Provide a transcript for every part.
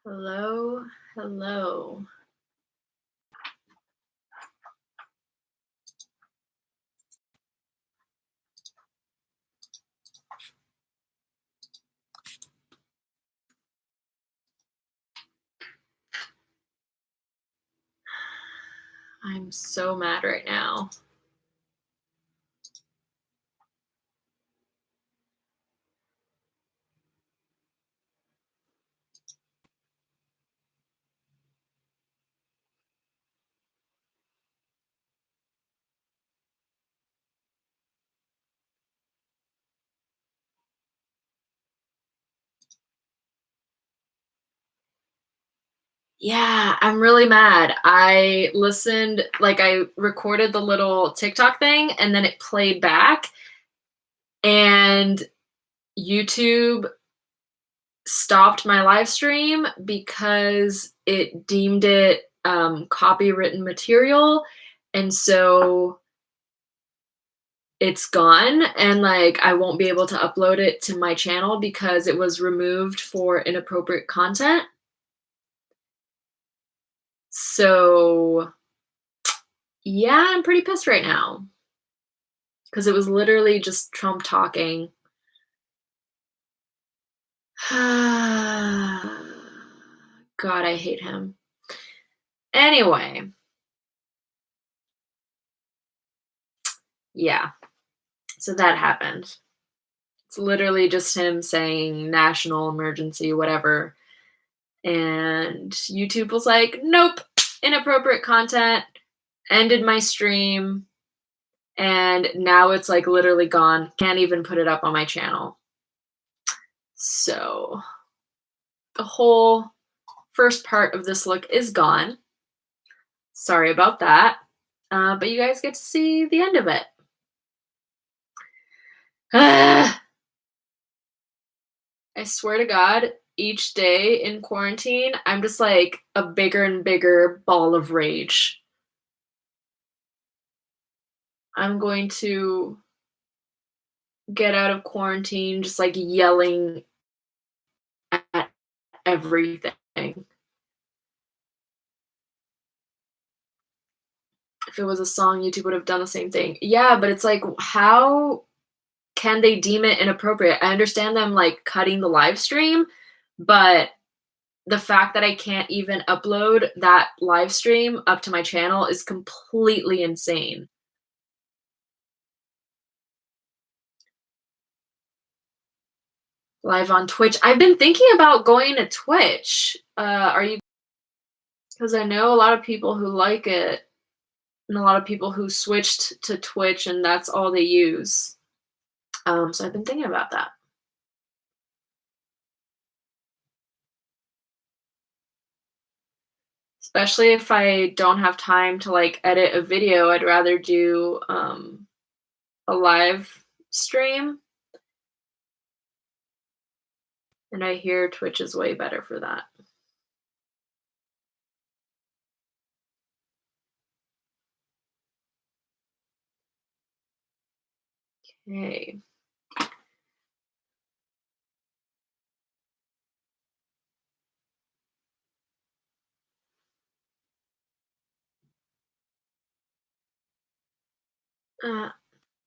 Hello, hello. I'm so mad right now. Yeah, I'm really mad. I listened, like, I recorded the little TikTok thing and then it played back, and YouTube stopped my live stream because it deemed it copywritten material. And so it's gone, and like I won't be able to upload it to my channel because it was removed for inappropriate content. So yeah, I'm pretty pissed right now because it was literally just Trump talking. God, I hate him. Anyway, yeah, so that happened. It's literally just him saying national emergency, whatever. And YouTube was like, nope, inappropriate content, ended my stream. And now it's like literally gone. Can't even put it up on my channel. So the whole first part of this look is gone. Sorry about that. But you guys get to see the end of it. I swear to God, each day in quarantine, I'm just like a bigger and bigger ball of rage. I'm going to get out of quarantine just like yelling at everything. If it was a song, YouTube would have done the same thing. Yeah, but it's like, how can they deem it inappropriate? I understand them like cutting the live stream, but the fact that I can't even upload that live stream up to my channel is completely insane. Live on Twitch. I've been thinking about going to Twitch. Are you? Because I know a lot of people who like it, and a lot of people who switched to Twitch, and that's all they use. So I've been thinking about that. Especially if I don't have time to like edit a video, I'd rather do a live stream. And I hear Twitch is way better for that. Okay.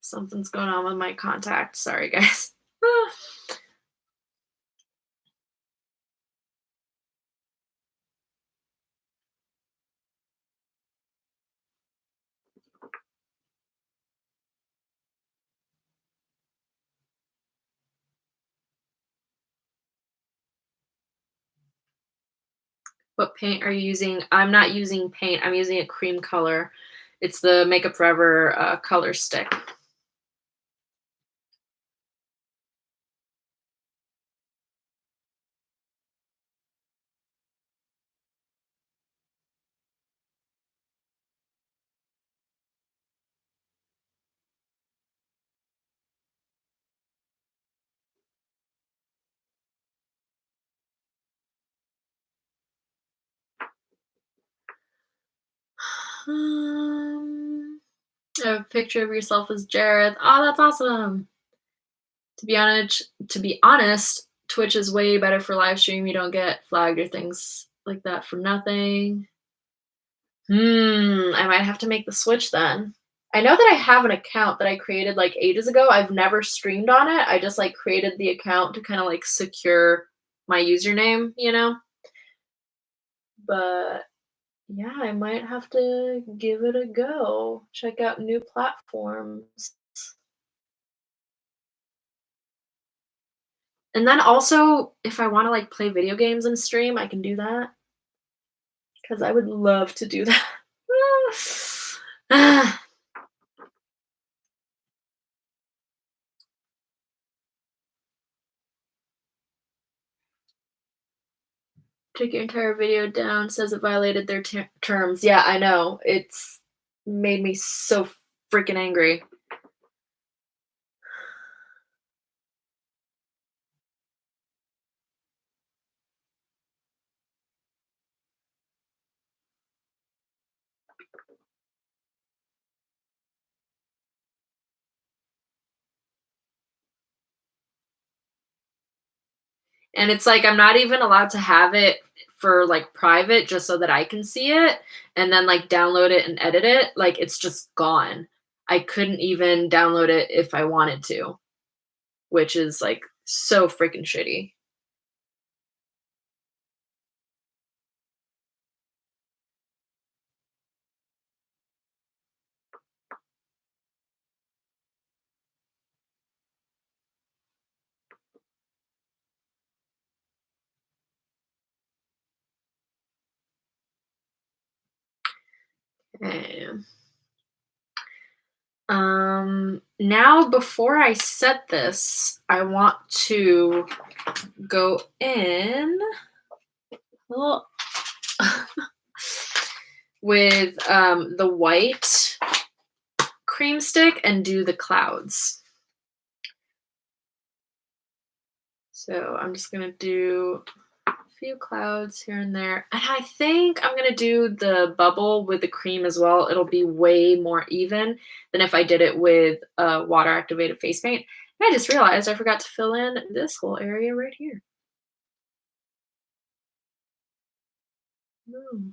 Something's going on with my contact. Sorry, guys. What paint are you using? I'm not using paint. I'm using a cream color. It's the Makeup Forever color stick. A picture of yourself as Jareth. Oh, that's awesome. To be honest, Twitch is way better for live stream. You don't get flagged or things like that for nothing. I might have to make the switch then. I know that I have an account that I created like ages ago. I've never streamed on it. I just like created the account to kind of like secure my username, you know? But yeah, I might have to give it a go. Check out new platforms. And then also, if I want to like play video games and stream, I can do that because I would love to do that. Took your entire video down, says it violated their terms. Yeah, I know. It's made me so freaking angry. And it's like I'm not even allowed to have it for like private just so that I can see it and then like download it and edit it. Like it's just gone. I couldn't even download it if I wanted to, which is like so freaking shitty. Okay. Now before I set this, I want to go in well, with the white cream stick and do the clouds. So I'm just gonna do a few clouds here and there. And I think I'm gonna do the bubble with the cream as well. It'll be way more even than if I did it with water activated face paint. And I just realized I forgot to fill in this whole area right here. Hmm.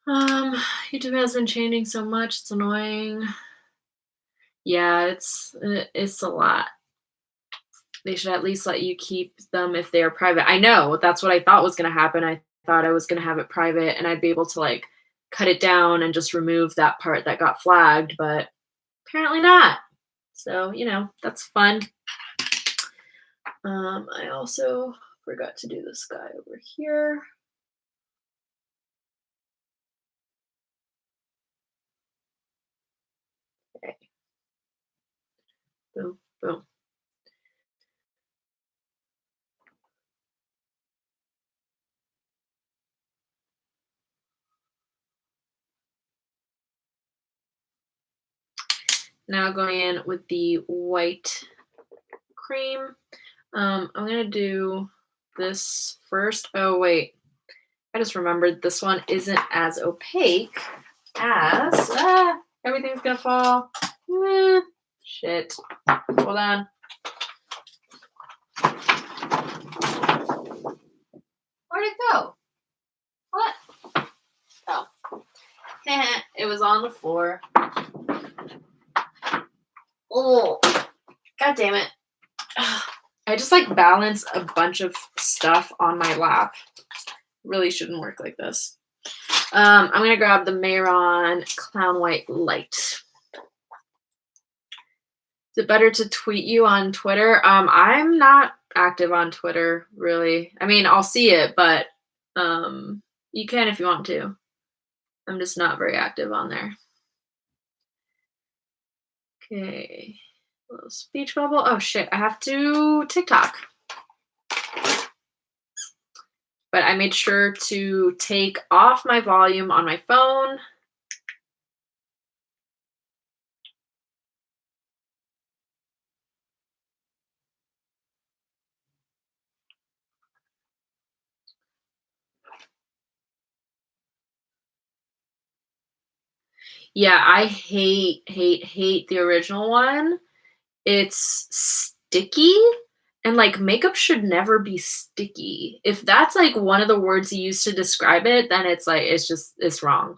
Um, YouTube has been changing so much, it's annoying. Yeah, it's a lot. They should at least let you keep them if they're private. I know, that's what I thought was gonna happen. I thought I was gonna have it private and I'd be able to like cut it down and just remove that part that got flagged, but apparently not. So, you know, that's fun. I also forgot to do this guy over here. Okay. Boom, boom. Now going in with the white cream. I'm gonna do this first. Oh wait, I just remembered this one isn't as opaque as everything's gonna fall. Shit. Hold on. Where'd it go? What? Oh. It was on the floor. Oh, god damn it. I just like balance a bunch of stuff on my lap. Really shouldn't work like this. I'm gonna grab the Mayron Clown White Light. Is it better to tweet you on Twitter? I'm not active on Twitter, really. I mean, I'll see it, but you can if you want to. I'm just not very active on there. Okay. A little speech bubble. Oh shit, I have to TikTok. But I made sure to take off my volume on my phone. Yeah, I hate the original one. It's sticky, and, like, makeup should never be sticky. If that's, like, one of the words you use to describe it, then it's, like, it's wrong.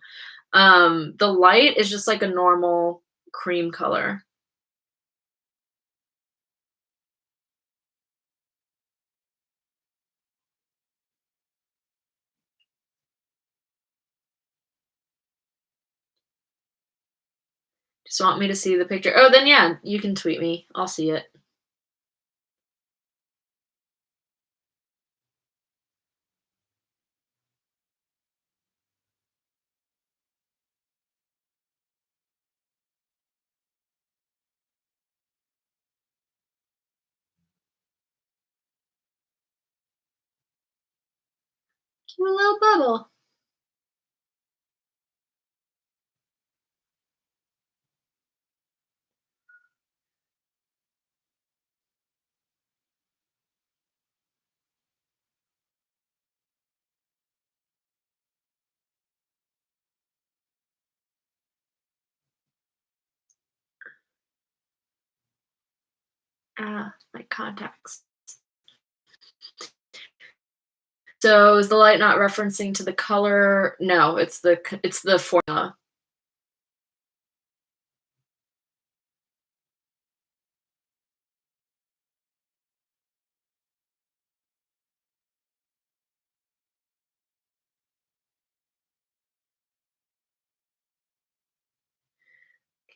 The light is just, like, a normal cream color. Just want me to see the picture? Oh, then yeah, you can tweet me. I'll see it. Cute little bubble. Ah, my contacts. So is the light not referencing to the color? No, it's the formula.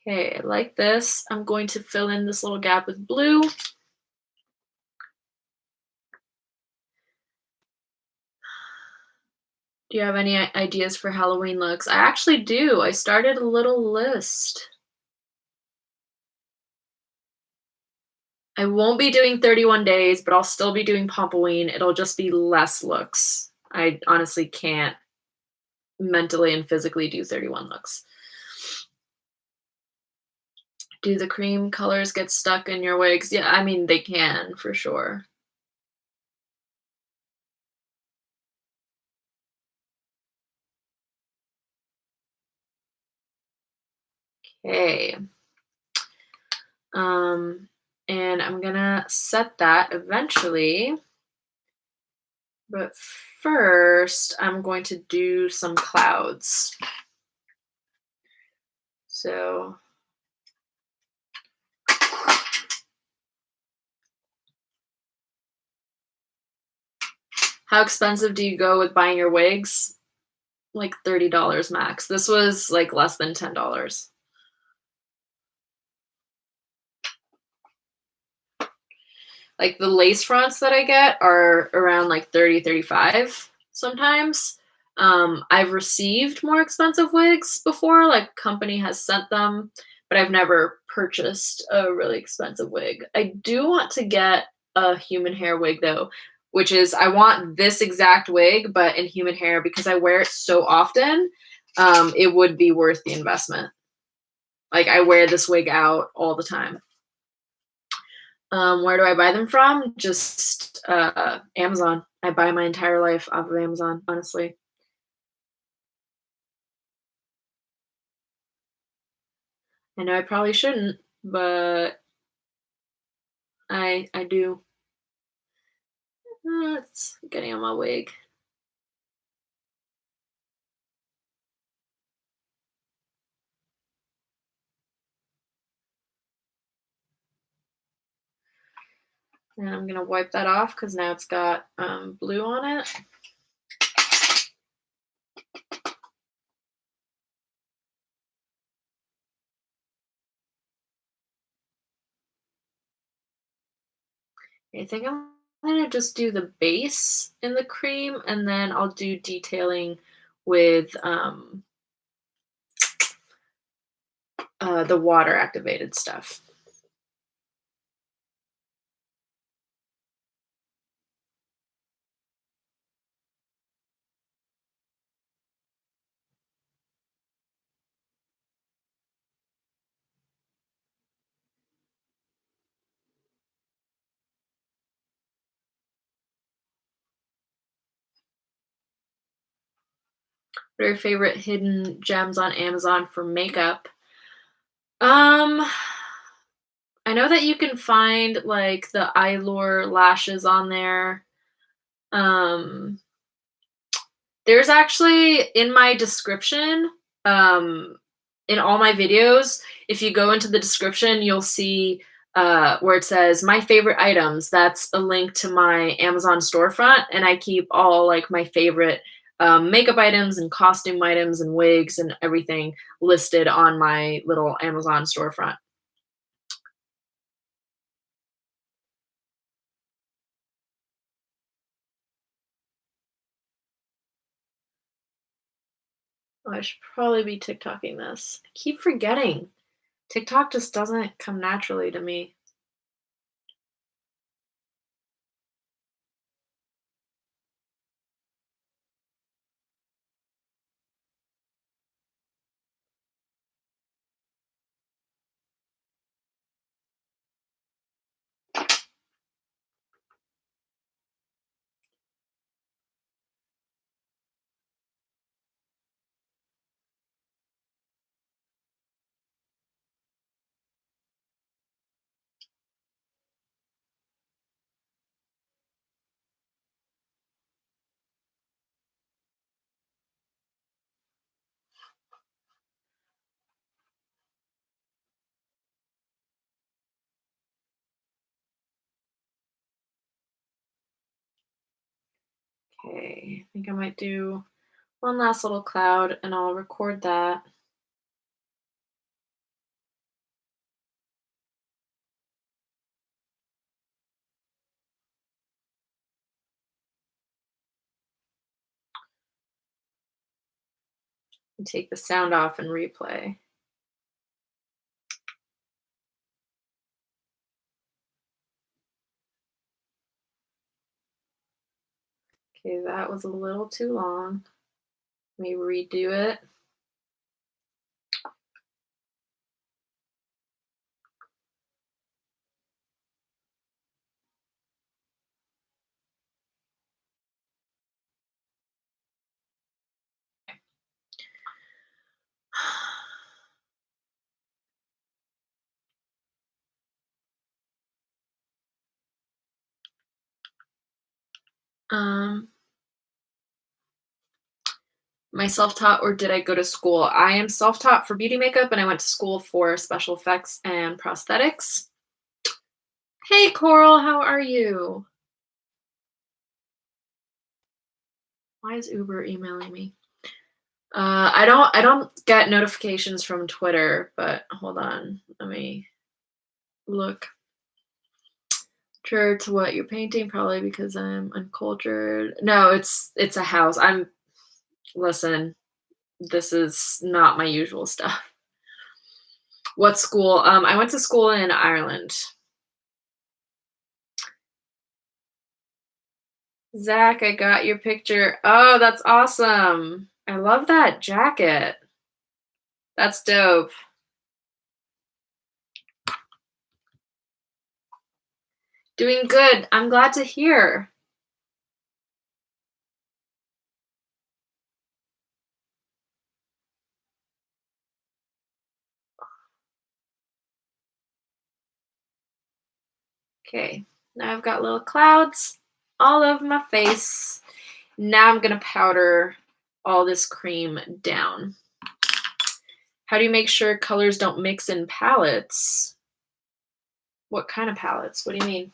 Okay, like this. I'm going to fill in this little gap with blue. Do you have any ideas for Halloween looks? I actually do. I started a little list. I won't be doing 31 days, but I'll still be doing Pompoween. It'll just be less looks. I honestly can't mentally and physically do 31 looks. Do the cream colors get stuck in your wigs? Yeah, I mean, they can for sure. Okay. Um, and I'm gonna set that eventually. But first, I'm going to do some clouds. So, how expensive do you go with buying your wigs? Like $30 max. This was like less than $10. Like the lace fronts that I get are around like 30, 35 sometimes. I've received more expensive wigs before, like company has sent them, but I've never purchased a really expensive wig. I do want to get a human hair wig though, which is I want this exact wig, but in human hair because I wear it so often. It would be worth the investment. Like I wear this wig out all the time. Where do I buy them from? Just Amazon. I buy my entire life off of Amazon, honestly. I know I probably shouldn't, but I do. It's getting on my wig. And I'm gonna wipe that off because now it's got blue on it. I think I'm gonna just do the base in the cream and then I'll do detailing with the water activated stuff. What are your favorite hidden gems on Amazon for makeup? Um, I know that you can find, like, the Eyelure lashes on there. Um, there's actually in my description, um, in all my videos, if you go into the description, you'll see, where it says "My favorite items." That's a link to my Amazon storefront, and I keep all, like, my favorite, makeup items and costume items and wigs and everything listed on my little Amazon storefront. Oh, I should probably be TikToking this. I keep forgetting. TikTok just doesn't come naturally to me. Okay, I think I might do one last little cloud and I'll record that. And take the sound off and replay. Okay, that was a little too long. Let me redo it. Um, am I self-taught or did I go to school? I am self-taught for beauty makeup and I went to school for special effects and prosthetics. Hey Coral, how are you? Why is Uber emailing me? I don't get notifications from Twitter, but hold on. Let me look. Sure to what you're painting, probably because I'm uncultured. No, it's a house. Listen, this is not my usual stuff. What school? I went to school in Ireland. Zach, I got your picture. Oh, that's awesome. I love that jacket. That's dope. Doing good. I'm glad to hear. Okay, now I've got little clouds all over my face. Now I'm gonna powder all this cream down. How do you make sure colors don't mix in palettes? What kind of palettes? What do you mean?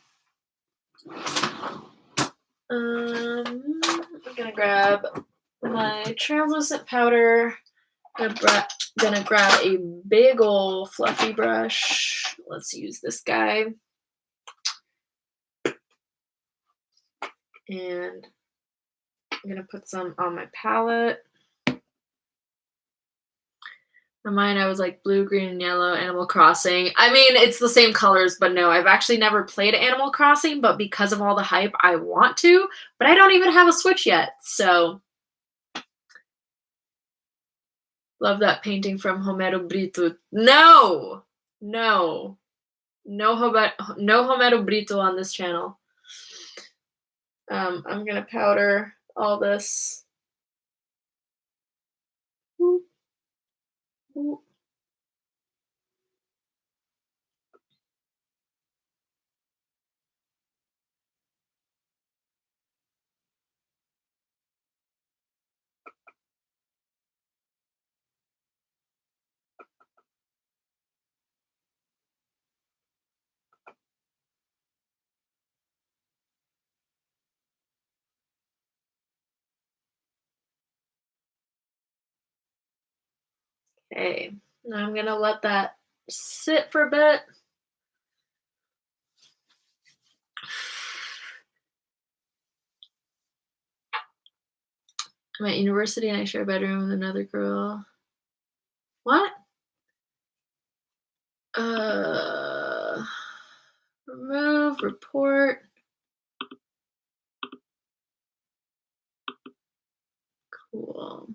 I'm gonna grab my translucent powder. Gonna grab a big ol' fluffy brush. Let's use this guy. And I'm gonna put some on my palette. In mine, I was like blue, green, and yellow, Animal Crossing. I mean, it's the same colors, but no, I've actually never played Animal Crossing, but because of all the hype, I want to, but I don't even have a Switch yet, so love that painting from Homero Brito. No! No. No Homero Brito on this channel. I'm gonna powder all this Ooh. Okay, now I'm gonna let that sit for a bit. I'm at university and I share a bedroom with another girl. What? Uh, remove, report. Cool.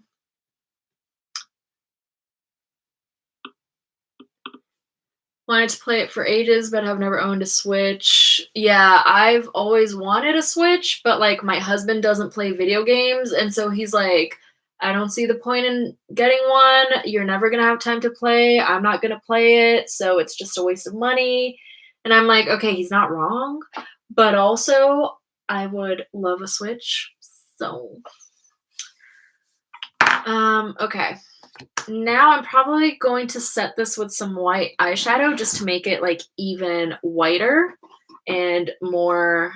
Wanted to play it for ages, but have never owned a Switch. Yeah, I've always wanted a Switch, but like my husband doesn't play video games, and so he's like, I don't see the point in getting one. You're never gonna have time to play. I'm not gonna play it, so it's just a waste of money. And I'm like, okay, he's not wrong, but also I would love a Switch. So, okay. Now I'm probably going to set this with some white eyeshadow just to make it like even whiter and more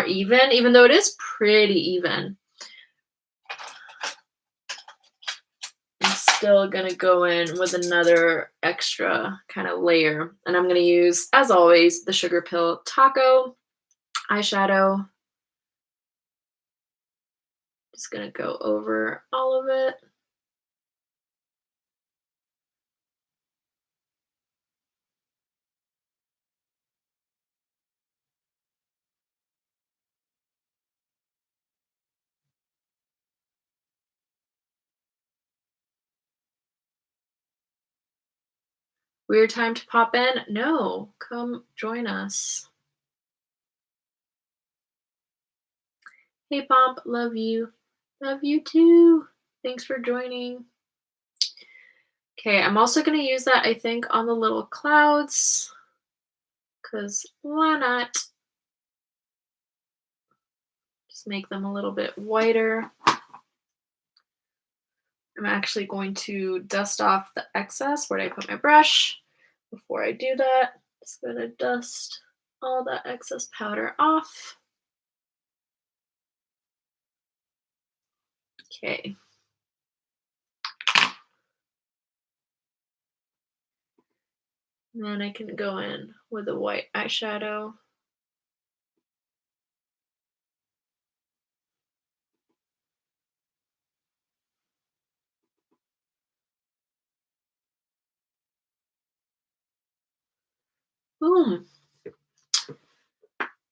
even though it is pretty even. I'm still gonna go in with another extra kind of layer, and I'm gonna use, as always, the Sugar Pill Taco eyeshadow. Just gonna go over all of it. Weird time to pop in? No, come join us. Hey Pomp, love you. Love you too. Thanks for joining. Okay, I'm also gonna use that, I think, on the little clouds, because why not? Just make them a little bit whiter. I'm actually going to dust off the excess. Where did I put my brush? Before I do that, just gonna dust all that excess powder off. Okay. And then I can go in with a white eyeshadow. Boom.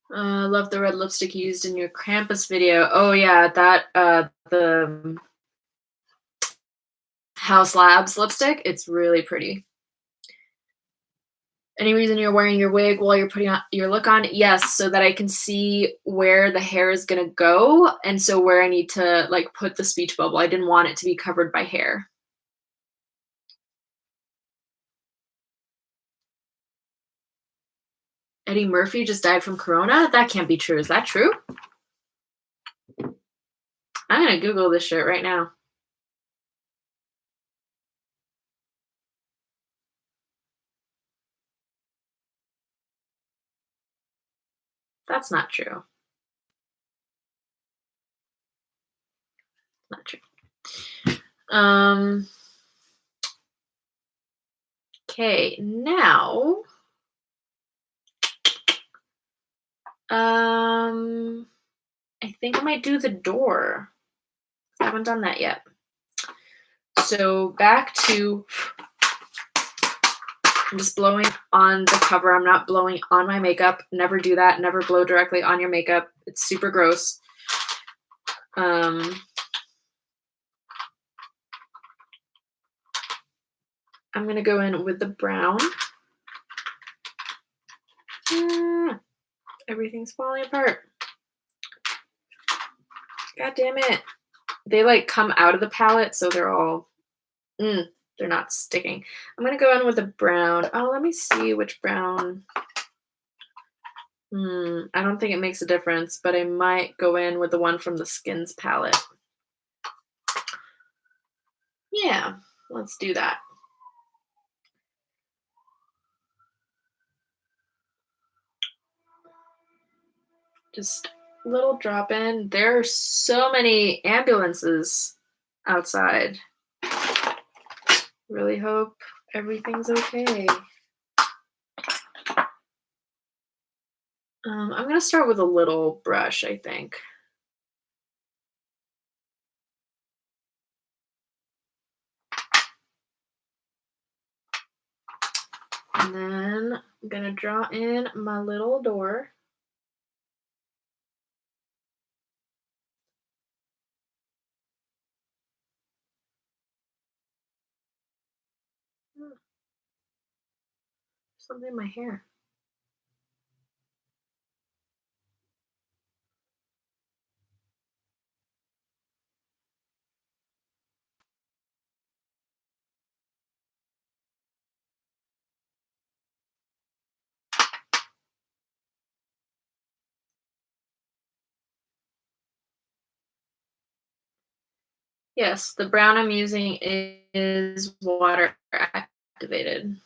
Love the red lipstick used in your Krampus video. Oh yeah, that the House Labs lipstick. It's really pretty. Any reason you're wearing your wig while you're putting on your look on? Yes, so that I can see where the hair is gonna go, and so where I need to like put the speech bubble. I didn't want it to be covered by hair. Eddie Murphy just died from corona? That can't be true. Is that true? I'm gonna Google this shit right now. That's not true. Not true. Okay, now I think I might do the door. I haven't done that yet. So back to, I'm just blowing on the cover. I'm not blowing on my makeup. Never do that. Never blow directly on your makeup. It's super gross. I'm gonna go in with the brown. Everything's falling apart. God damn it. They like come out of the palette, so they're all They're not sticking. I'm gonna go in with a brown. Oh, let me see which brown. I don't think it makes a difference, but I might go in with the one from the Skins palette. Yeah, let's do that. Just a little drop in. There are so many ambulances outside. Really hope everything's okay. I'm gonna start with a little brush, I think. And then I'm gonna draw in my little door. Something in my hair. Yes, the brown I'm using is water activated.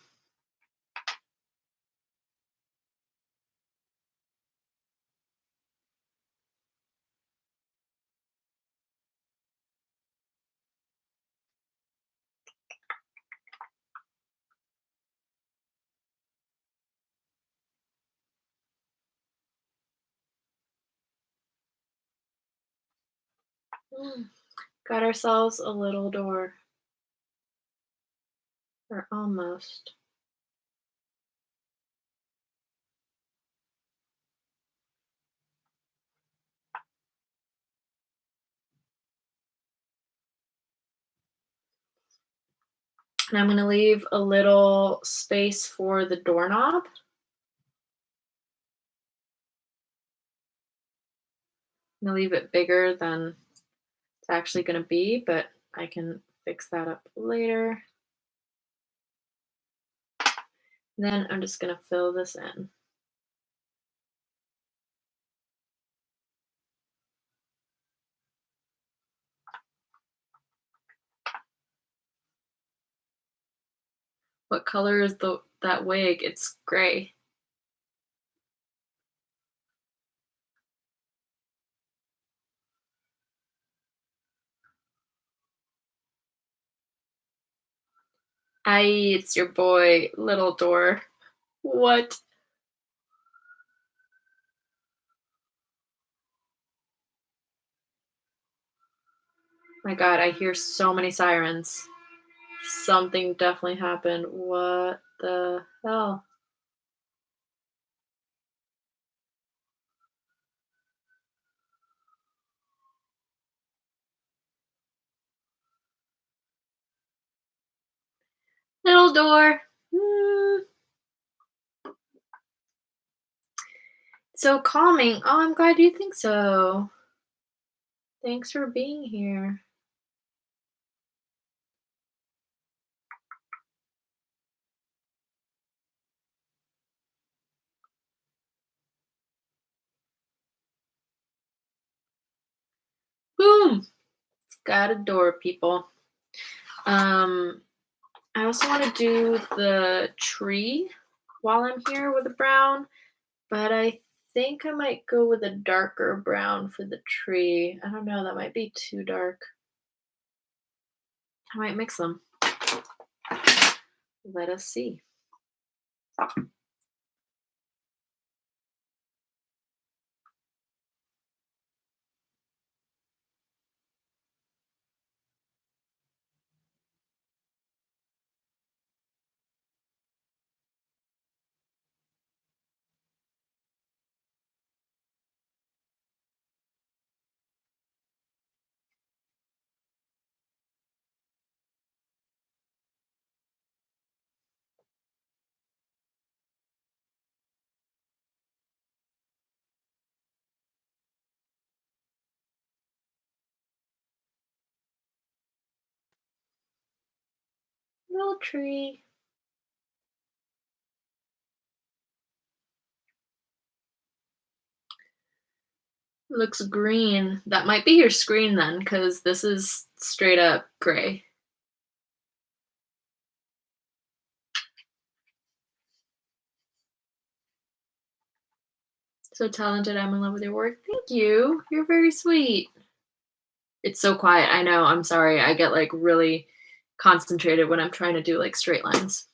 Got ourselves a little door. Or almost. And I'm gonna leave a little space for the doorknob. I'm gonna leave it bigger than it's actually gonna be, but I can fix that up later. And then I'm just gonna fill this in. What color is that wig? It's gray. Aye, it's your boy, Little Door. What? My god, I hear so many sirens. Something definitely happened. What the hell? Little Door. Mm, so calming. Oh, I'm glad you think so. Thanks for being here. Boom! Got a door, people. I also want to do the tree while I'm here with the brown, but I think I might go with a darker brown for the tree. I don't know, that might be too dark. I might mix them. Let us see. Little tree. Looks green. That might be your screen then, because this is straight up gray. So talented, I'm in love with your work. Thank you. You're very sweet. It's so quiet. I know. I'm sorry. I get like really concentrated when I'm trying to do like straight lines.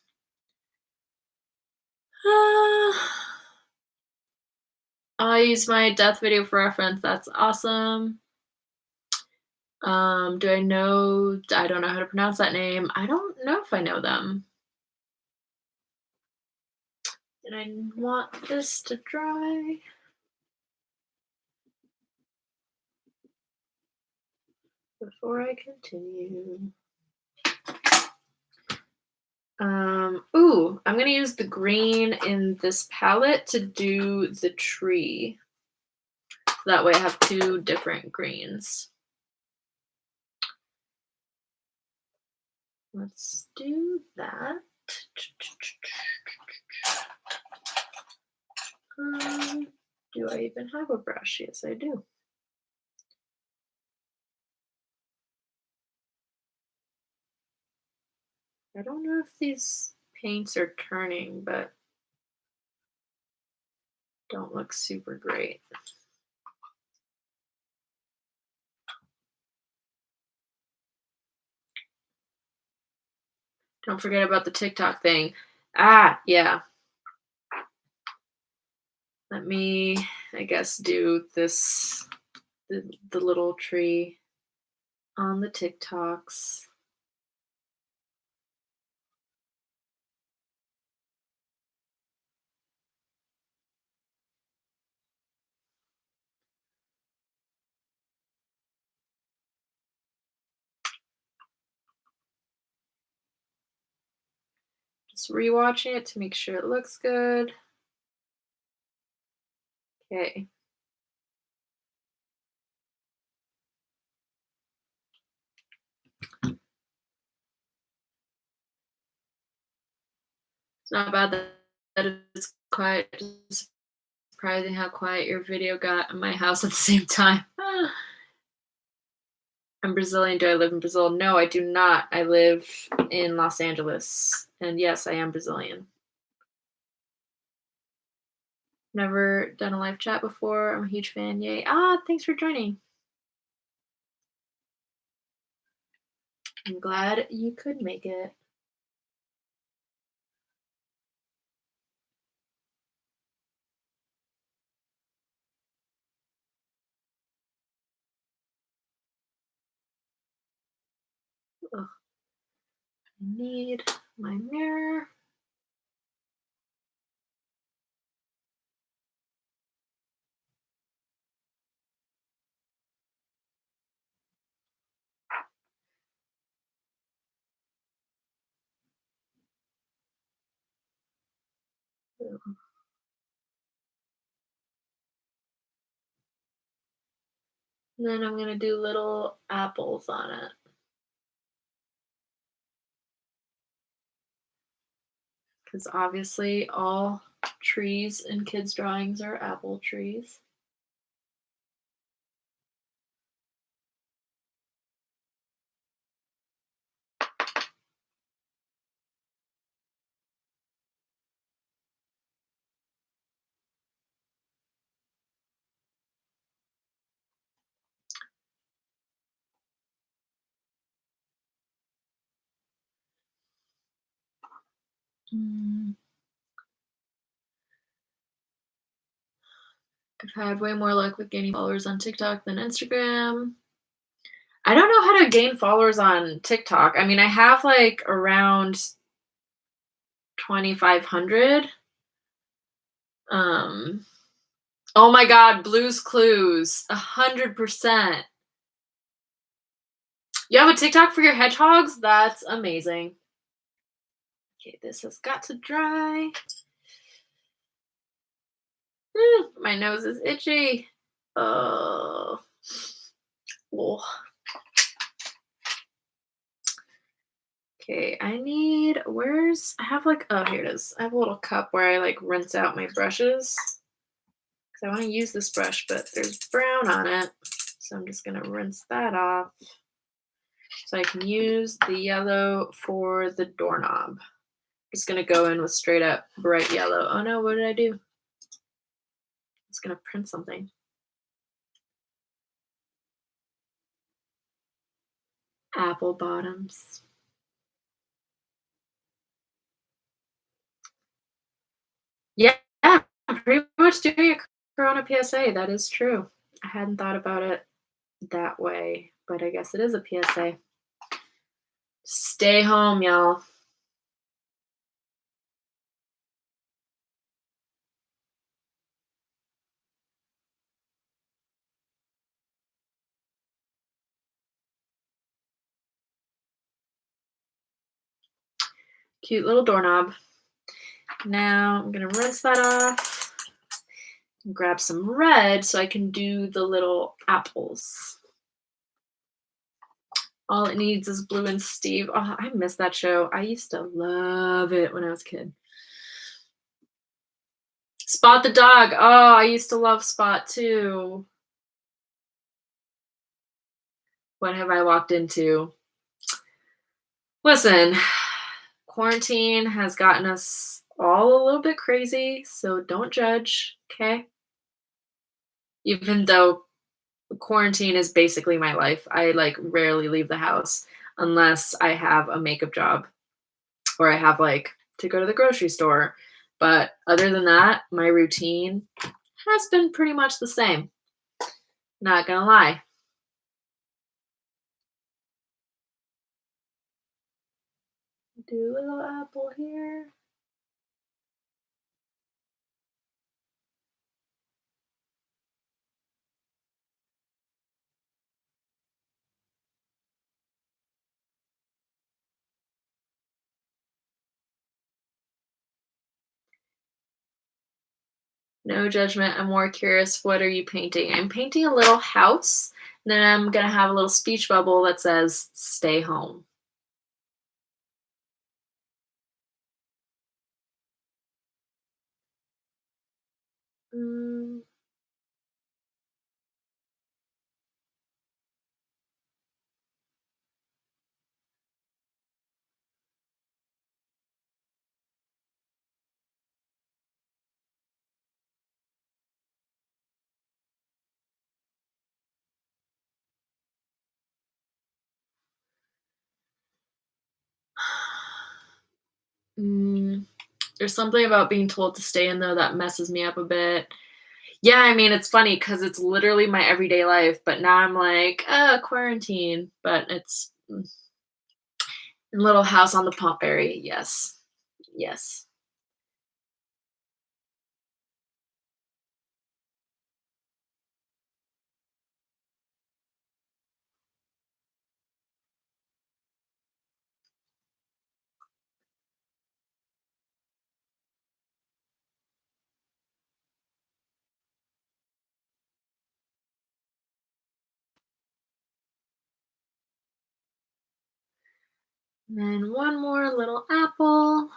I'll use my death video for reference. That's awesome. Do I know? I don't know how to pronounce that name. I don't know if I know them. And I want this to dry. Before I continue. Ooh, I'm gonna use the green in this palette to do the tree. That way I have two different greens. Let's do that. Do I even have a brush? Yes, I do. I don't know if these paints are turning, but don't look super great. Don't forget about the TikTok thing. Ah, yeah. Let me, I guess, do this, the little tree on the TikToks. Just rewatching it to make sure it looks good. Okay. It's not bad that it's quiet. It's surprising how quiet your video got in my house at the same time. I'm Brazilian. Do I live in Brazil? No, I do not. I live in Los Angeles. And yes, I am Brazilian. Never done a live chat before. I'm a huge fan. Yay. Ah, thanks for joining. I'm glad you could make it. Ugh. I need my mirror. And then I'm going to do little apples on it. Because obviously all trees in kids' drawings are apple trees. I've had way more luck with gaining followers on TikTok than Instagram. I don't know how to gain followers on TikTok. I mean, I have like around 2,500. Oh my God, Blue's Clues, 100%. You have a TikTok for your hedgehogs? That's amazing. Okay, this has got to dry. My nose is itchy. Oh. Okay, I have like, oh, here it is. I have a little cup where I like rinse out my brushes because I want to use this brush, but there's brown on it. So I'm just going to rinse that off so I can use the yellow for the doorknob. Just going to go in with straight up bright yellow. Oh no, what did I do? I was going to print something. Apple bottoms. Yeah, I'm pretty much doing a Corona PSA. That is true. I hadn't thought about it that way, but I guess it is a PSA. Stay home, y'all. Cute little doorknob. Now I'm gonna rinse that off and grab some red so I can do the little apples. All it needs is Blue and Steve. Oh, I miss that show. I used to love it when I was a kid. Spot the dog. Oh, I used to love Spot too. What have I walked into? Listen, quarantine has gotten us all a little bit crazy, so don't judge, okay? Even though quarantine is basically my life. I like rarely leave the house unless I have a makeup job or I have like to go to the grocery store. But other than that, my routine has been pretty much the same. Not gonna lie. Do a little apple here. No judgment. I'm more curious. What are you painting? I'm painting a little house. Then I'm gonna have a little speech bubble that says "Stay home." Mm, mm, there's something about being told to stay in though that messes me up a bit. Yeah, I mean, it's funny because it's literally my everyday life, but now I'm like, quarantine, but it's little house on the Pompberry. Yes. Yes. And then one more little apple.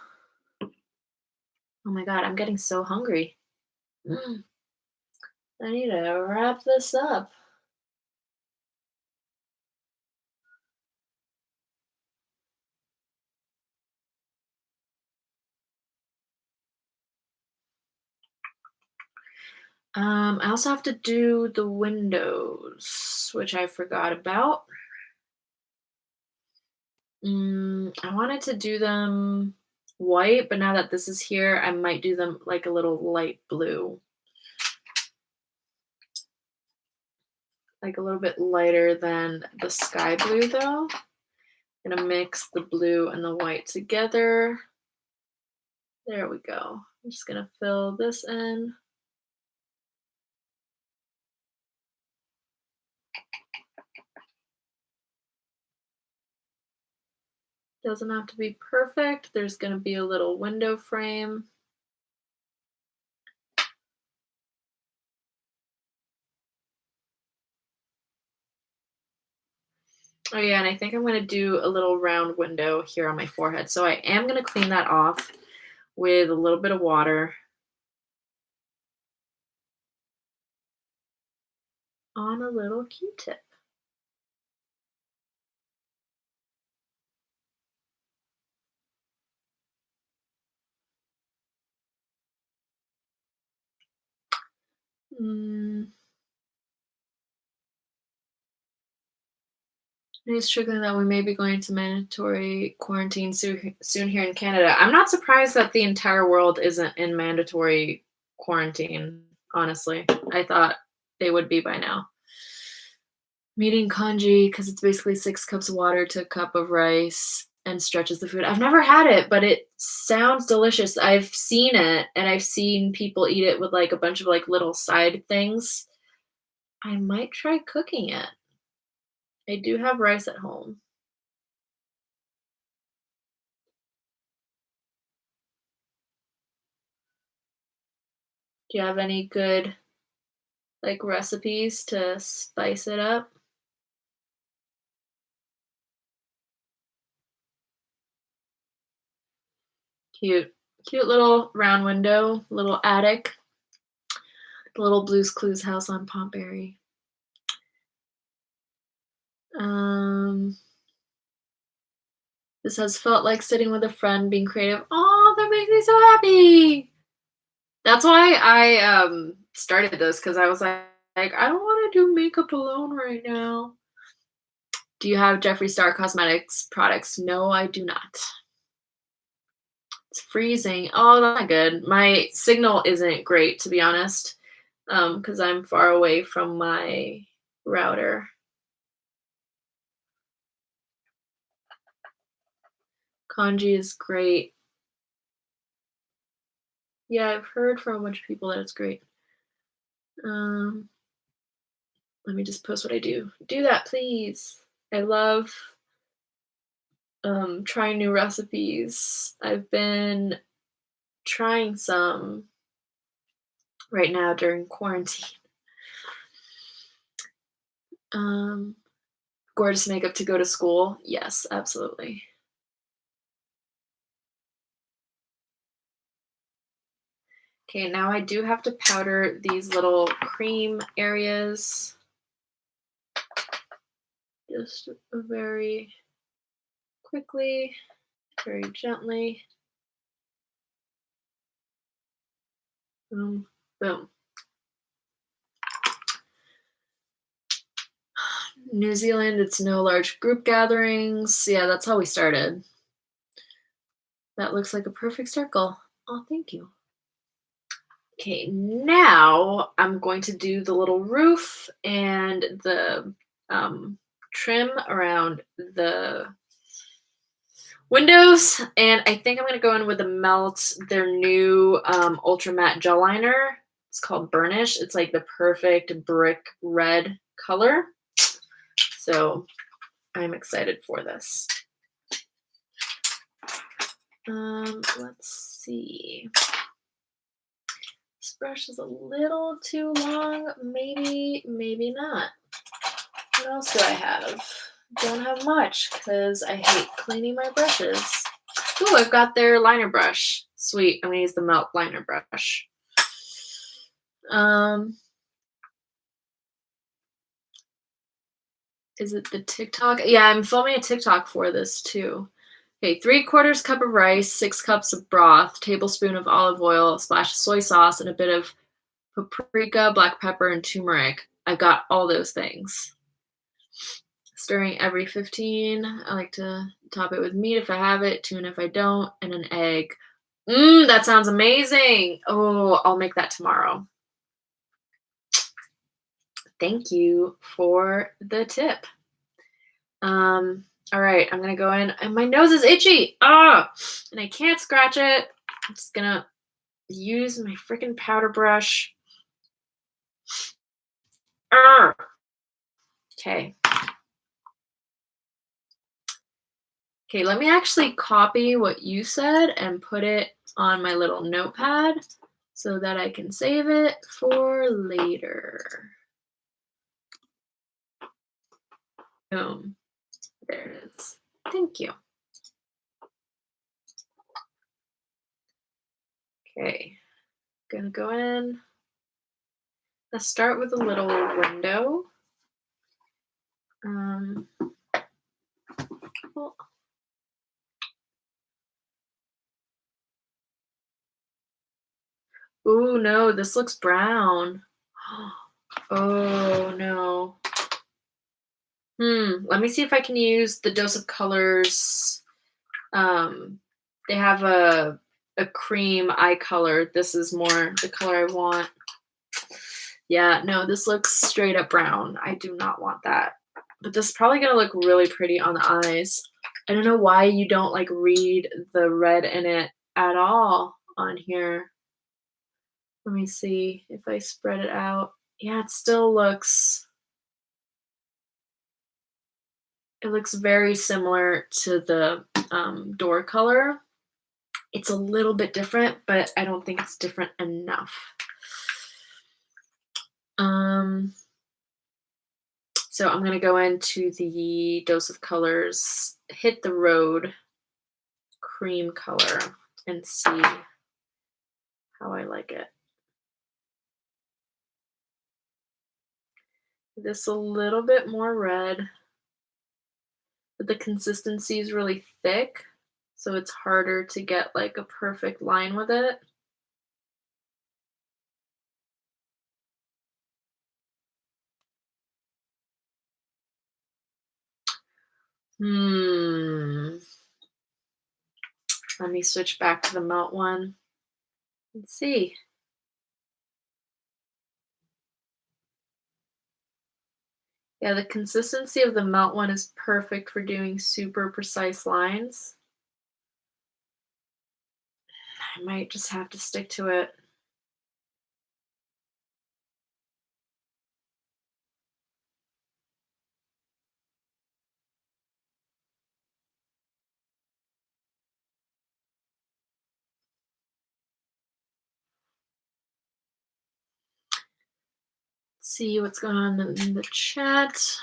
Oh my god, I'm getting so hungry. Mm, I need to wrap this up. I also have to do the windows, which I forgot about. I wanted to do them white, but now that this is here, I might do them like a little light blue. Like a little bit lighter than the sky blue though. Gonna mix the blue and the white together. There we go. I'm just gonna fill this in. Doesn't have to be perfect. There's gonna be a little window frame. Oh yeah, and I think I'm gonna do a little round window here on my forehead. So I am gonna clean that off with a little bit of water on a little Q-tip. Mm. It's triggering that we may be going to mandatory quarantine soon here in Canada. I'm not surprised that the entire world isn't in mandatory quarantine, honestly. I thought they would be by now. Meeting kanji because it's basically 6 cups of water to a cup of rice and stretches the food. I've never had it, but it sounds delicious. I've seen it and I've seen people eat it with like a bunch of like little side things. I might try cooking it. I do have rice at home. Do you have any good like recipes to spice it up? Cute. Cute little round window, little attic, the little Blue's Clues house on Pontberry. Um, this has felt like sitting with a friend, being creative. Oh, that makes me so happy. That's why I started this because I was like, I don't want to do makeup alone right now. Do you have Jeffree Star Cosmetics products? No, I do not. It's freezing. Oh, that's not good. My signal isn't great, to be honest, because I'm far away from my router. Kanji is great. Yeah, I've heard from a bunch of people that it's great. Um, Let me just post what I do. Do that, please. I love trying new recipes. I've been trying some right now during quarantine. Um, Gorgeous makeup to go to school. Yes, absolutely. Okay, now I do have to powder these little cream areas. Just very quickly, very gently. Boom, boom. New Zealand, it's no large group gatherings. Yeah, that's how we started. That looks like a perfect circle. Oh, thank you. Okay, now I'm going to do the little roof and the trim around the windows. And I think I'm going to go in with the Melt, their new Ultra Matte Gel Liner. It's called Burnish. It's like the perfect brick red color. So I'm excited for this. Let's see. This brush is a little too long. Maybe, maybe not. What else do I have? Don't have much because I hate cleaning my brushes. Ooh, I've got their liner brush. Sweet. I'm gonna use the Melt liner brush. Is it the TikTok? Yeah, I'm filming a TikTok for this too. Okay, 3/4 cup of rice, 6 cups of broth, tablespoon of olive oil, a splash of soy sauce, and a bit of paprika, black pepper, and turmeric. I've got all those things. Stirring every 15. I like to top it with meat if I have it, tuna if I don't, and an egg. That sounds amazing. Oh, I'll make that tomorrow. Thank you for the tip. All right, I'm gonna go in, and my nose is itchy. And I can't scratch it. I'm just gonna use my freaking powder brush. Okay. Okay, let me actually copy what you said and put it on my little notepad so that I can save it for later. Boom. There it is. Thank you. Okay, gonna go in. Let's start with a little window. Well, ooh, no, this looks brown. Oh, no. Let me see if I can use the Dose of Colors. They have a cream eye color. This is more the color I want. Yeah, no, this looks straight up brown. I do not want that. But this is probably gonna look really pretty on the eyes. I don't know why you don't like read the red in it at all on here. Let me see if I spread it out. Yeah, it looks very similar to the door color. It's a little bit different, but I don't think it's different enough. So I'm gonna go into the Dose of Colors, Hit the Road cream color and see how I like it. This a little bit more red, but the consistency is really thick, so it's harder to get like a perfect line with it. Let me switch back to the melt one and see. Yeah, the consistency of the melt one is perfect for doing super precise lines. I might just have to stick to it. See what's going on in the chat.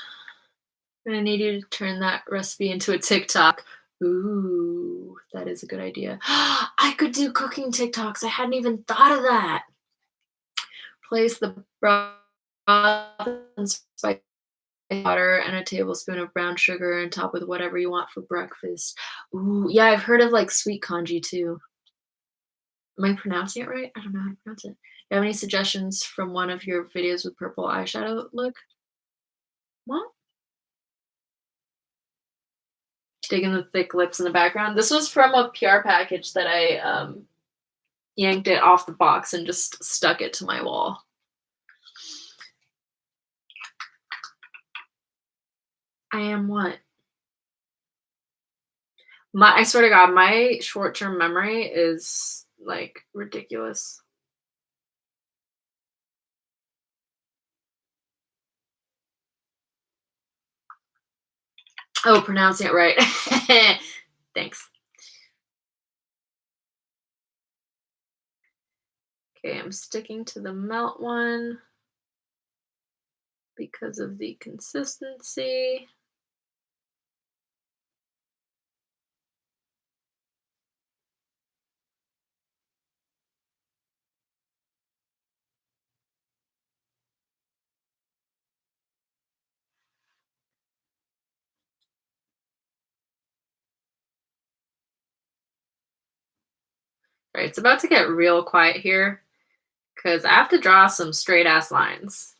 I'm gonna need you to turn that recipe into a TikTok. Ooh, that is a good idea. I could do cooking TikToks. I hadn't even thought of that. Place the broth and spice water and a tablespoon of brown sugar and top with whatever you want for breakfast. Ooh, yeah, I've heard of like sweet congee too. Am I pronouncing it right? I don't know how to pronounce it. Do you have any suggestions from one of your videos with purple eyeshadow look? What? Digging the thick lips in the background. This was from a PR package that I yanked it off the box and just stuck it to my wall. I am what? I swear to God, my short-term memory is like ridiculous. Oh, pronouncing it right. Thanks. Okay, I'm sticking to the melt one because of the consistency. All right, it's about to get real quiet here because I have to draw some straight ass lines.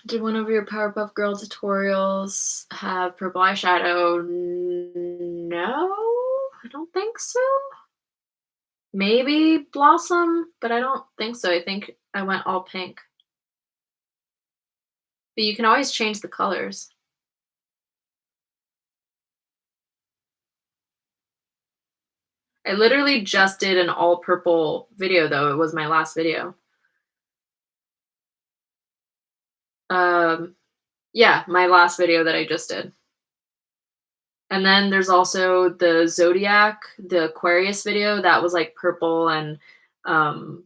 Did one of your Powerpuff Girl tutorials have purple eyeshadow? No, I don't think so. Maybe Blossom, but I don't think so. I think I went all pink. But you can always change the colors. I literally just did an all purple video though. It was my last video. Yeah, my last video that I just did. And then there's also the Zodiac, the Aquarius video that was like purple and um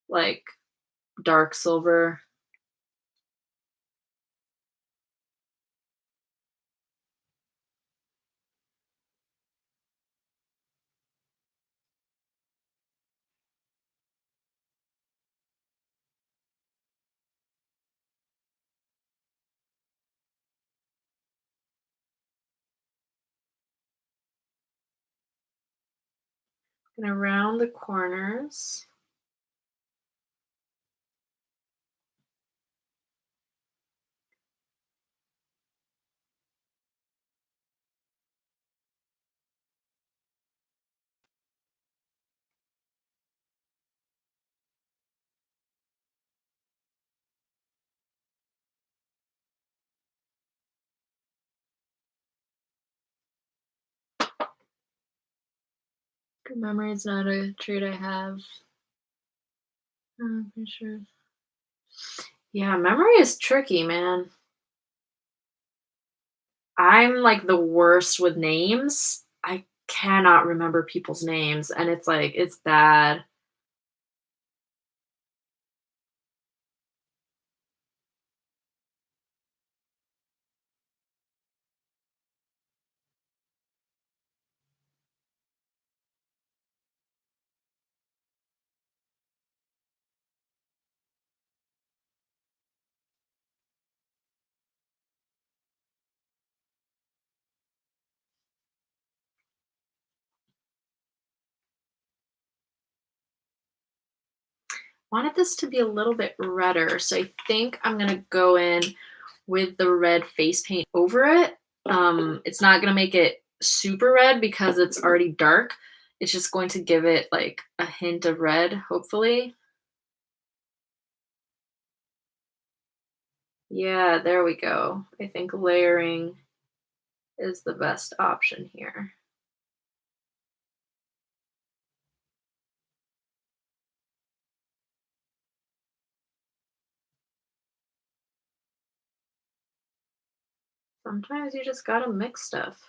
like dark silver. And around the corners. Good memory is not a trait I have. I'm pretty sure. Yeah, memory is tricky, man. I'm like the worst with names. I cannot remember people's names, and it's like it's bad. Wanted this to be a little bit redder, so I think I'm gonna go in with the red face paint over it. It's not gonna make it super red because it's already dark. It's just going to give it like a hint of red, hopefully. Yeah, there we go. I think layering is the best option here. Sometimes you just gotta mix stuff.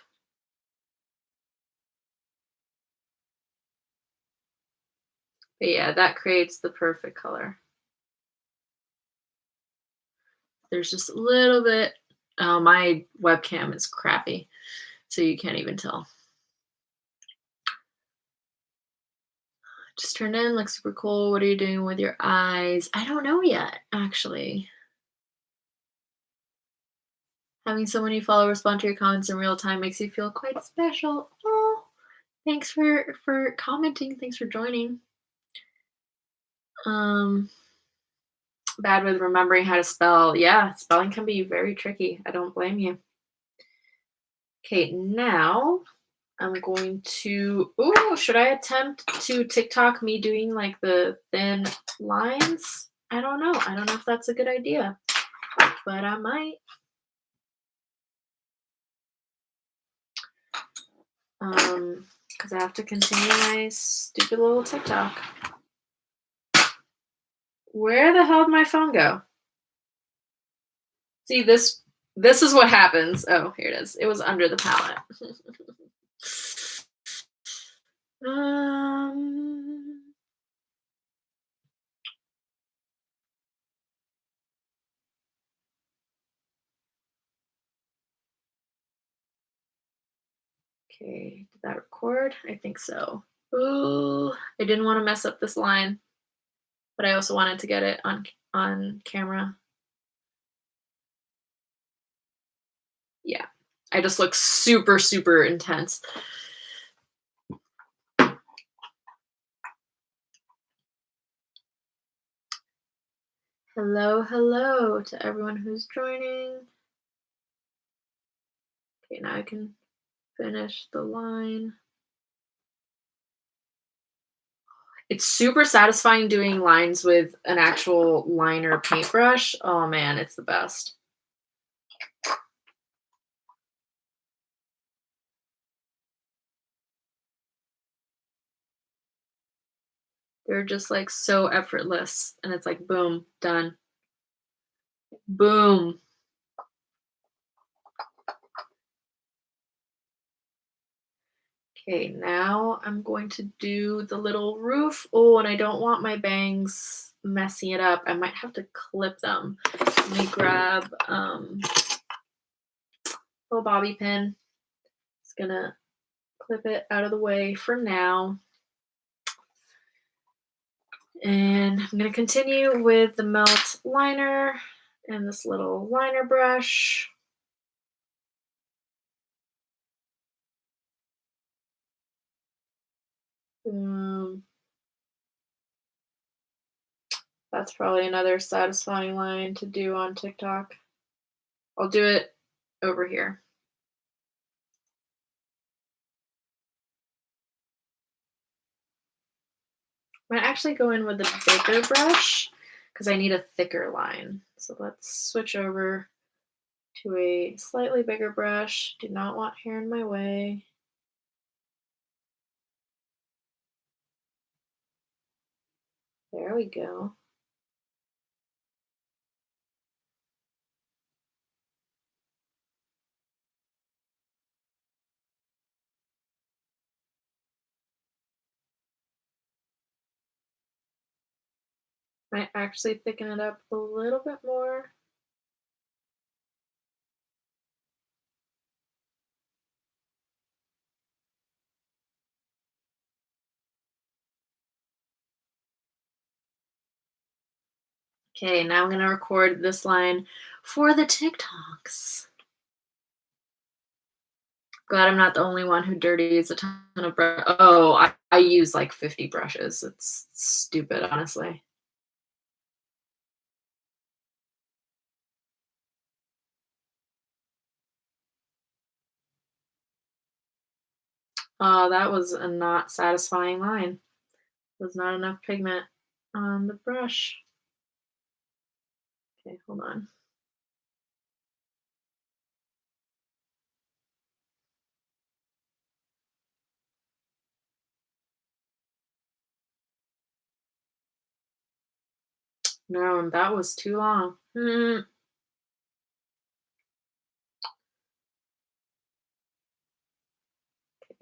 But yeah, that creates the perfect color. There's just a little bit. Oh, my webcam is crappy, so you can't even tell. Just turned in, looks super cool. What are you doing with your eyes? I don't know yet, actually. Having someone you follow respond to your comments in real time makes you feel quite special. Oh, thanks for commenting. Thanks for joining. Um, bad with remembering how to spell. Yeah, spelling can be very tricky. I don't blame you. Okay, now I'm going to. Ooh, should I attempt to TikTok me doing like the thin lines? I don't know. I don't know if that's a good idea, but I might. Because I have to continue my stupid little TikTok. Where the hell did my phone go? See, this is what happens. Oh, here it is. It was under the palette. um, okay, did that record? I think so. Ooh, I didn't want to mess up this line, but I also wanted to get it on camera. Yeah, I just look super, super intense. Hello, hello to everyone who's joining. Okay, now I can finish the line. It's super satisfying doing lines with an actual liner paintbrush. Oh man, it's the best. They're just like so effortless, and it's like boom, done. Boom. Okay, now I'm going to do the little roof. Oh, and I don't want my bangs messing it up. I might have to clip them. Let me grab a little bobby pin. Just gonna clip it out of the way for now. And I'm gonna continue with the melt liner and this little liner brush. Um, that's probably another satisfying line to do on TikTok. I'll do it over here. I'm gonna actually go in with a bigger brush because I need a thicker line. So let's switch over to a slightly bigger brush. Do not want hair in my way. There we go. Might actually thicken it up a little bit more. Okay, now I'm gonna record this line for the TikToks. Glad I'm not the only one who dirties a ton of brush. Oh, I use like 50 brushes. It's stupid, honestly. Oh, that was a not satisfying line. There's not enough pigment on the brush. Okay, hold on. No, that was too long. Okay,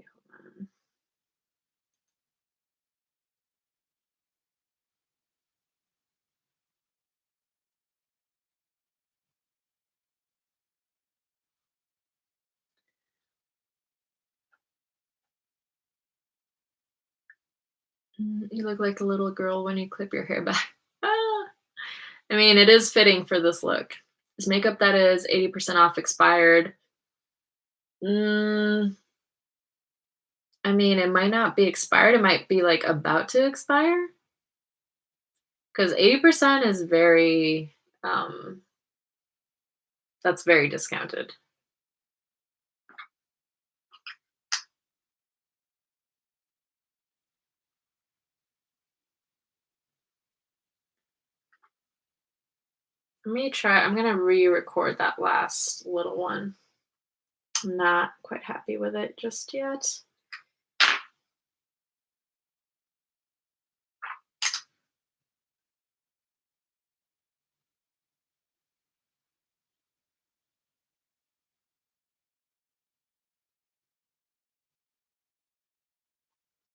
hold on. You look like a little girl when you clip your hair back. Ah. I mean, it is fitting for this look. This makeup that is 80% off expired. Mm, I mean, it might not be expired. It might be like about to expire because 80% is very, um, that's very discounted. Let me try. I'm gonna re-record that last little one. I'm not quite happy with it just yet.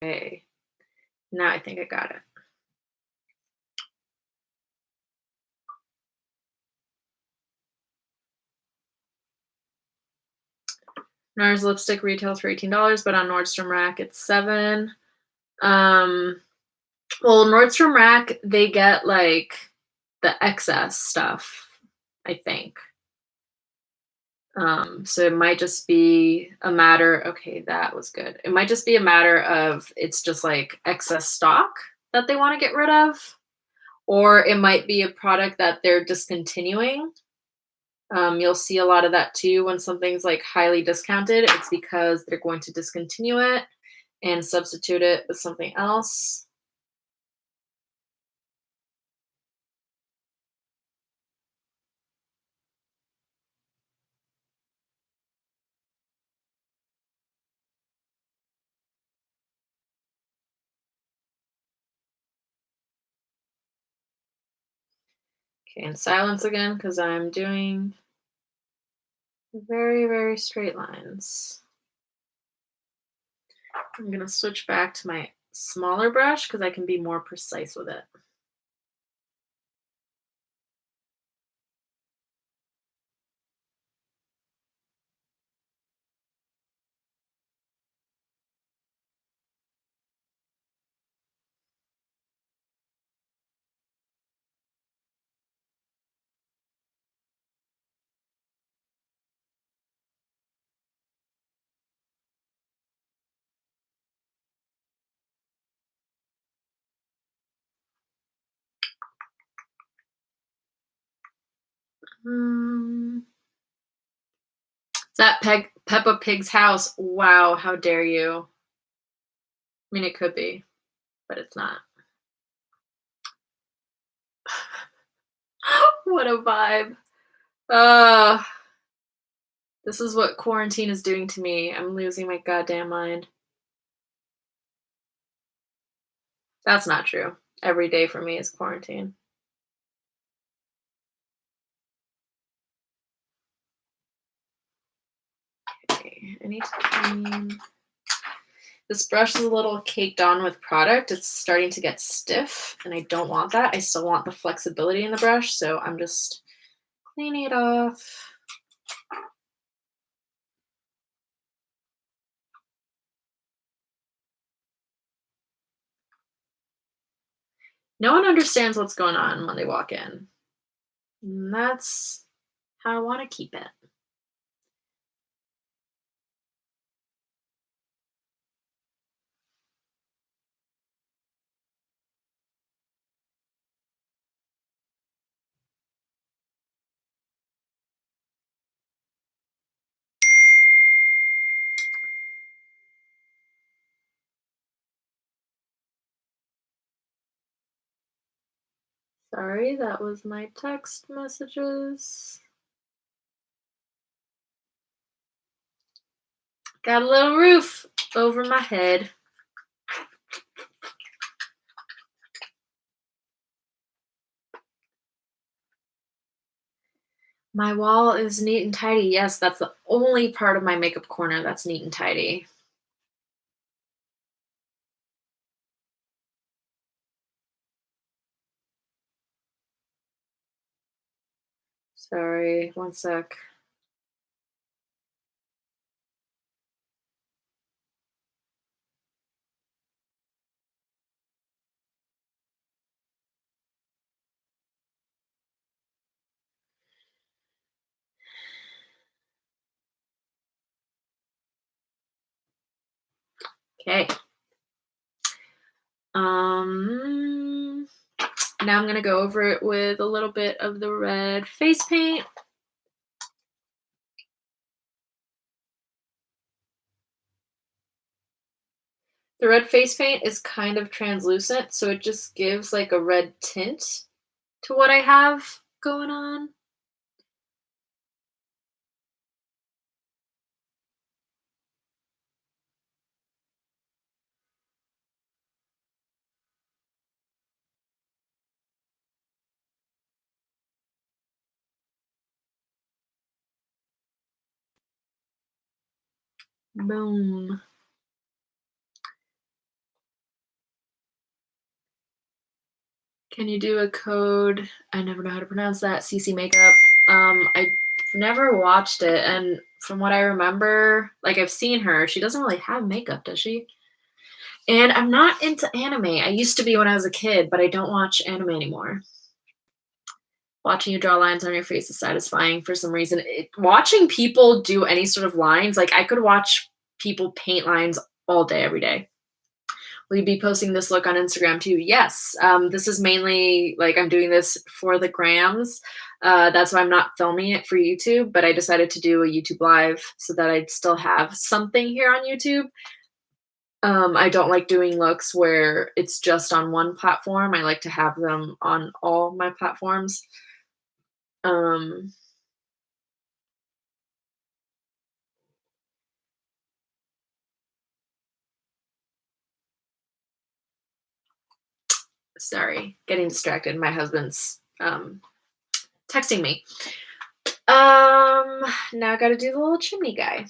Okay, now I think I got it. NARS lipstick retails for $18, but on Nordstrom Rack it's 7. Um, well, Nordstrom Rack they get like the excess stuff, I think. So it might just be a matter. Okay, that was good. It might just be a matter of it's just like excess stock that they want to get rid of, or it might be a product that they're discontinuing. You'll see a lot of that too when something's like highly discounted. It's because they're going to discontinue it and substitute it with something else. Okay, and silence again because I'm doing very, very straight lines. I'm gonna switch back to my smaller brush because I can be more precise with it. Um, is that Peppa Pig's house? Wow, how dare you? I mean, it could be, but it's not. What a vibe. Uh, this is what quarantine is doing to me. I'm losing my goddamn mind. That's not true. Every day for me is quarantine. Okay, I need to clean. This brush is a little caked on with product. It's starting to get stiff, and I don't want that. I still want the flexibility in the brush, so I'm just cleaning it off. No one understands what's going on when they walk in. And that's how I want to keep it. Sorry, that was my text messages. Got a little roof over my head. My wall is neat and tidy. Yes, that's the only part of my makeup corner that's neat and tidy. Sorry, one sec. Okay. Um, Now I'm gonna go over it with a little bit of the red face paint. The red face paint is kind of translucent, so it just gives like a red tint to what I have going on. Boom. Can you do a code? I never know how to pronounce that. CC makeup. I've never watched it, and from what I remember, like I've seen her, she doesn't really have makeup, does she? And I'm not into anime. I used to be when I was a kid, but I don't watch anime anymore. Watching you draw lines on your face is satisfying for some reason. Watching people do any sort of lines, like I could watch people paint lines all day, every day. Will you be posting this look on Instagram too? Yes. This is mainly like I'm doing this for the grams. That's why I'm not filming it for YouTube, but I decided to do a YouTube live so that I'd still have something here on YouTube. I don't like doing looks where it's just on one platform. I like to have them on all my platforms. Um, Sorry, getting distracted. My husband's texting me. Now I gotta do the little chimney guy.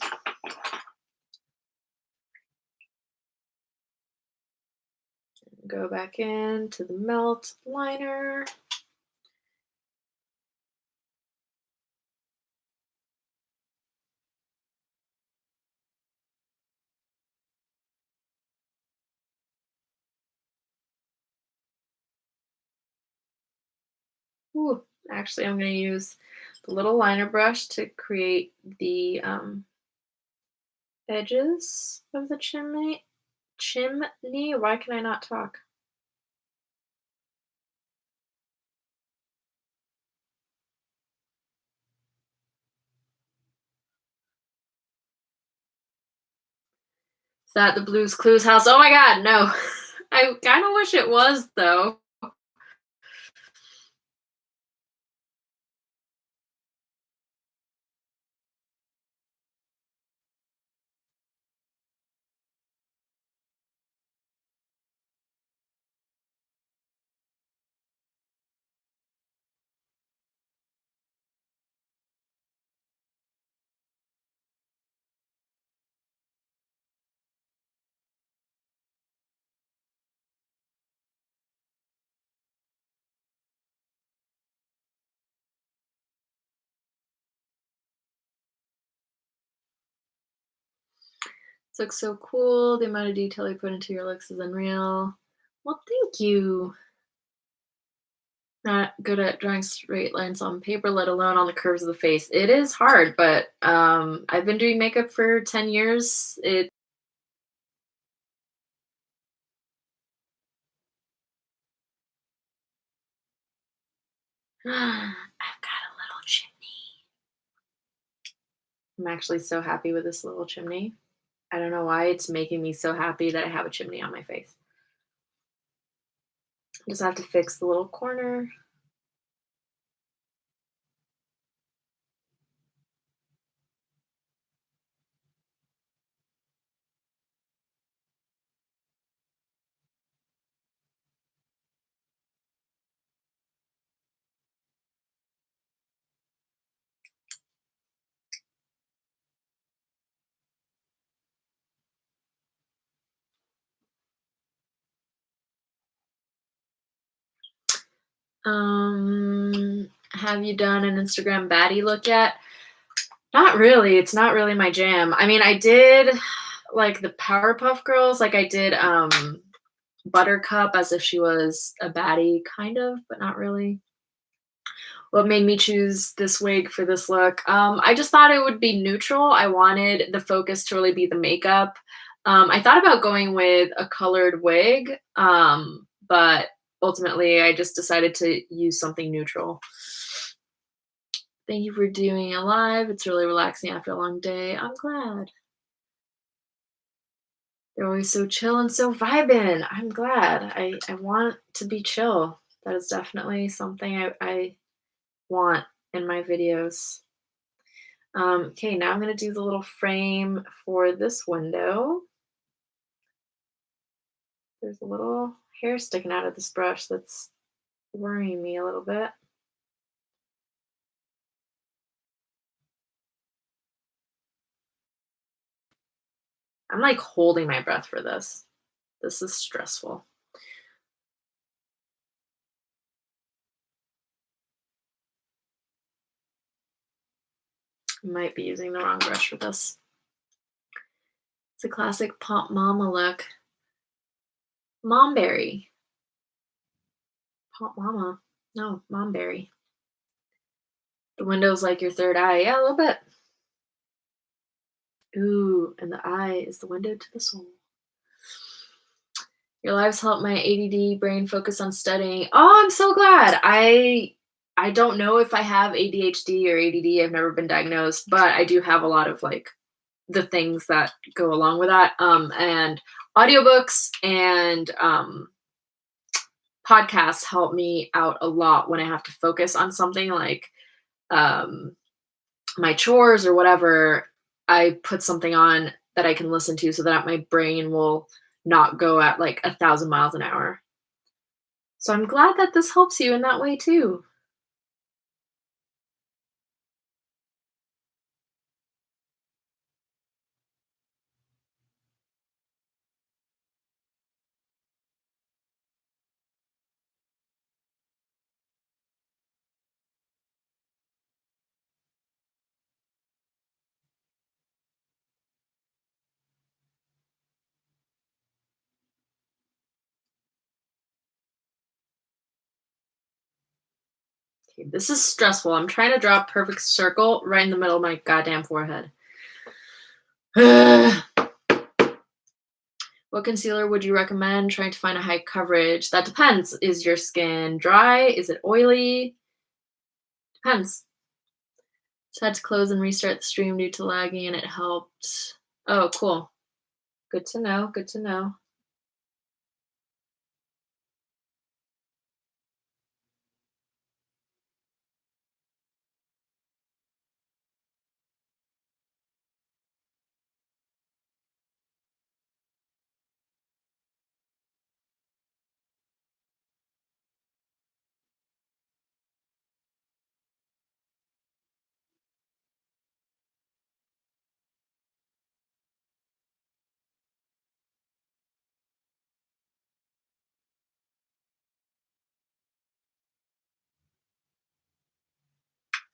Go back into the melt liner. Ooh, actually, I'm going to use the little liner brush to create the edges of the chimney. Chimney? Why can I not talk? Is that the Blues Clues house? Oh my god, no. I kind of wish it was, though. This looks so cool. The amount of detail you put into your looks is unreal. Well, thank you. Not good at drawing straight lines on paper, let alone on the curves of the face. It is hard, but I've been doing makeup for 10 years. I've got a little chimney. I'm actually so happy with this little chimney. I don't know why it's making me so happy that I have a chimney on my face. Just have to fix the little corner. Have you done an Instagram baddie look yet? Not really. It's not really my jam. I mean, I did like the Powerpuff Girls, like I did Buttercup as if she was a baddie, kind of, but not really. What made me choose this wig for this look? I just thought it would be neutral. I wanted the focus to really be the makeup. I thought about going with a colored wig, but ultimately I just decided to use something neutral. Thank you for doing it live. It's really relaxing after a long day. I'm glad. They're always so chill and so vibing. I'm glad. I want to be chill. That is definitely something I want in my videos. Okay, now I'm going to do the little frame for this window. There's a little hair sticking out of this brush that's worrying me a little bit. I'm like holding my breath for this. This is stressful. I might be using the wrong brush for this. It's a classic Pop Mama look. Momberry. Pop Mama. No, Momberry. The window's like your third eye. Yeah, a little bit. Ooh, and the eye is the window to the soul. Your lives help my ADD brain focus on studying. Oh, I'm so glad. I don't know if I have ADHD or ADD. I've never been diagnosed, but I do have a lot of like the things that go along with that. And audiobooks and podcasts help me out a lot when I have to focus on something like um, my chores or whatever. I put something on that I can listen to so that my brain will not go at like 1,000 miles an hour. So I'm glad that this helps you in that way too. Okay, this is stressful. I'm trying to draw a perfect circle right in the middle of my goddamn forehead. What concealer would you recommend trying to find a high coverage? That depends. Is your skin dry? Is it oily? Depends. Just had to close and restart the stream due to lagging and it helped. Oh, cool. Good to know. Good to know.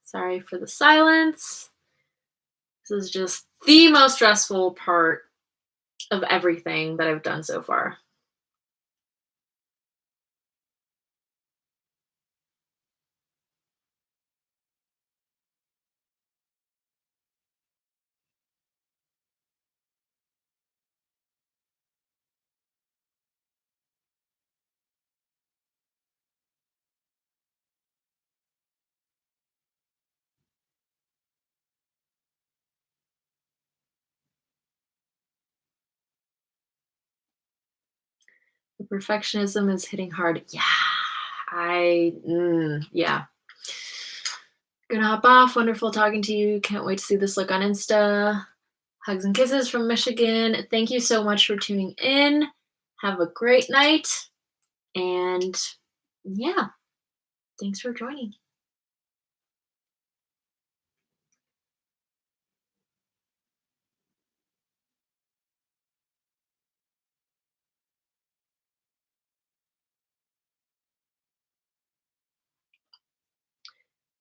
Sorry for the silence. This is just the most stressful part of everything that I've done so far. The perfectionism is hitting hard. Yeah. Yeah. Gonna hop off. Wonderful talking to you. Can't wait to see this look on Insta. Hugs and kisses from Michigan. Thank you so much for tuning in. Have a great night. And yeah, thanks for joining.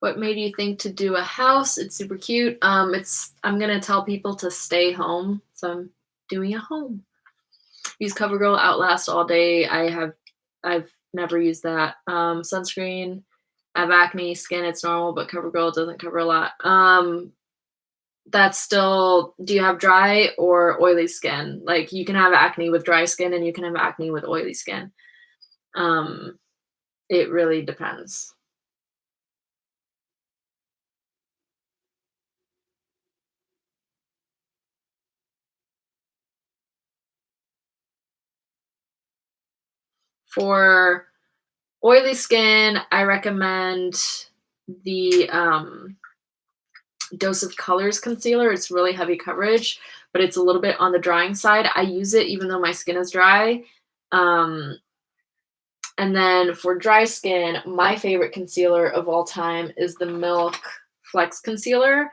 What made you think to do a house? It's super cute. It's I'm gonna tell people to stay home, so I'm doing a home. Use CoverGirl Outlast all day. I've never used that. Sunscreen. I have acne skin. It's normal, but CoverGirl doesn't cover a lot. That's still. Do you have dry or oily skin? Like you can have acne with dry skin, and you can have acne with oily skin. Um, it really depends. For oily skin, I recommend the Dose of Colors concealer. It's really heavy coverage, but it's a little bit on the drying side. I use it even though my skin is dry. Um, and then for dry skin, my favorite concealer of all time is the Milk Flex Concealer.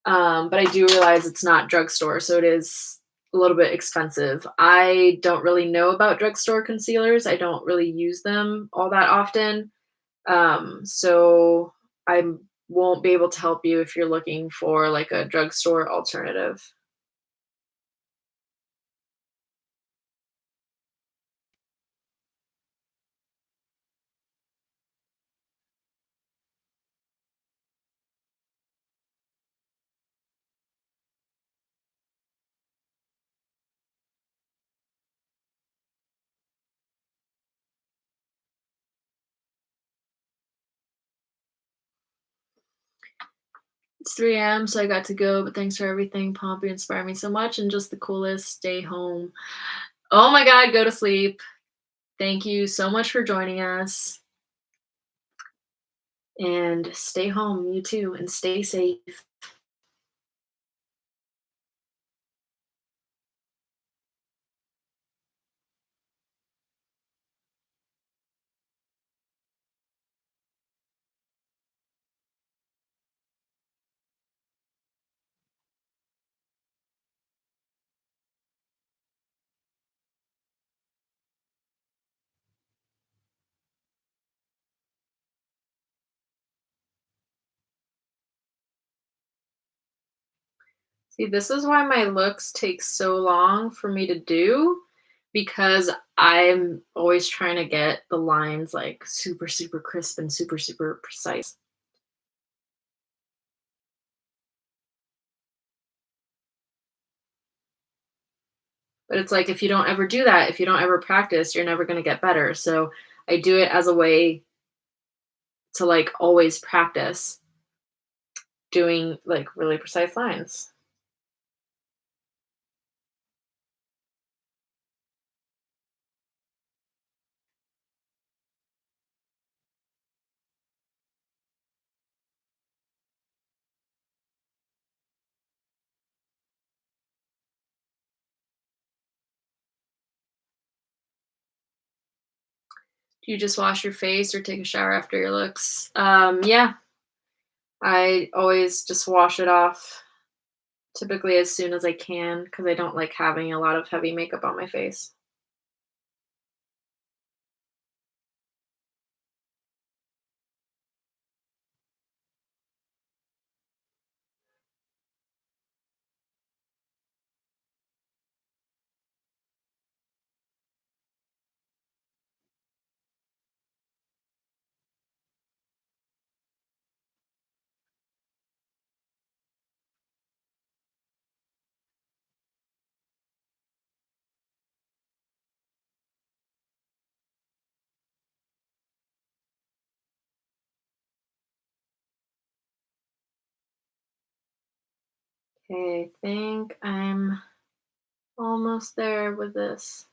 But I do realize it's not drugstore, so it is a little bit expensive. I don't really know about drugstore concealers. I don't really use them all that often. So I won't be able to help you if you're looking for like a drugstore alternative. It's 3 a.m., so I got to go, but thanks for everything. Pompey inspired me so much and just the coolest. Stay home. Oh my God, go to sleep. Thank you so much for joining us. And stay home, you too, and stay safe. See, this is why my looks take so long for me to do because I'm always trying to get the lines, like, super, super crisp and super, super precise. But it's like, if you don't ever do that, if you don't ever practice, you're never gonna get better, so I do it as a way to, like, always practice doing, like, really precise lines. Do you just wash your face or take a shower after your looks? Yeah, I always just wash it off, typically as soon as I can, because I don't like having a lot of heavy makeup on my face. Okay, I think I'm almost there with this.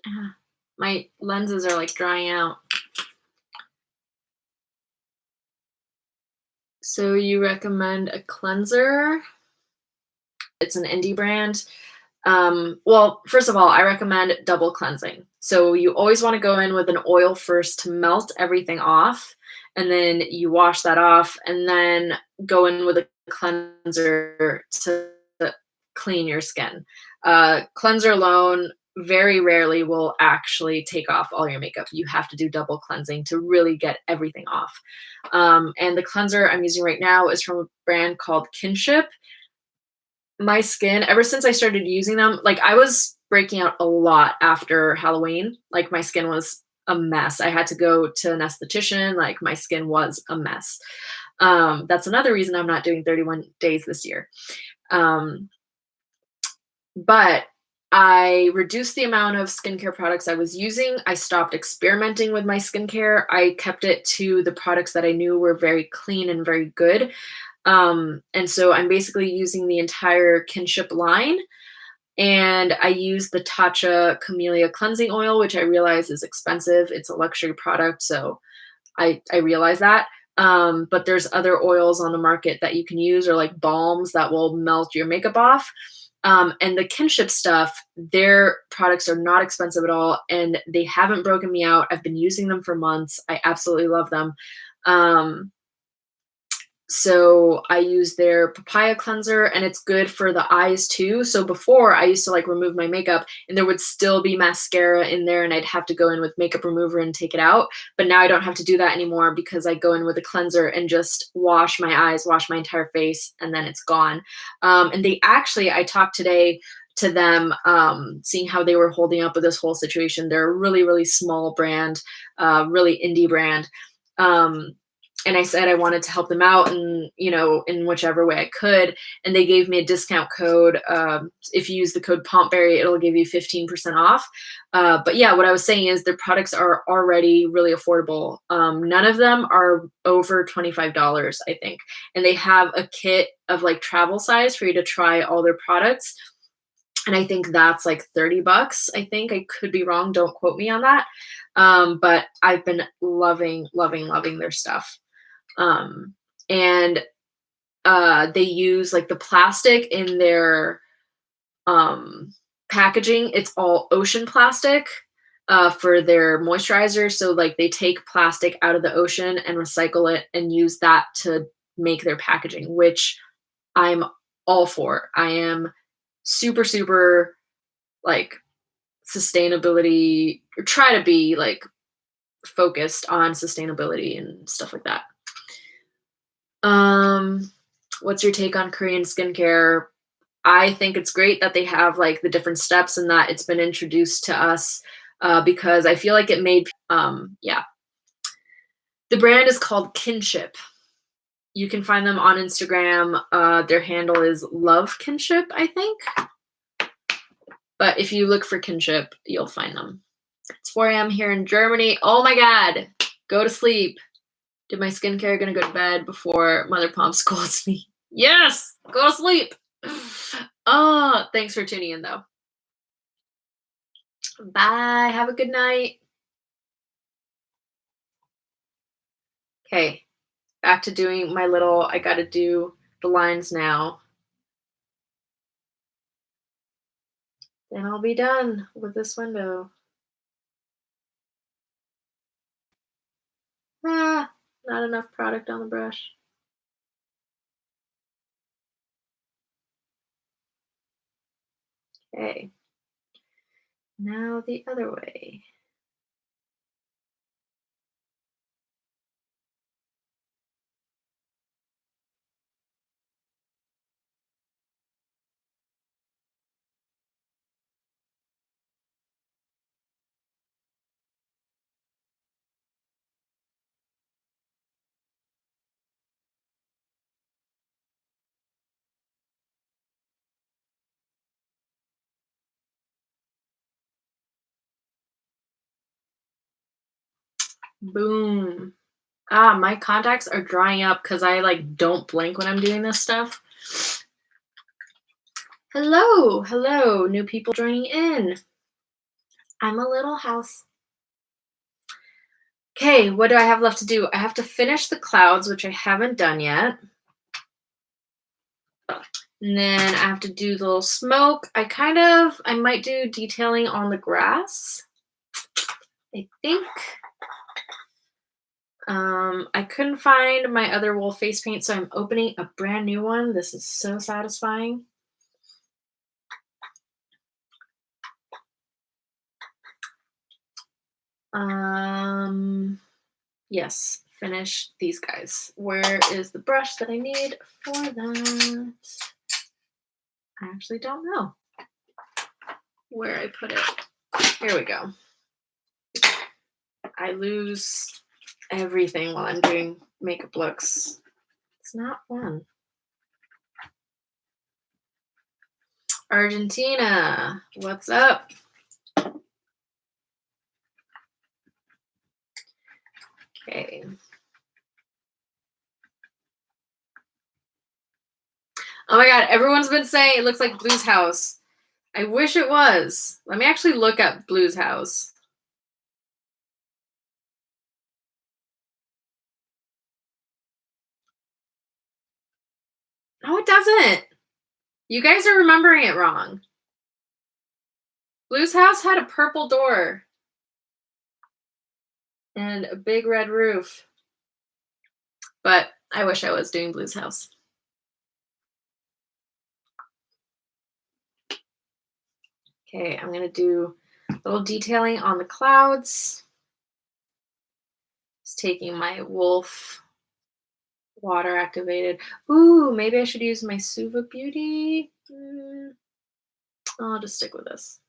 Ah, my lenses are, like, drying out. So you recommend a cleanser? It's an indie brand. Well, first of all, I recommend double cleansing. So you always want to go in with an oil first to melt everything off, and then you wash that off, and then go in with a cleanser to clean your skin. Cleanser alone very rarely will actually take off all your makeup. You have to do double cleansing to really get everything off. And the cleanser I'm using right now is from a brand called Kinship. My skin, ever since I started using them, like, I was breaking out a lot after Halloween, like, my skin was a mess. I had to go to an esthetician, like, my skin was a mess. That's another reason I'm not doing 31 days this year. Um, but I reduced the amount of skincare products I was using. I stopped experimenting with my skincare. I kept it to the products that I knew were very clean and very good. And so I'm basically using the entire Kinship line, and I use the Tatcha Camellia cleansing oil, which I realize is expensive. It's a luxury product, so I realize that. But there's other oils on the market that you can use, or like balms that will melt your makeup off. And the Kinship stuff, their products are not expensive at all, and they haven't broken me out. I've been using them for months. I absolutely love them. Um, so I use their papaya cleanser, and it's good for the eyes too. So before, I used to, like, remove my makeup and there would still be mascara in there, and I'd have to go in with makeup remover and take it out. But now I don't have to do that anymore because I go in with a cleanser and just wash my eyes, wash my entire face, and then it's gone. And they actually, I talked today to them, seeing how they were holding up with this whole situation. They're a really, really small brand, really indie brand. Um, and I said I wanted to help them out, and, in whichever way I could. And they gave me a discount code. If you use the code Pompberry, it'll give you 15% off. But yeah, what I was saying is their products are already really affordable. None of them are over $25, I think. And they have a kit of, like, travel size for you to try all their products. And I think that's like 30 bucks. I think I could be wrong. Don't quote me on that. But I've been loving, loving, loving their stuff. Um, and they use, like, the plastic in their um, packaging. It's all ocean plastic for their moisturizer. So, like, they take plastic out of the ocean and recycle it and use that to make their packaging, which I'm all for. I am super, super, like, sustainability, or try to be, like, focused on sustainability and stuff like that. Um, what's your take on Korean skincare? I think it's great that they have like the different steps and that it's been introduced to us because I feel like it made, yeah. The brand is called Kinship. You can find them on Instagram. Their handle is Love Kinship, I think. But if you look for Kinship, you'll find them. It's 4 a.m. here in Germany. Oh my God. Go to sleep. Did my skincare gonna go to bed before Mother Pomp scolds me? Yes! Go to sleep. Oh, thanks for tuning in though. Bye. Have a good night. Okay. Back to doing my little, I gotta do the lines now. Then I'll be done with this window. Ah, not enough product on the brush. Okay. Now the other way. Boom. Ah, my contacts are drying up because I like don't blink when I'm doing this stuff. Hello, hello, new people joining in. I'm a little house. Okay, what do I have left to do? I have to finish the clouds, which I haven't done yet. And then I have to do the little smoke. I might do detailing on the grass. I think. I couldn't find my other wool face paint, so I'm opening a brand new one. This is so satisfying. Yes, finish these guys. Where is the brush that I need for that? I actually don't know where I put it. Here we go. I lose everything while I'm doing makeup looks. It's not fun. Argentina, what's up? Okay. Oh my God, everyone's been saying it looks like Blue's house. I wish it was. Let me actually look up Blue's house. No, it doesn't. You guys are remembering it wrong. Blue's house had a purple door and a big red roof. But I wish I was doing Blue's house. Okay, I'm going to do a little detailing on the clouds. Just taking my wolf water activated. Ooh, maybe I should use my Suva Beauty. I'll just stick with this.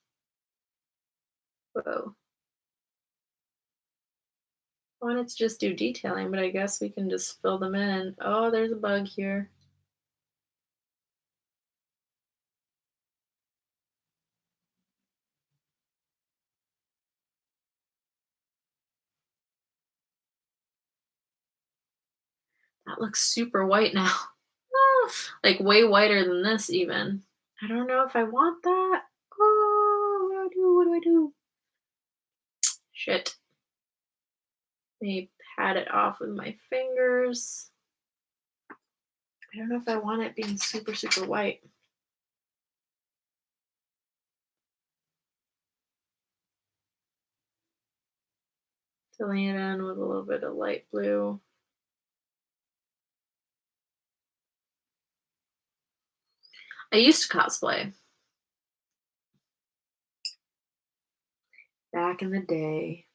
Whoa. I wanted to just do detailing, but I guess we can just fill them in. Oh, there's a bug here. That looks super white now. Like way whiter than this even. I don't know if I want that. Oh, what do I do? Shit. Let me pat it off with my fingers. I don't know if I want it being super, super white. Filling it in with a little bit of light blue. I used to cosplay. Back in the day.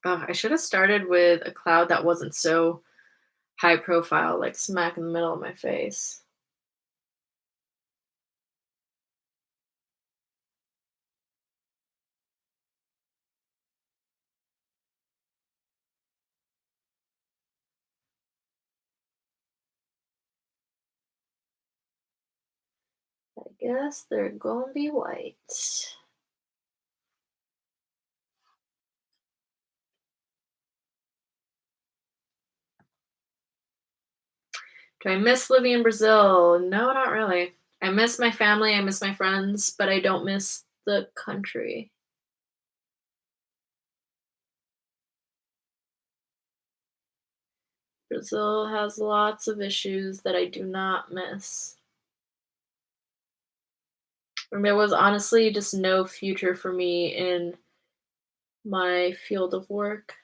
Oh, I should have started with a cloud that wasn't so high profile, like smack in the middle of my face. I guess they're gonna be white. Do I miss living in Brazil? No, not really. I miss my family, I miss my friends, but I don't miss the country. Brazil has lots of issues that I do not miss. And there was honestly just no future for me in my field of work.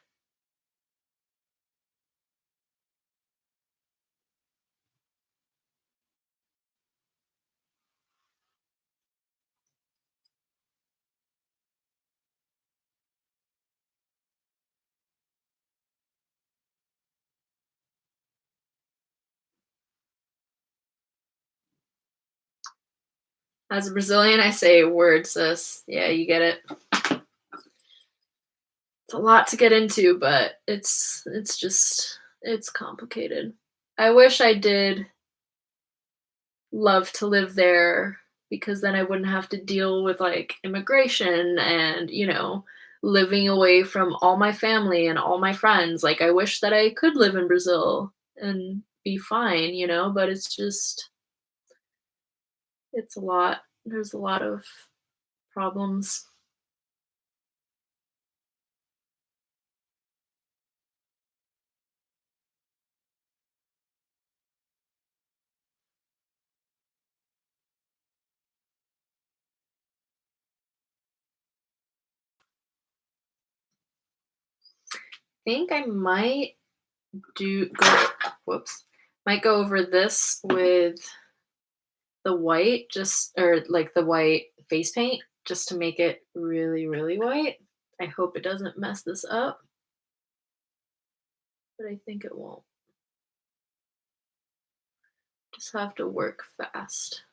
As a Brazilian, I say word, sis. Yeah, you get it. It's a lot to get into, but it's just it's complicated. I wish I did love to live there because then I wouldn't have to deal with like immigration and, living away from all my family and all my friends. Like I wish that I could live in Brazil and be fine, but it's a lot. There's a lot of problems. Think I might do go whoops. Might go over this with the white just or like the white face paint just to make it really, really white. I hope it doesn't mess this up, but I think it won't. Just have to work fast.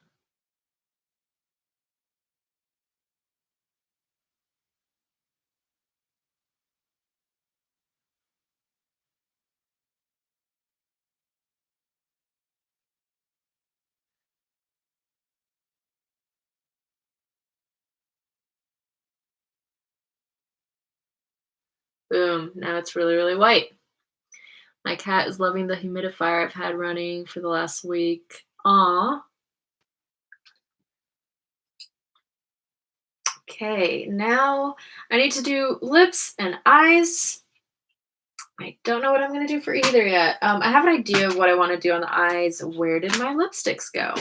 Boom. Now it's really, really white. My cat is loving the humidifier I've had running for the last week. Aw. Okay, now I need to do lips and eyes. I don't know what I'm gonna do for either yet. I have an idea of what I want to do on the eyes. Where did my lipsticks go?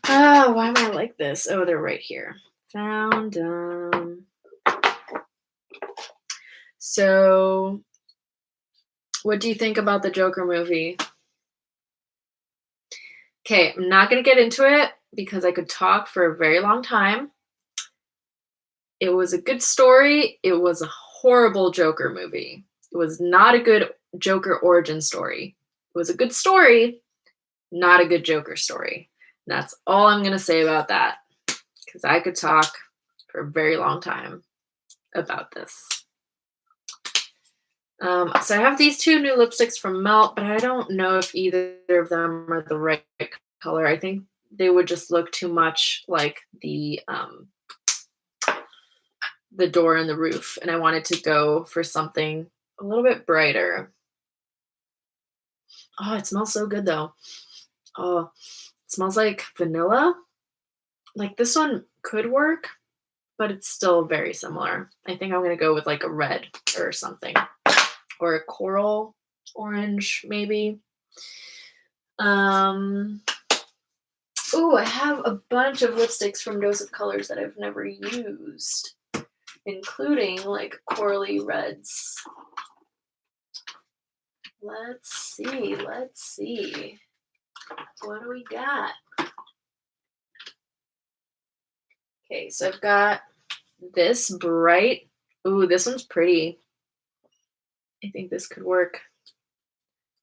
Oh, why am I like this? Oh, they're right here. Found them. So, what do you think about the Joker movie? Okay, I'm not gonna get into it because I could talk for a very long time. It was a good story. It was a horrible Joker movie. It was not a good Joker origin story. It was a good story, not a good Joker story. And that's all I'm gonna say about that because I could talk for a very long time about this. So I have these two new lipsticks from Melt, but I don't know if either of them are the right color. I think they would just look too much like the door and the roof, and I wanted to go for something a little bit brighter. Oh, it smells so good though. Oh, it smells like vanilla. Like this one could work, but it's still very similar. I think I'm gonna go with like a red or something, or a coral orange maybe. Um, oh, I have a bunch of lipsticks from Dose of Colors that I've never used, including like corally reds. Let's see. Let's see. What do we got? Okay, so I've got this bright Ooh, this one's pretty. I think this could work.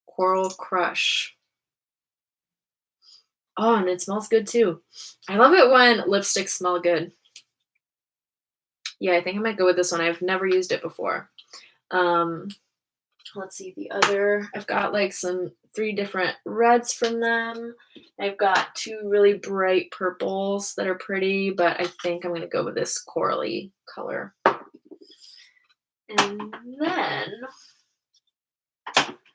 Coral Crush. Oh, and it smells good too. I love it when lipsticks smell good. Yeah, I think I might go with this one. I've never used it before. Um, let's see the other. I've got like some 3 different reds from them. I've got 2 really bright purples that are pretty, but I think I'm gonna go with this corally color. And then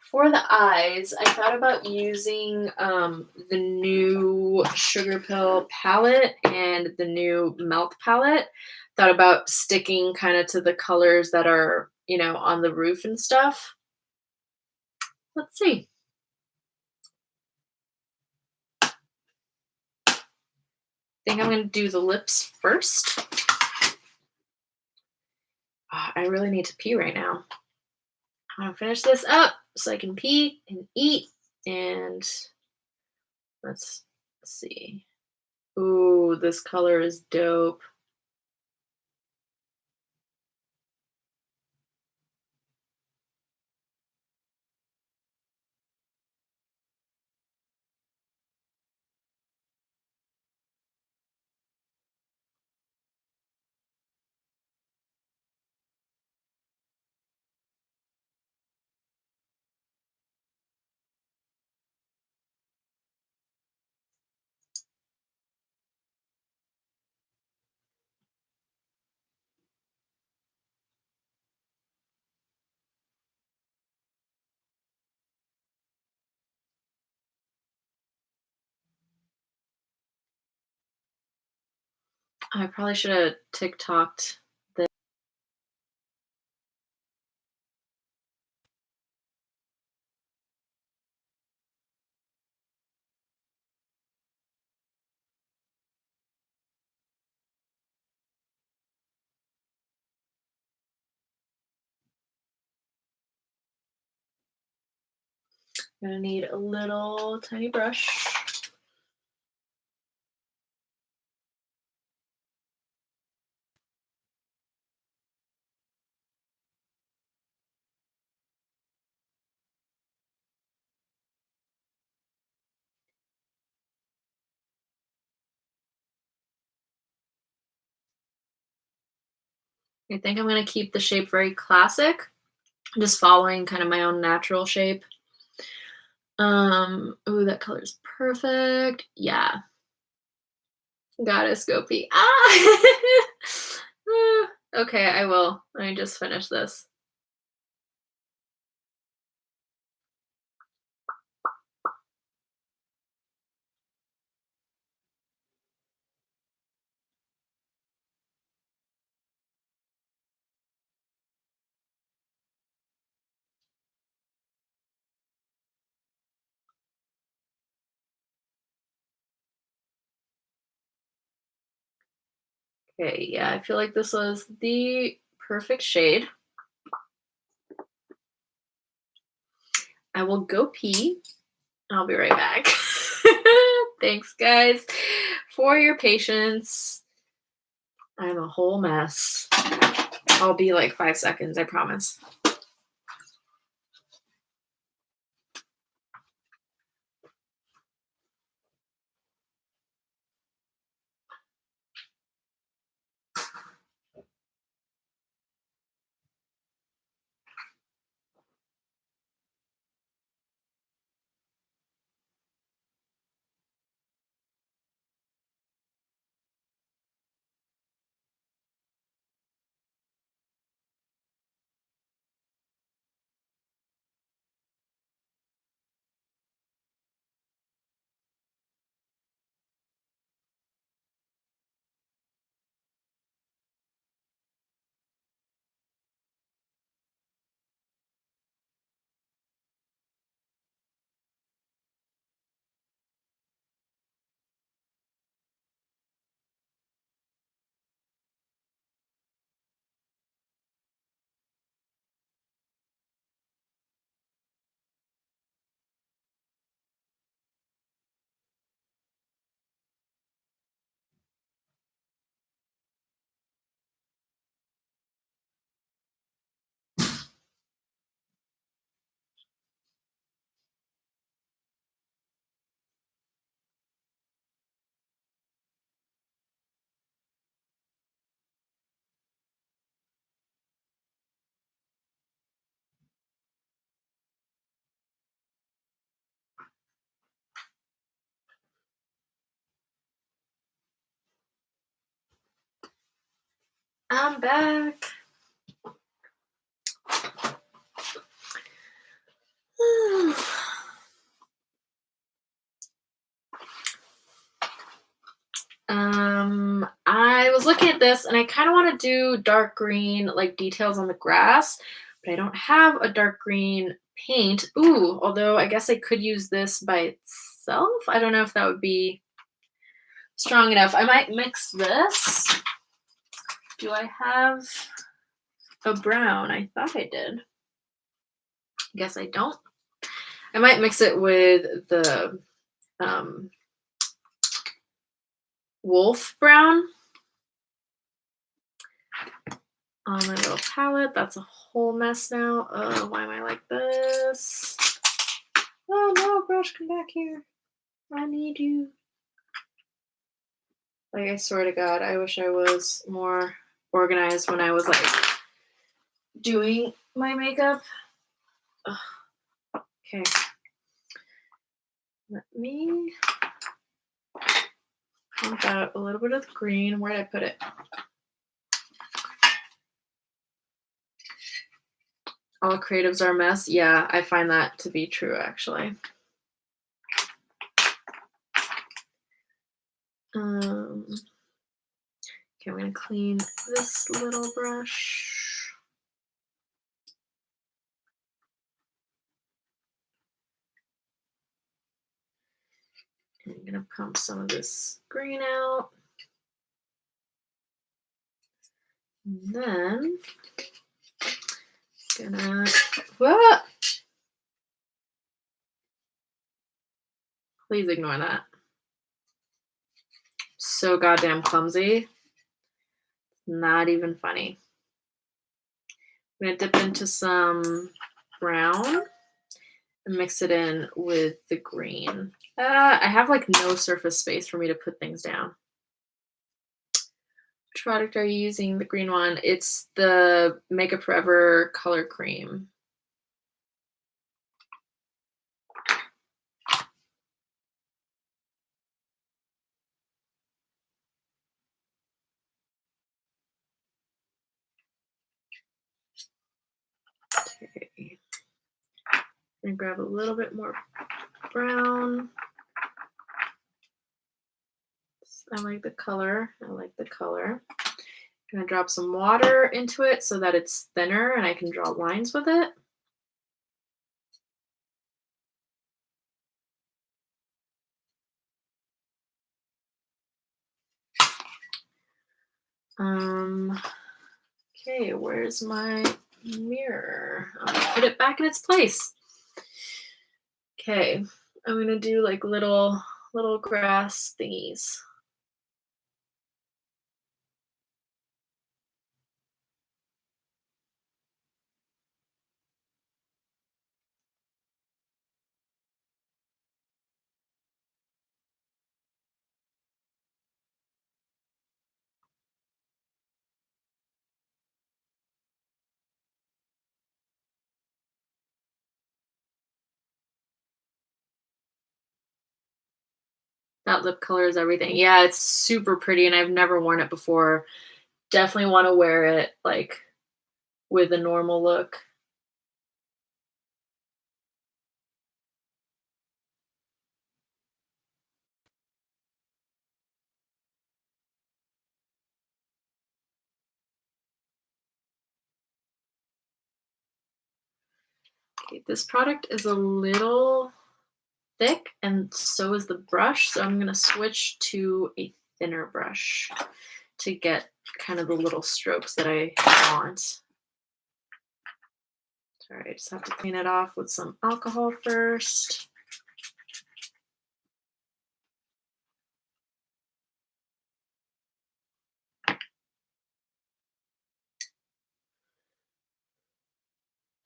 for the eyes, I thought about using the new Sugar Pill palette and the new Melt palette. Thought about sticking kind of to the colors that are, on the roof and stuff. Let's see. I think I'm going to do the lips first. I really need to pee right now. I'm going to finish this up so I can pee and eat. And let's see. Ooh, this color is dope. I probably should have TikToked this. I'm gonna need a little tiny brush. I think I'm gonna keep the shape very classic, just following kind of my own natural shape. Ooh, that color is perfect. Yeah. Gotta Scopy. Ah! Ah, okay, I will. Let me just finish this. Okay, yeah, I feel like this was the perfect shade. I will go pee. I'll be right back. Thanks, guys, for your patience. I'm a whole mess. I'll be like 5 seconds, I promise. I'm back. I was looking at this and I kind of want to do dark green, like details on the grass, but I don't have a dark green paint. Ooh, although I guess I could use this by itself. I don't know if that would be strong enough. I might mix this. Do I have a brown? I thought I did. Guess I don't. I might mix it with the wolf brown on my little palette. That's a whole mess now. Oh, why am I like this? Oh no, brush, come back here. I need you. Like, I swear to God, I wish I was more organized when I was like doing my makeup. Ugh. Okay. Let me pump out a little bit of the green. Where did I put it? All creatives are a mess. Yeah, I find that to be true, actually. Okay, I'm gonna clean this little brush. And I'm gonna pump some of this green out. And then what? Please ignore that. So goddamn clumsy. Not even funny. I'm gonna dip into some brown and mix it in with the green. I have like no surface space for me to put things down. Which product are you using? The green one. It's the Makeup Forever color cream. Okay. I'm gonna grab a little bit more brown. I like the color. I like the color. I'm gonna drop some water into it so that it's thinner and I can draw lines with it. Okay, where's my mirror? I'll put it back in its place. Okay, I'm gonna do like little grass thingies. That lip color is everything. Yeah, it's super pretty and I've never worn it before. Definitely want to wear it like with a normal look. Okay, this product is a little thick and so is the brush, so I'm going to switch to a thinner brush to get kind of the little strokes that I want. All right, just have to clean it off with some alcohol first.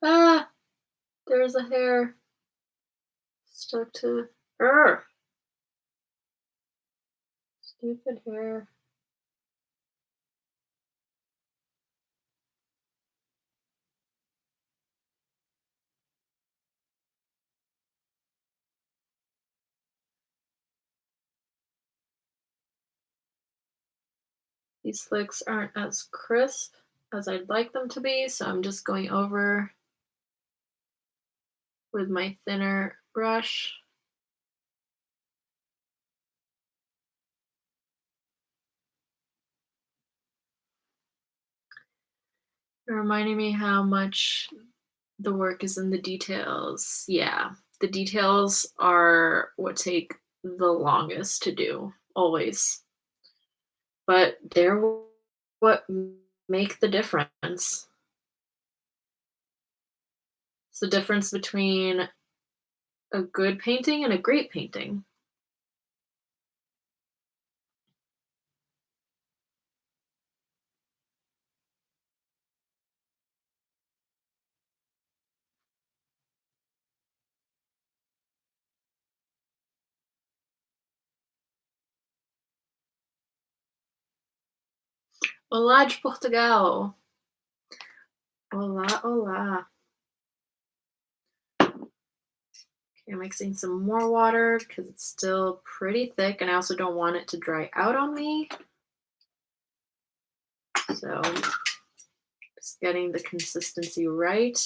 Ah, there's a hair stuck to her. Stupid hair. These flicks aren't as crisp as I'd like them to be, so I'm just going over with my thinner brush. Reminding me how much the work is in the details. Yeah, the details are what take the longest to do, always. But they're what make the difference. It's the difference between a good painting and a great painting. Olá de Portugal. Olá, olá. Okay, I'm mixing some more water because it's still pretty thick and I also don't want it to dry out on me. So just getting the consistency right.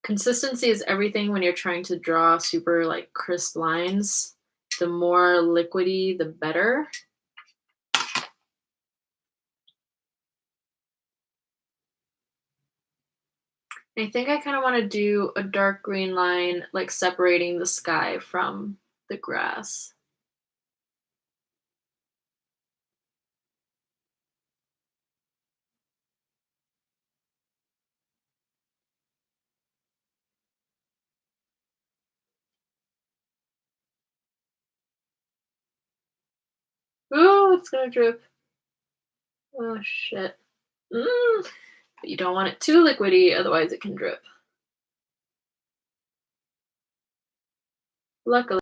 Consistency is everything when you're trying to draw super like crisp lines. The more liquidy, the better. I think I kind of want to do a dark green line, like separating the sky from the grass. Ooh, it's gonna drip. Oh shit. Mm. But you don't want it too liquidy, otherwise it can drip. Luckily,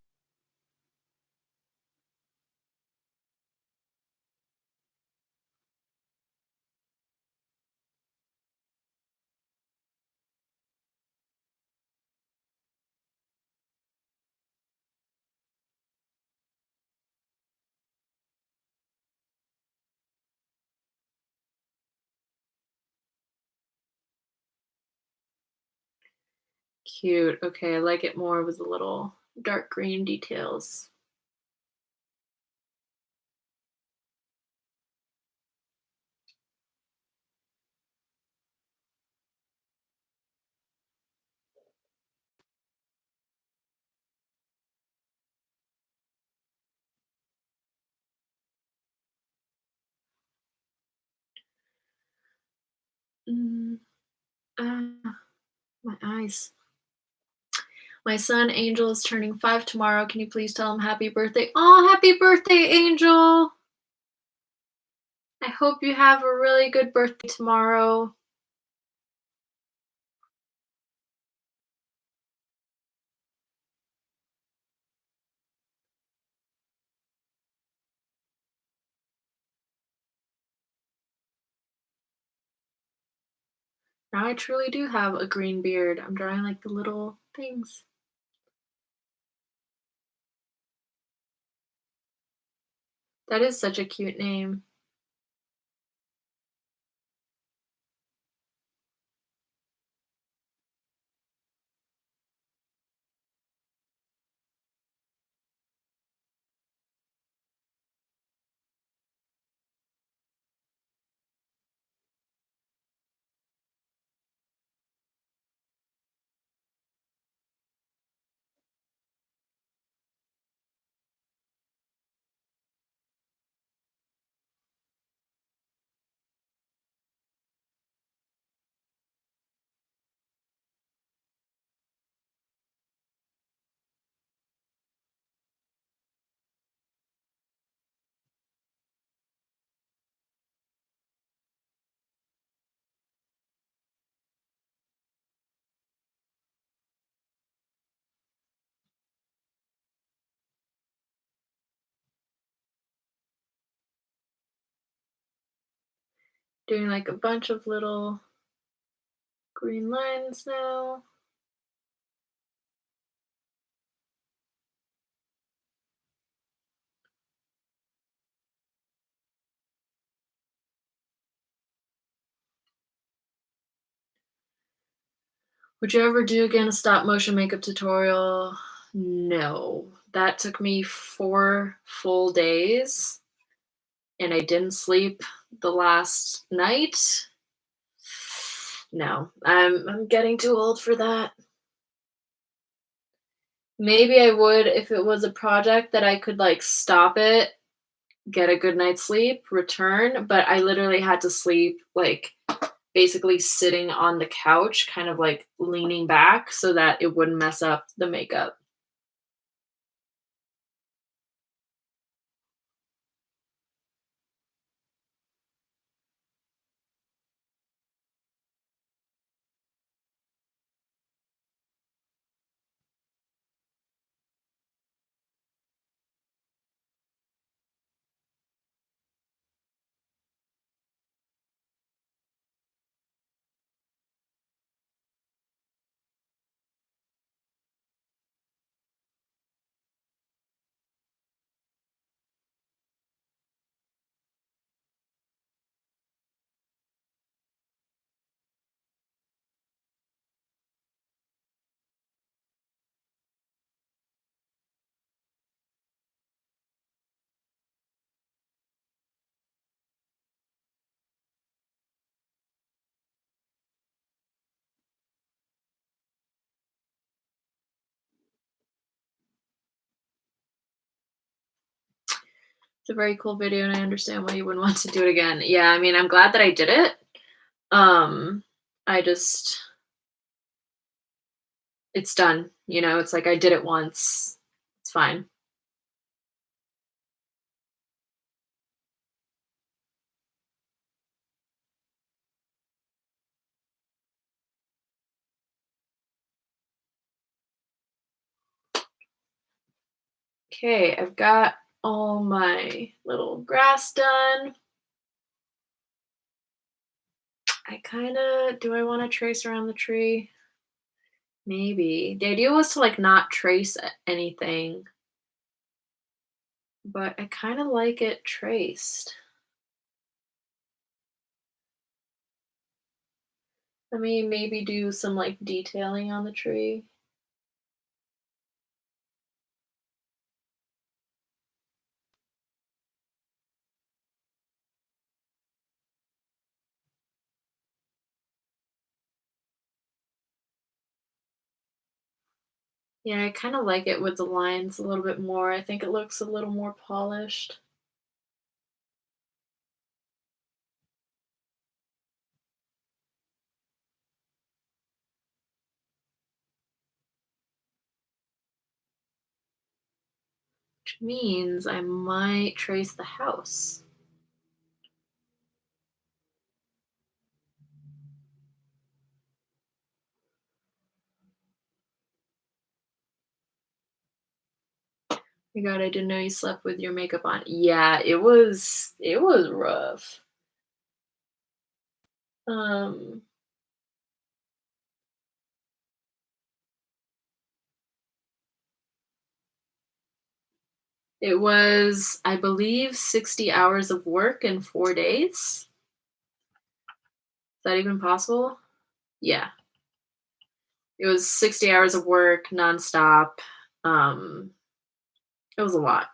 cute. Okay, I like it more with the little dark green details. Mm, my eyes. My son Angel is turning 5 tomorrow. Can you please tell him happy birthday? Oh, happy birthday, Angel! I hope you have a really good birthday tomorrow. Now I truly do have a green beard. I'm drawing like the little things. That is such a cute name. Doing like a bunch of little green lines now. Would you ever do again a stop motion makeup tutorial? No. That took me 4 full days, and I didn't sleep the last night. No, I'm getting too old for that. Maybe I would if it was a project that I could, like, stop it, get a good night's sleep, return, but I literally had to sleep, like, basically sitting on the couch, kind of, like, leaning back so that it wouldn't mess up the makeup. It's a very cool video, and I understand why you wouldn't want to do it again. Yeah, I mean, I'm glad that I did it. Um, I just it's done, it's like I did it once. It's fine. Okay, I've got all my little grass done. Do I wanna trace around the tree? Maybe. The idea was to, like, not trace anything, but I kinda like it traced. Let me maybe do some, like, detailing on the tree. Yeah, I kinda like it with the lines a little bit more. I think it looks a little more polished. Which means I might trace the house. My god, I didn't know you slept with your makeup on. Yeah, it was rough. Um, it was, I believe, 60 hours of work in 4 days. Is that even possible? Yeah. It was 60 hours of work nonstop. Um, it was a lot.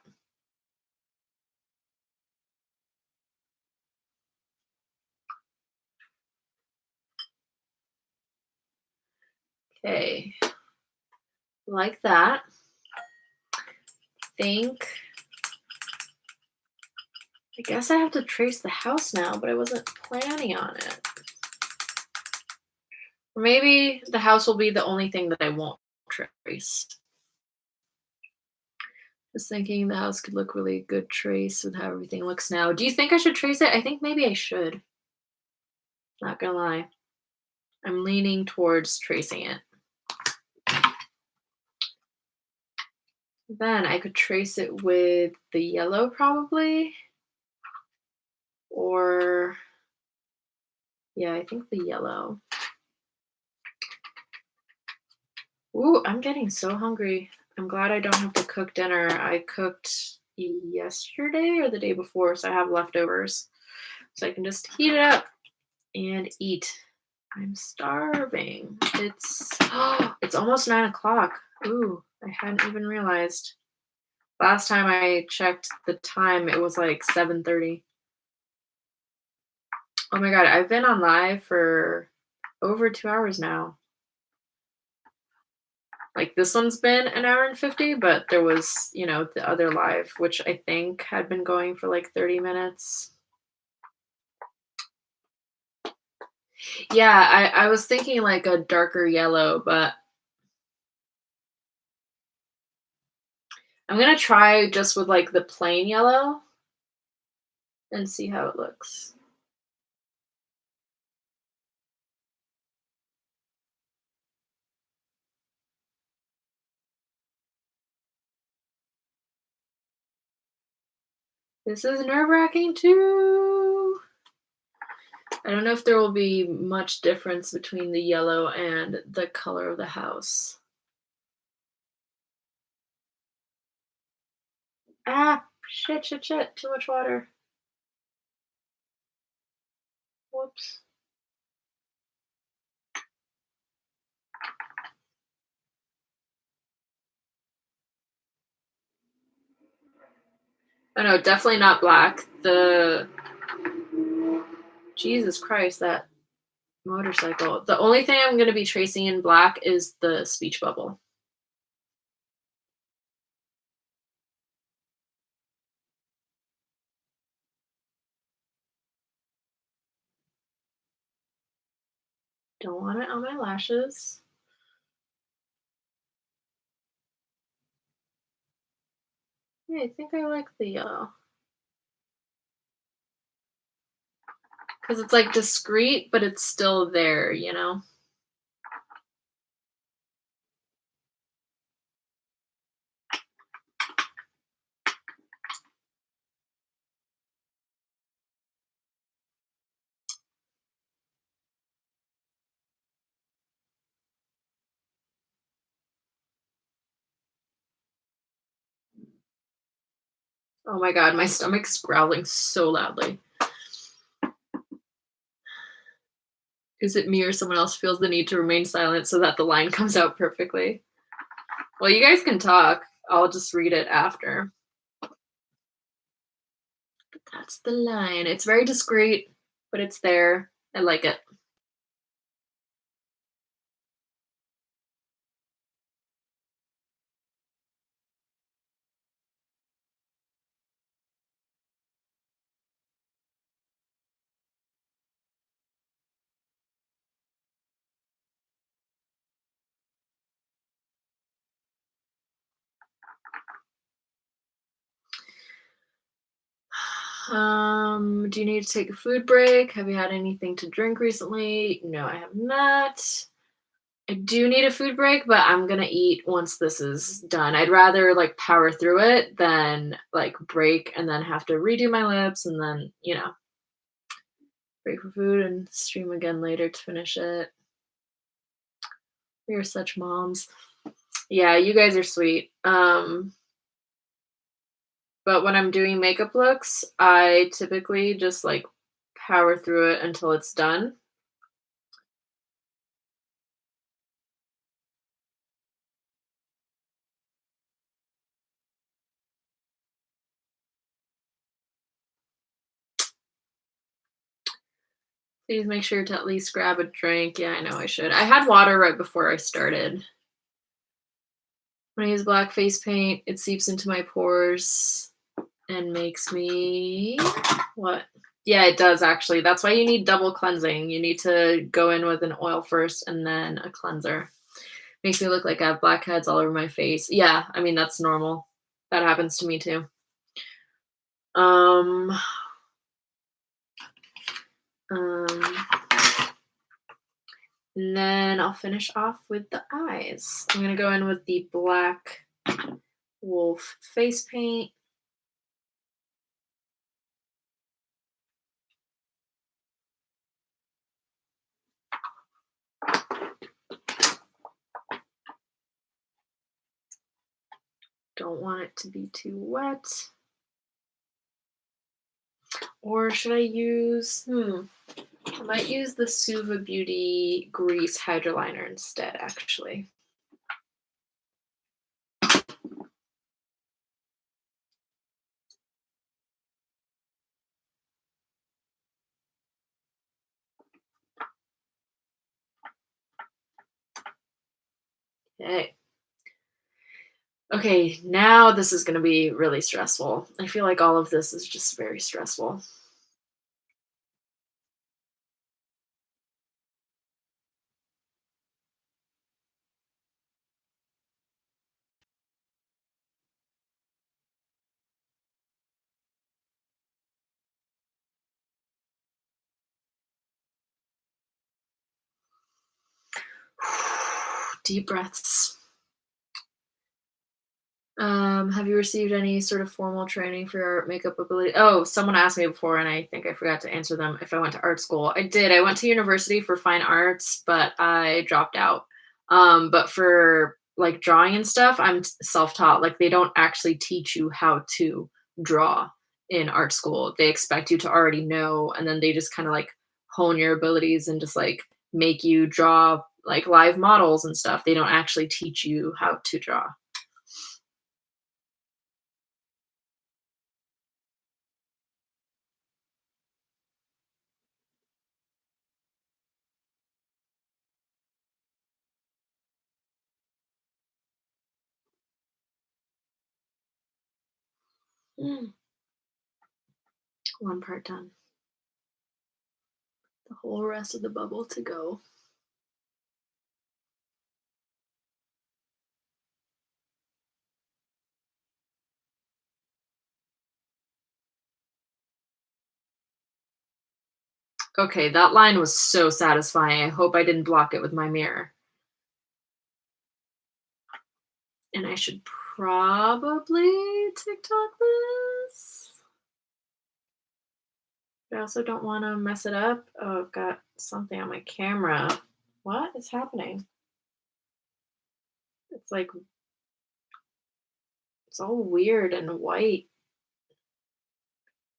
Okay. Like that. Think I guess I have to trace the house now, but I wasn't planning on it. Or maybe the house will be the only thing that I won't trace. Just thinking the house could look really good trace with how everything looks now. Do you think I should trace it? I think maybe I should. Not gonna lie. I'm leaning towards tracing it. Then I could trace it with the yellow probably. Or yeah, I think the yellow. Ooh, I'm getting so hungry. I'm glad I don't have to cook dinner. I cooked yesterday or the day before, so I have leftovers. So I can just heat it up and eat. I'm starving. It's almost 9 o'clock. Ooh, I hadn't even realized. Last time I checked the time, it was like 7:30. Oh my god, I've been on live for over 2 hours now. Like, this one's been an hour and 50, but there was, the other live, which I think had been going for like 30 minutes. Yeah, I was thinking like a darker yellow, but I'm gonna try just with like the plain yellow and see how it looks. This is nerve-wracking too. I don't know if there will be much difference between the yellow and the color of the house. Ah, shit, too much water. Whoops. Oh no, definitely not black. Jesus Christ, that motorcycle. The only thing I'm gonna be tracing in black is the speech bubble. Don't want it on my lashes. Yeah, I think I like the yellow. Because it's like discreet, but it's still there, you know? Oh my god, my stomach's growling so loudly. Is it me or someone else feels the need to remain silent so that the line comes out perfectly? Well, you guys can talk. I'll just read it after. But that's the line. It's very discreet, but it's there. I like it. Do you need to take a food break? Have you had anything to drink recently? No, I have not. I do need a food break, but I'm gonna eat once this is done. I'd rather like power through it than like break and then have to redo my lips and then, break for food and stream again later to finish it. We are such moms. Yeah, you guys are sweet. But when I'm doing makeup looks, I typically just like power through it until it's done. Please make sure to at least grab a drink. Yeah, I know I should. I had water right before I started. When I use black face paint, it seeps into my pores and makes me what? Yeah, it does actually. That's why you need double cleansing. You need to go in with an oil first and then a cleanser. Makes me look like I have blackheads all over my face. Yeah, I mean that's normal. That happens to me too. Um, um, and then I'll finish off with the eyes. I'm gonna go in with the black wolf face paint. Don't want it to be too wet. Or should I use, I might use the Suva Beauty Grease Hydroliner instead, actually. Okay. Okay, now this is gonna be really stressful. I feel like all of this is just very stressful. Deep breaths. Have you received any sort of formal training for your makeup ability? Oh, someone asked me before, and I think I forgot to answer them if I went to art school. I did. I went to university for fine arts, but I dropped out. But for like drawing and stuff, I'm self-taught. Like they don't actually teach you how to draw in art school. They expect you to already know, and then they just kind of like hone your abilities and just like make you draw like live models and stuff. They don't actually teach you how to draw. Mm. One part done. The whole rest of the bubble to go. Okay, that line was so satisfying. I hope I didn't block it with my mirror. And I should probably TikTok this. But I also don't want to mess it up. Oh, I've got something on my camera. What is happening? It's like it's all weird and white.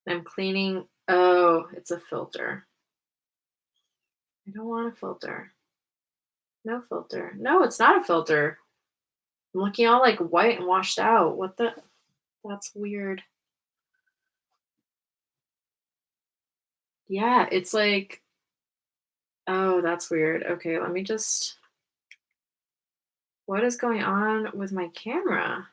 I'm cleaning. Oh, it's a filter. I don't want a filter. No filter. No, it's not a filter. I'm looking all like white and washed out. What the? That's weird. Yeah, it's like, oh, that's weird. Okay, let me just, what is going on with my camera?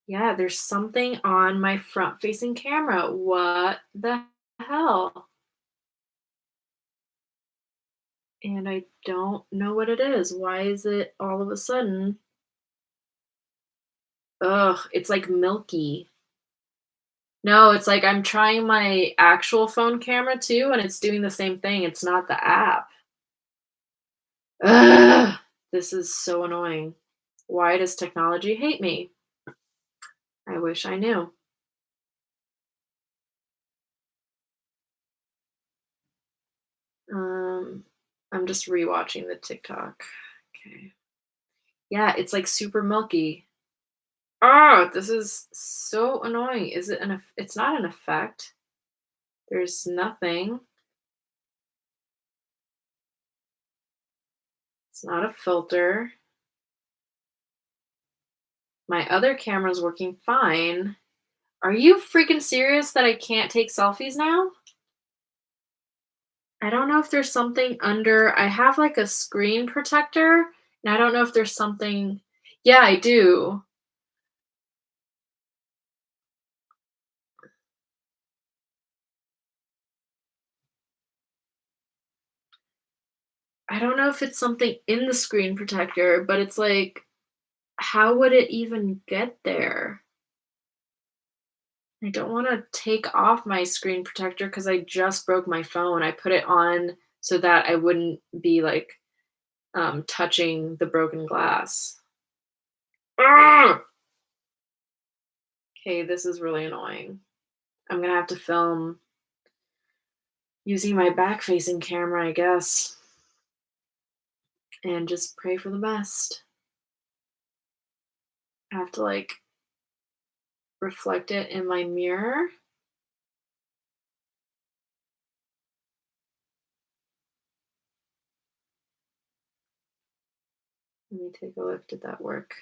Yeah, there's something on my front facing camera. What the hell? And I don't know what it is. Why is it all of a sudden? Ugh, it's like milky. No, it's like I'm trying my actual phone camera too, and it's doing the same thing. It's not the app. Ugh, this is so annoying. Why does technology hate me? I wish I knew. Um, I'm just rewatching the TikTok. Okay. Yeah, it's like super milky. Oh, this is so annoying. Is it it's not an effect. There's nothing. It's not a filter. My other camera's working fine. Are you freaking serious that I can't take selfies now? I don't know if there's something under, I have like a screen protector, and I don't know if there's something. Yeah, I do. I don't know if it's something in the screen protector, but it's like, how would it even get there? I don't wanna take off my screen protector because I just broke my phone. I put it on so that I wouldn't be, like, touching the broken glass. Ugh! Okay, this is really annoying. I'm gonna have to film using my back-facing camera, I guess, and just pray for the best. I have to, like, reflect it in my mirror. Let me take a look. Did that work?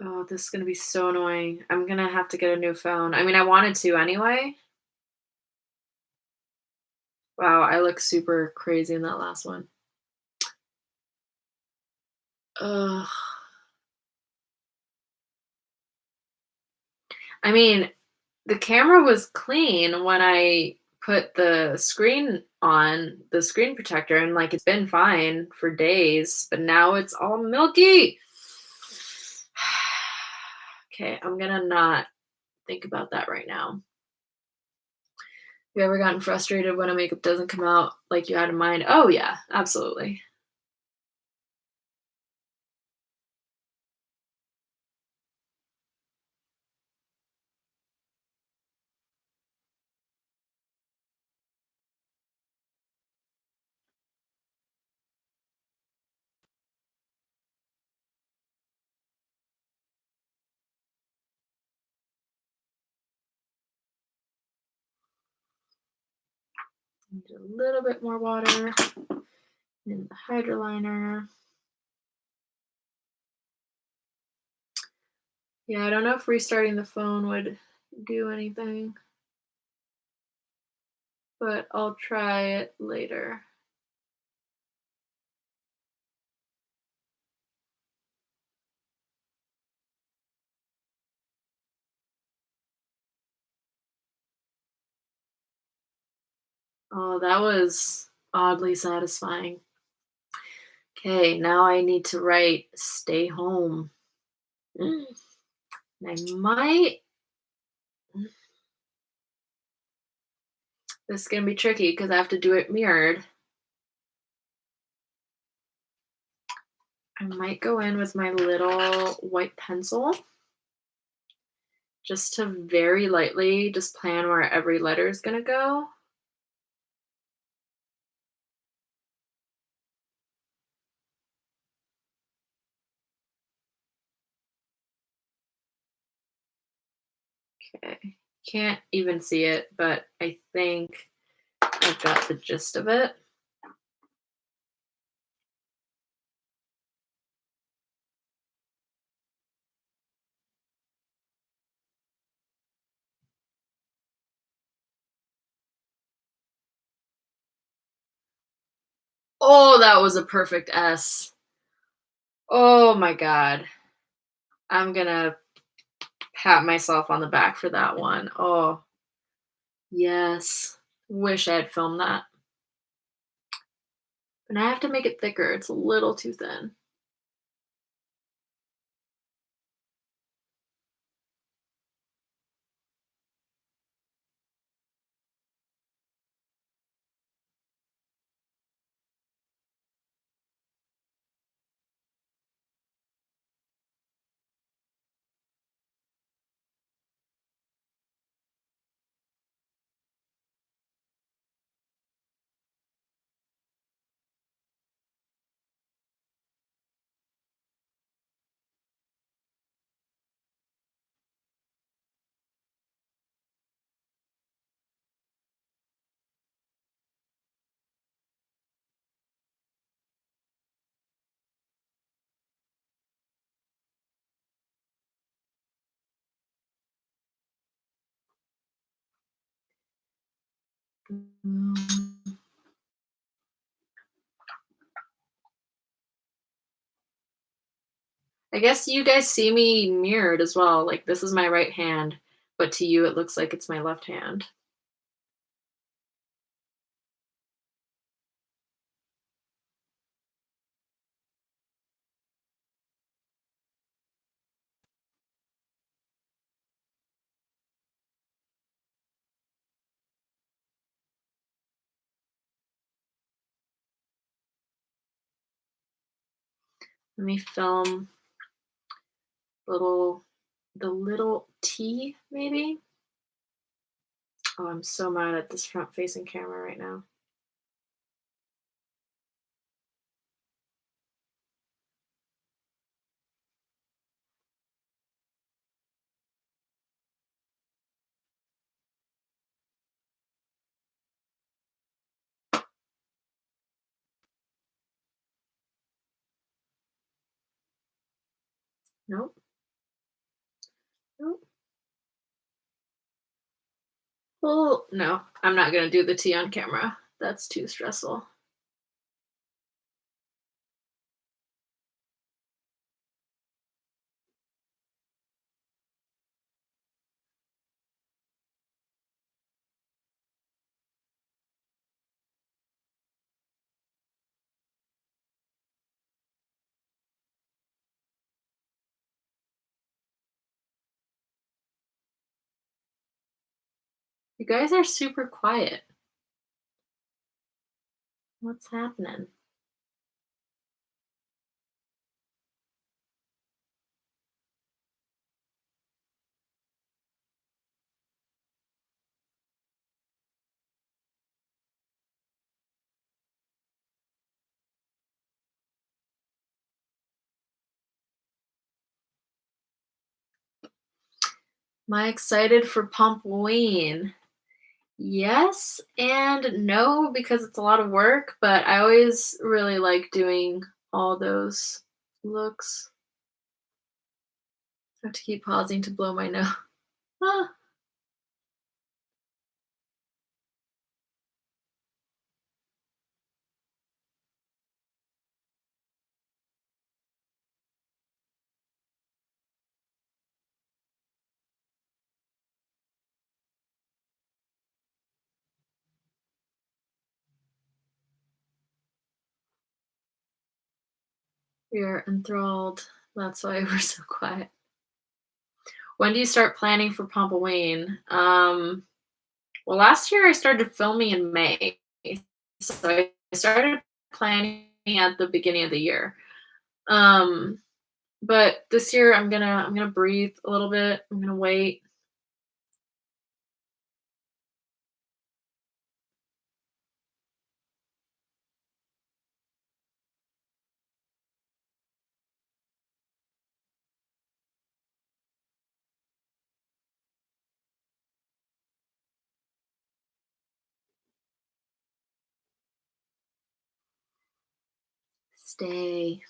Oh, this is gonna be so annoying. I'm gonna have to get a new phone. I mean, I wanted to anyway. Wow, I look super crazy in that last one. Ugh. I mean, the camera was clean when I put the screen protector, and, like, it's been fine for days, but now it's all milky. Okay, I'm gonna not think about that right now. You ever gotten frustrated when a makeup doesn't come out like you had in mind? Oh, yeah, absolutely. Need a little bit more water in the hydroliner. Yeah, I don't know if restarting the phone would do anything, but I'll try it later. Oh, that was oddly satisfying. Okay, now I need to write stay home. Mm, I might, this is gonna be tricky because I have to do it mirrored. I might go in with my little white pencil just to very lightly just plan where every letter is gonna go. Okay. Can't even see it, but I think I've got the gist of it. Oh, that was a perfect S. Oh my god. I'm gonna pat myself on the back for that one. Oh, yes. Wish I had filmed that. And I have to make it thicker. It's a little too thin. Mm. I guess you guys see me mirrored as well. Like, this is my right hand, but to you, it looks like it's my left hand. Let me film little the little T, maybe? Oh, I'm so mad at this front-facing camera right now. Nope. Nope. Well, no, I'm not gonna do the tea on camera. That's too stressful. You guys are super quiet. What's happening? Am I excited for Pumpween? Yes and no, because it's a lot of work, but I always really like doing all those looks. I have to keep pausing to blow my nose. Ah, we are enthralled. That's why we're so quiet. When do you start planning for Pumpween? Well, last year I started filming in May, so I started planning at the beginning of the year. Um, but this year I'm gonna breathe a little bit. I'm gonna wait. Stay.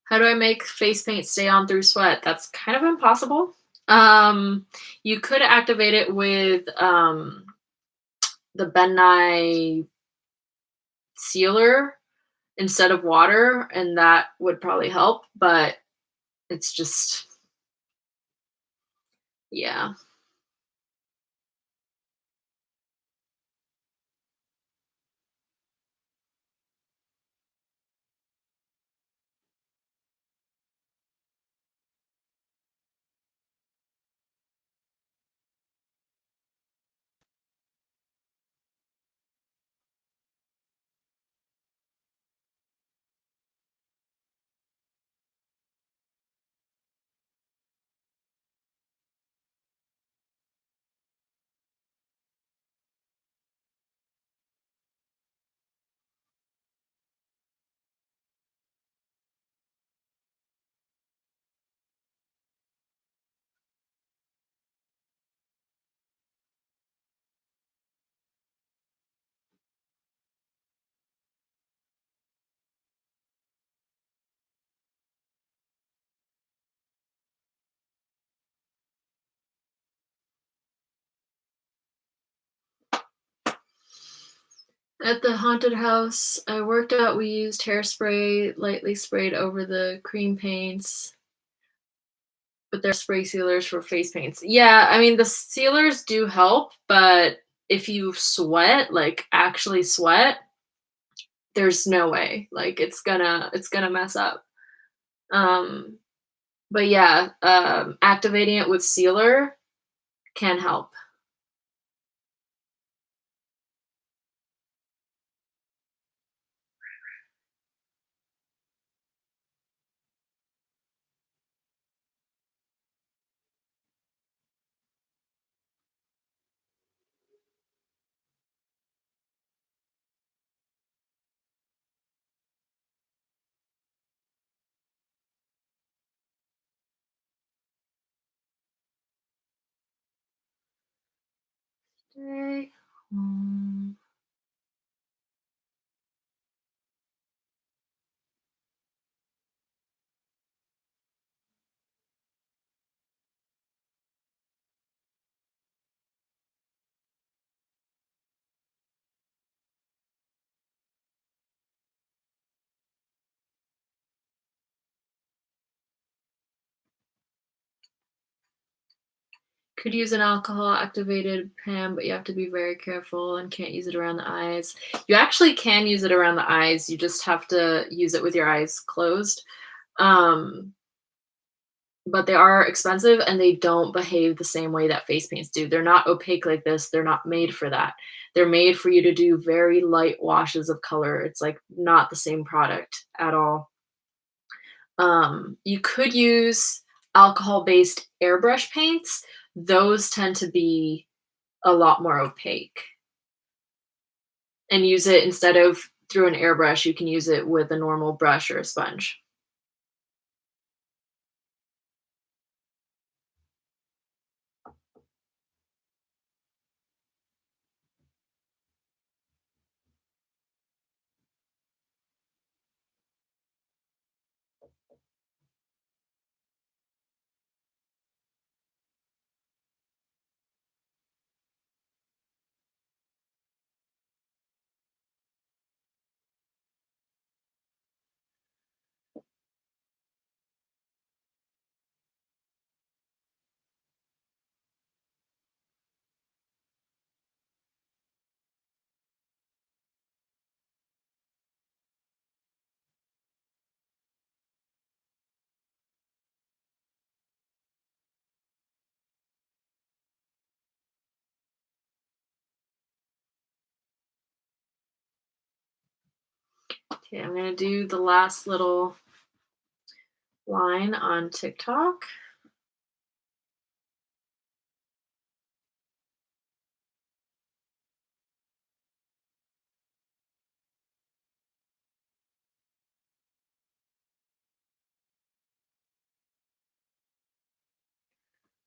How do I make face paint stay on through sweat? That's kind of impossible. You could activate it with the Ben Nye sealer instead of water, and that would probably help. But it's just, yeah. At the haunted house I worked at, we used hairspray lightly sprayed over the cream paints, but they're spray sealers for face paints. Yeah, I mean, the sealers do help, but if you sweat, like actually sweat, there's no way. Like it's gonna mess up. Um, but yeah, activating it with sealer can help. Okay. Mm. Could use an alcohol activated pen, but you have to be very careful and can't use it around the eyes. You actually can use it around the eyes. You just have to use it with your eyes closed. Um, but they are expensive and they don't behave the same way that face paints do. They're not opaque like this. They're not made for that. They're made for you to do very light washes of color. It's like not the same product at all. You could use alcohol-based airbrush paints. Those tend to be a lot more opaque. And use it instead of through an airbrush, you can use it with a normal brush or a sponge. Okay, I'm gonna do the last little line on TikTok.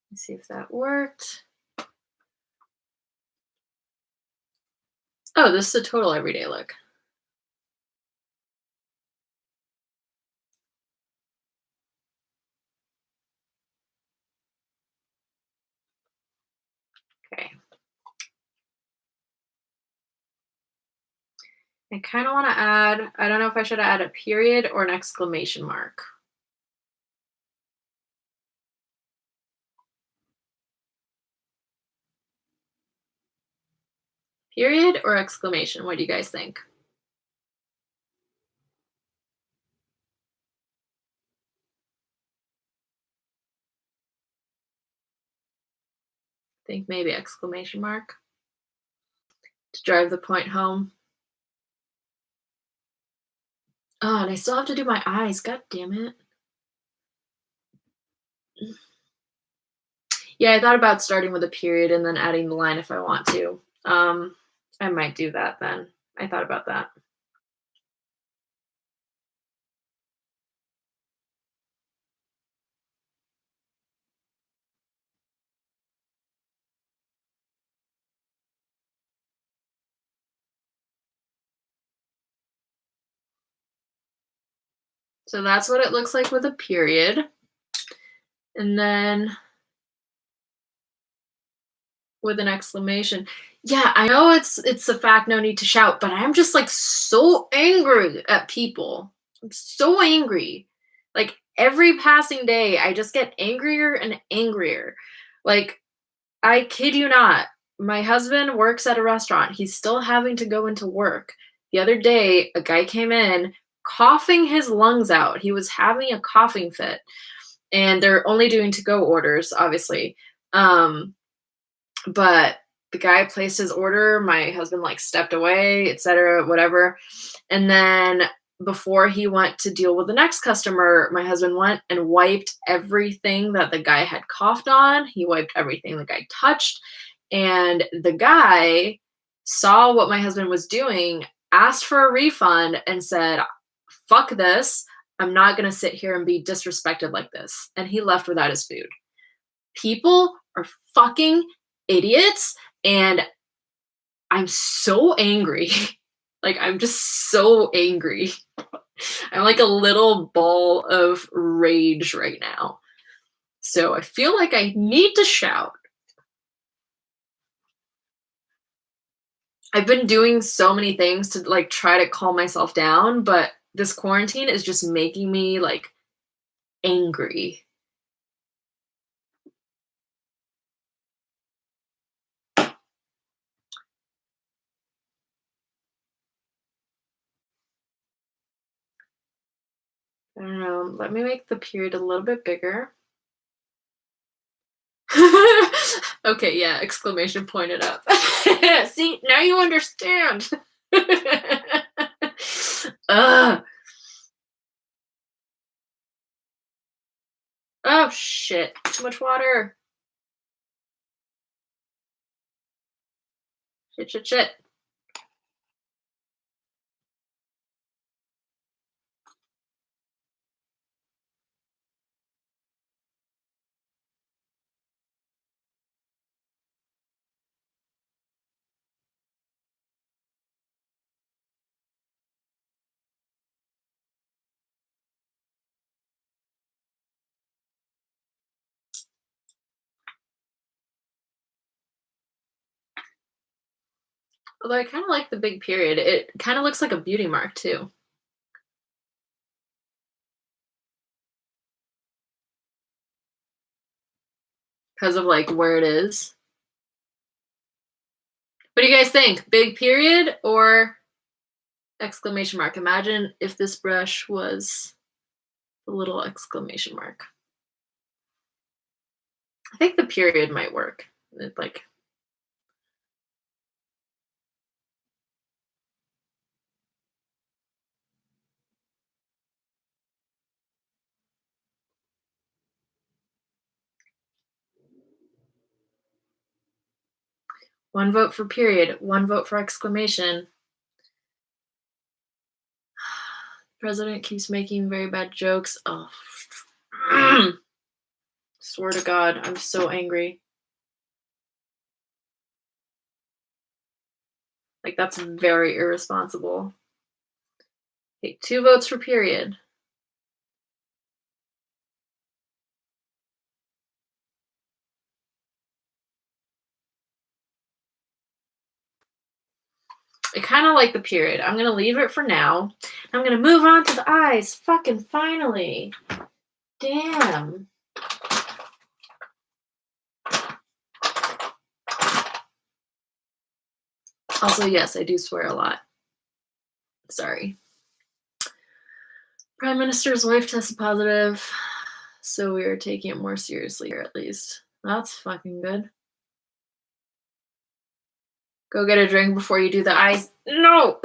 Let's see if that worked. Oh, this is a total everyday look. Okay. I kind of want to add, I don't know if I should add a period or an exclamation mark. Period or exclamation? What do you guys think? Think maybe exclamation mark to drive the point home. Oh, and I still have to do my eyes. God damn it. Yeah, I thought about starting with a period and then adding the line if I want to. I might do that then. I thought about that. So that's what it looks like with a period. And then with an exclamation. Yeah, I know it's a fact, no need to shout, but I'm just like so angry at people. I'm so angry. Like every passing day, I just get angrier and angrier. Like, I kid you not. My husband works at a restaurant. He's still having to go into work. The other day, a guy came in coughing his lungs out. He was having a coughing fit. And they're only doing to go orders, obviously. But the guy placed his order, my husband, like, stepped away, etcetera, whatever, and then before he went to deal with the next customer, my husband went and wiped everything that the guy had coughed on, he wiped everything the guy touched, and the guy saw what my husband was doing, asked for a refund, and said, "Fuck this, I'm not gonna sit here and be disrespected like this," and he left without his food. People are fucking idiots, and I'm so angry. Like, I'm just so angry. I'm like a little ball of rage right now. So I feel like I need to shout. I've been doing so many things to like try to calm myself down, but this quarantine is just making me like angry. I don't know. Let me make the period a little bit bigger. Okay, yeah, exclamation pointed up. See, now you understand. Ugh. Oh shit. Too much water. Shit, shit, shit. Although I kind of like the big period. It kind of looks like a beauty mark too, because of like where it is. What do you guys think? Big period or exclamation mark? Imagine if this brush was a little exclamation mark. I think the period might work. Like, one vote for period, one vote for exclamation. President keeps making very bad jokes. Oh, swear to God, I'm so angry. Like, that's very irresponsible. Okay, 2 votes for period. I kind of like the period. I'm gonna leave it for now. I'm gonna move on to the eyes. Fucking finally. Damn. Also, yes, I do swear a lot. Sorry. Prime Minister's wife tested positive, so we are taking it more seriously here at least. That's fucking good. Go get a drink before you do the eyes. No!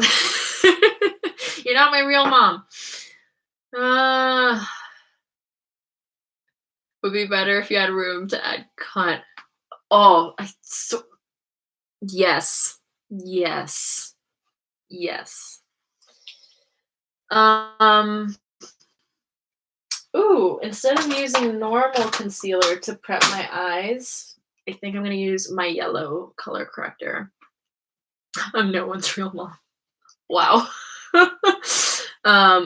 You're not my real mom. Would be better if you had room to add cunt. Oh, yes. Yes. Yes. Um, ooh, instead of using normal concealer to prep my eyes, I think I'm gonna use my yellow color corrector. I'm no one's real mom. Wow.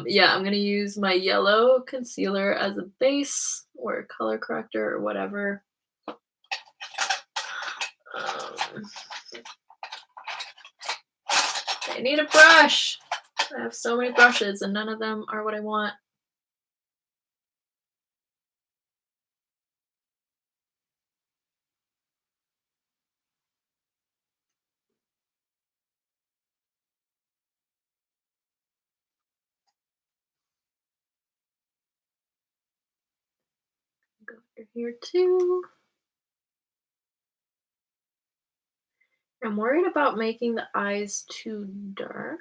Yeah, I'm gonna use my yellow concealer as a base or color corrector or whatever. Um, I need a brush. I have so many brushes and none of them are what I want. Go through here too. I'm worried about making the eyes too dark.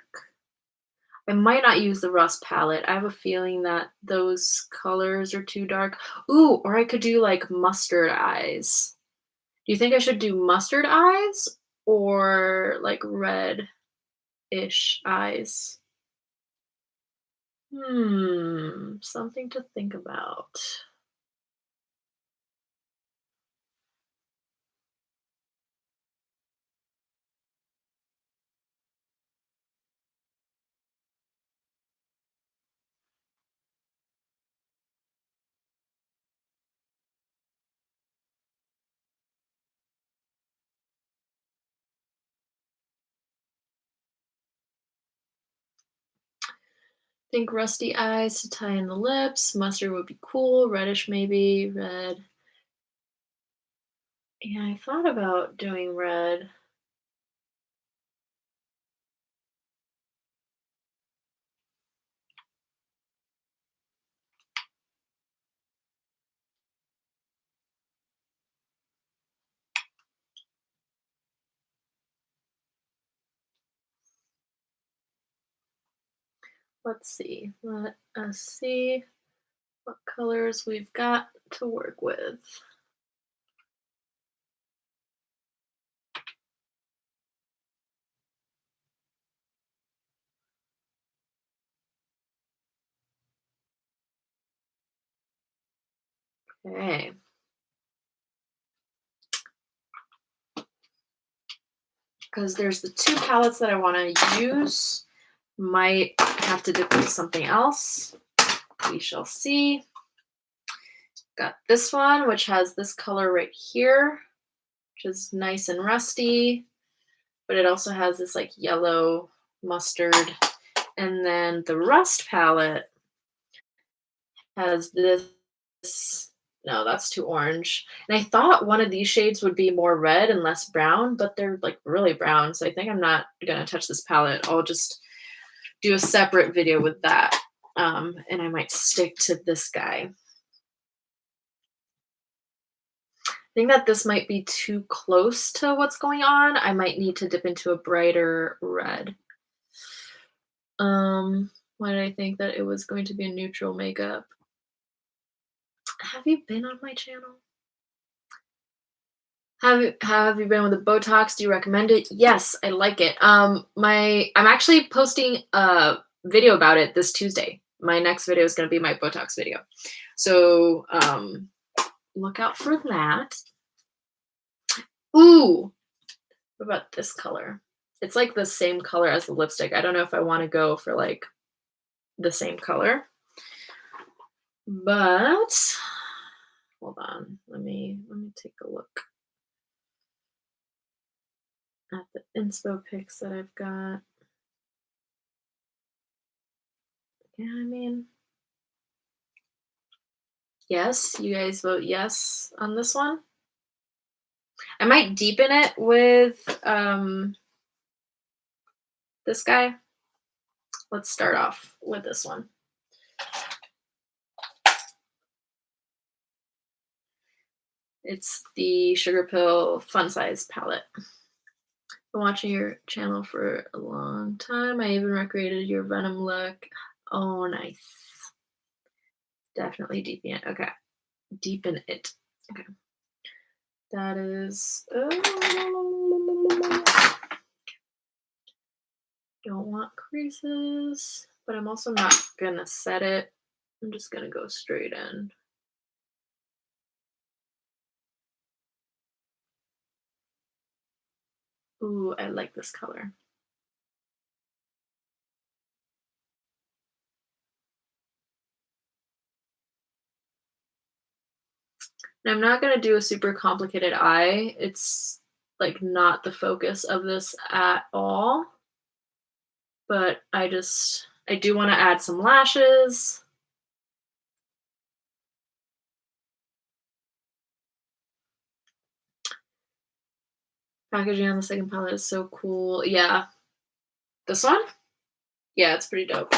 I might not use the Rust palette. I have a feeling that those colors are too dark. Ooh, or I could do like mustard eyes. Do you think I should do mustard eyes or like red-ish eyes? Something to think about. Think rusty eyes to tie in the lips. Mustard would be cool. Reddish maybe. Red. Yeah, I thought about doing red. Let's see. Let us see what colors we've got to work with. Okay. Because there's the two palettes that I want to use. Might have to dip into something else. We shall see. Got this one, which has this color right here, which is nice and rusty, but it also has this like yellow mustard. And then the rust palette has this. No, that's too orange. And I thought one of these shades would be more red and less brown, but they're like really brown. So I think I'm not gonna touch this palette. I'll just do a separate video with that. And I might stick to this guy. I think that this might be too close to what's going on. I might need to dip into a brighter red. Why did I think that it was going to be a neutral makeup? Have you been on my channel? Have you been with the Botox? Do you recommend it? Yes, I like it. I'm actually posting a video about it this Tuesday. My next video is going to be my Botox video. So, look out for that. Ooh, what about this color? It's like the same color as the lipstick. I don't know if I want to go for like the same color, but hold on. Let me take a look at the inspo pics that I've got. Yeah, I mean, yes, you guys vote yes on this one. I might deepen it with this guy. Let's start off with this one. It's the Sugar Pill Fun Size palette. Been watching your channel for a long time. I even recreated your Venom look. Oh, nice. Definitely deepen it. Okay. Deepen it. Okay. That is. Don't want creases, but I'm also not gonna set it. I'm just gonna go straight in. Ooh, I like this color. And I'm not gonna do a super complicated eye. It's like not the focus of this at all. But I do want to add some lashes. Packaging on the second palette is so cool. Yeah. This one? Yeah, it's pretty dope.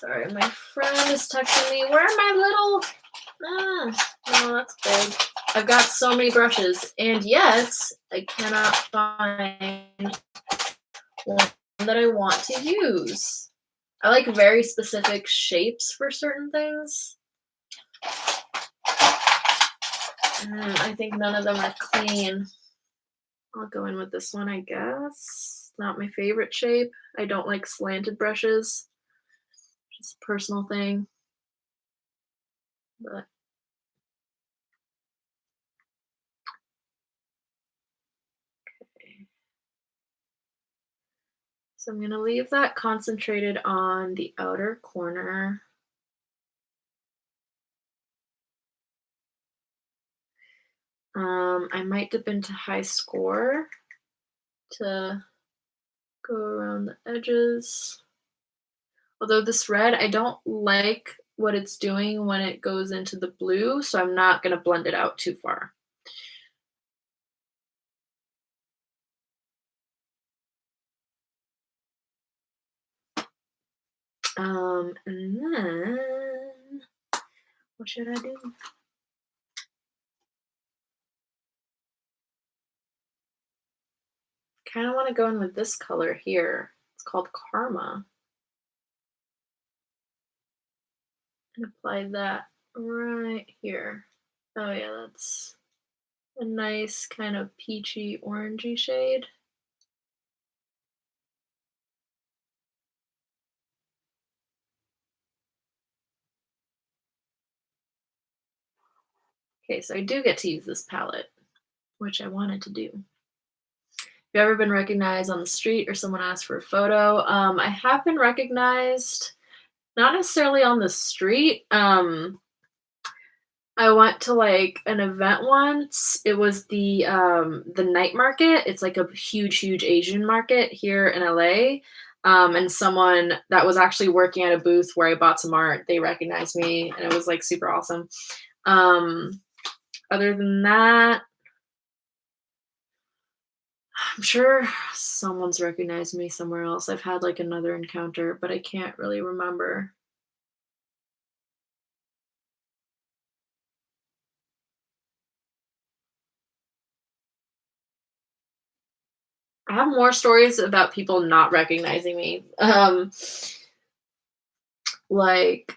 Sorry, my friend is texting me. Where are my little... oh, that's big. I've got so many brushes, and yet I cannot find one that I want to use. I like very specific shapes for certain things. I think none of them are clean. I'll go in with this one, I guess. Not my favorite shape. I don't like slanted brushes. Just a personal thing. But okay. So I'm gonna leave that concentrated on the outer corner. I might dip into high score to go around the edges. Although this red, I don't like what it's doing when it goes into the blue, so I'm not gonna blend it out too far. And then what should I do? Kind of want to go in with this color here. It's called Karma. And apply that right here. Oh yeah, that's a nice kind of peachy orangey shade. Okay, so I do get to use this palette, which I wanted to do. Have you ever been recognized on the street or someone asked for a photo? I have been recognized, not necessarily on the street. I went to like an event once. It was the night market. It's like a huge, huge Asian market here in LA. And someone that was actually working at a booth where I bought some art, they recognized me and it was like super awesome. Um, Other than that, I'm sure someone's recognized me somewhere else. I've had like another encounter, but I can't really remember. I have more stories about people not recognizing me. Like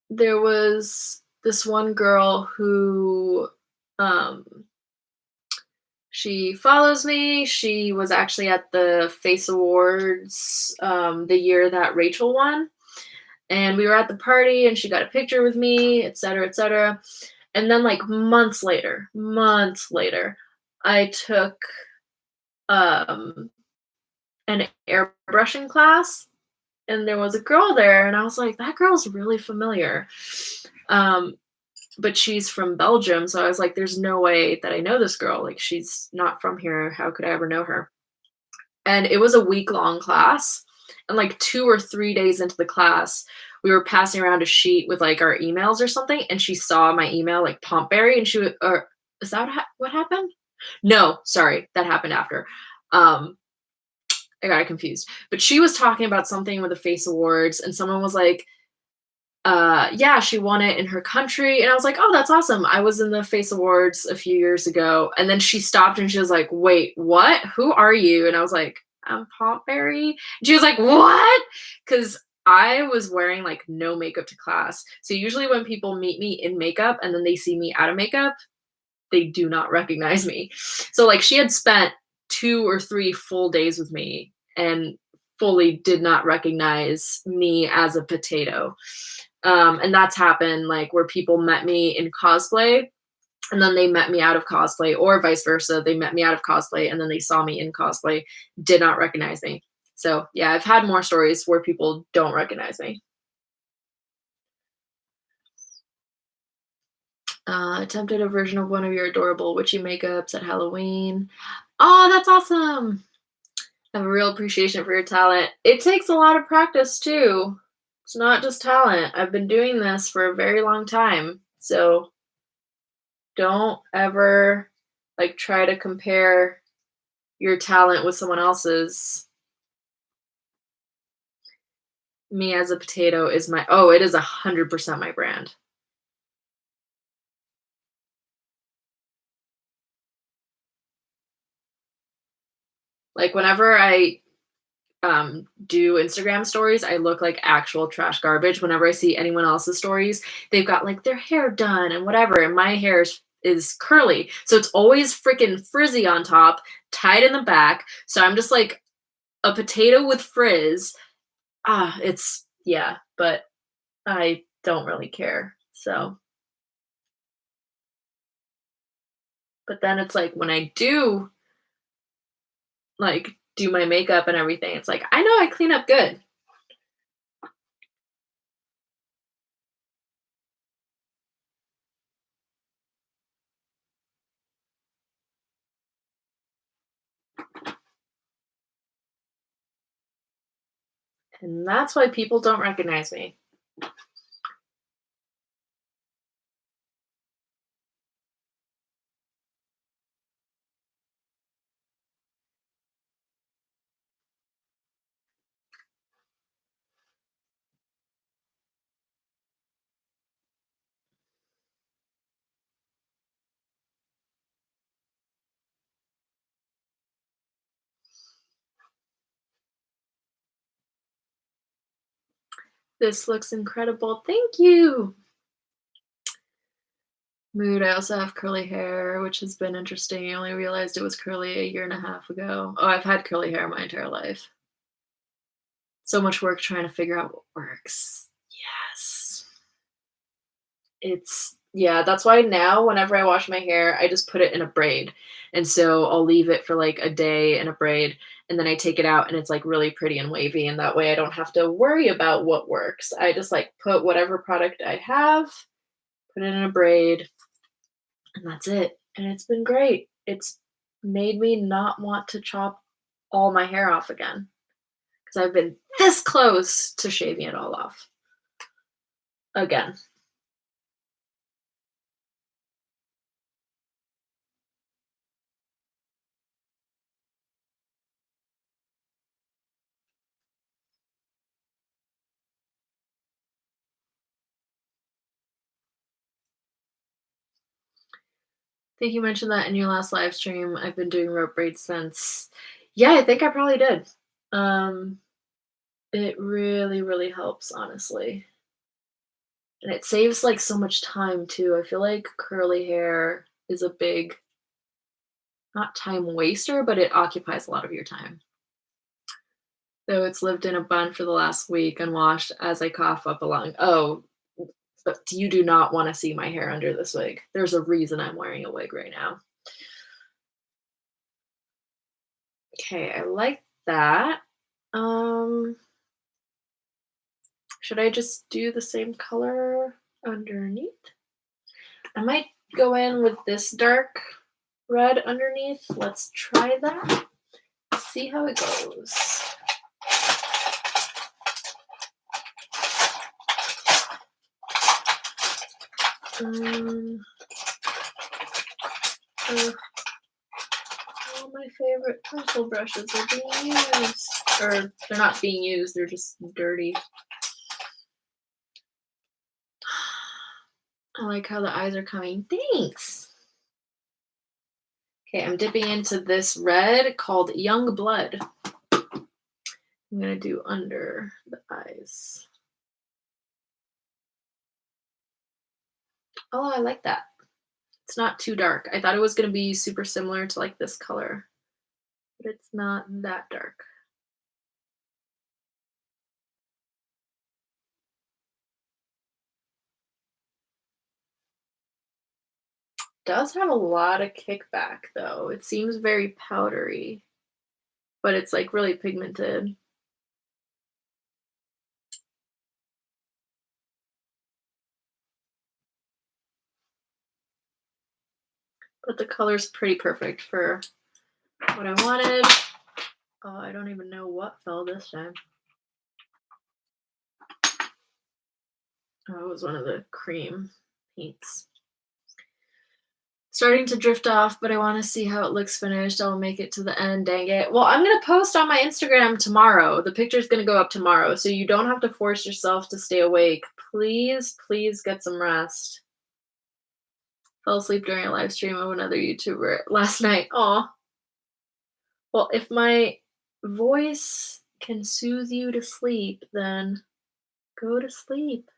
there was this one girl who um she follows me. She was actually at the Face Awards the year that Rachel won. And we were at the party and she got a picture with me, etc., etc. And then like months later, I took um an airbrushing class and there was a girl there and I was like, that girl's really familiar. Um but she's from Belgium, so I was like, there's no way that I know this girl. Like she's not from here. How could I ever know her? And it was a week-long class. And like 2 or 3 days into the class, we were passing around a sheet with like our emails or something, and she saw my email like Pompberry, and she would, or is that what happened? No, sorry, that happened after. Um, I got confused. But she was talking about something with the Face Awards, and someone was like, yeah, she won it in her country. And I was like, oh, that's awesome. I was in the Face Awards a few years ago. And then she stopped and she was like, wait, what? Who are you? And I was like, I'm Pompberry. She was like, what? Because I was wearing like no makeup to class. So usually when people meet me in makeup and then they see me out of makeup, they do not recognize me. So like she had spent 2 or 3 full days with me and fully did not recognize me as a potato. And that's happened like where people met me in cosplay and then they met me out of cosplay, or vice versa. They met me out of cosplay and then they saw me in cosplay, did not recognize me. So yeah, I've had more stories where people don't recognize me. Attempted a version of one of your adorable witchy makeups at Halloween. Oh, that's awesome. I have a real appreciation for your talent. It takes a lot of practice too. It's not just talent. I've been doing this for a very long time. So don't ever like try to compare your talent with someone else's. Me as a potato is my, oh, it is 100% my brand. Like whenever I do Instagram stories, I look like actual trash garbage. Whenever I see anyone else's stories, they've got like their hair done and whatever, and my hair is curly. So it's always freaking frizzy on top, tied in the back. So I'm just like a potato with frizz. It's yeah, but I don't really care. So, but then it's like when I do like do my makeup and everything, it's like I know I clean up good. And that's why people don't recognize me. This looks incredible. Thank you. Mood. I also have curly hair, which has been interesting. I only realized it was curly a year and a half ago. Oh, I've had curly hair my entire life. So much work trying to figure out what works. Yes. Yeah, that's why now whenever I wash my hair, I just put it in a braid. And so I'll leave it for like a day in a braid and then I take it out and it's like really pretty and wavy and that way I don't have to worry about what works. I just like put whatever product I have, put it in a braid, and that's it. And it's been great. It's made me not want to chop all my hair off again because I've been this close to shaving it all off again. I think you mentioned that in your last live stream. I've been doing rope braids since. Yeah, I think I probably did. Um, it really, really helps, honestly. And it saves like so much time too. I feel like curly hair is a big, not time waster, but it occupies a lot of your time. So it's lived in a bun for the last week, unwashed as I cough up along. Oh, but you do not want to see my hair under this wig. There's a reason I'm wearing a wig right now. Okay, I like that. Um, should I just do the same color underneath? I might go in with this dark red underneath. Let's try that. See how it goes. Um, all my favorite pencil brushes are being used. Or they're not being used, they're just dirty. I like how the eyes are coming. Thanks. Okay, I'm dipping into this red called Young Blood. I'm gonna do under the eyes. Oh, I like that. It's not too dark. I thought it was gonna be super similar to like this color, but it's not that dark. Does have a lot of kickback though. It seems very powdery, but it's like really pigmented. But the color's pretty perfect for what I wanted. Oh, I don't even know what fell this time. Oh, it was one of the cream paints. Starting to drift off, but I want to see how it looks finished. I'll make it to the end, dang it. Well, I'm going to post on my Instagram tomorrow. The picture's going to go up tomorrow, so you don't have to force yourself to stay awake. Please, please get some rest. Fell asleep during a live stream of another YouTuber last night. Aw. Well, if my voice can soothe you to sleep, then go to sleep.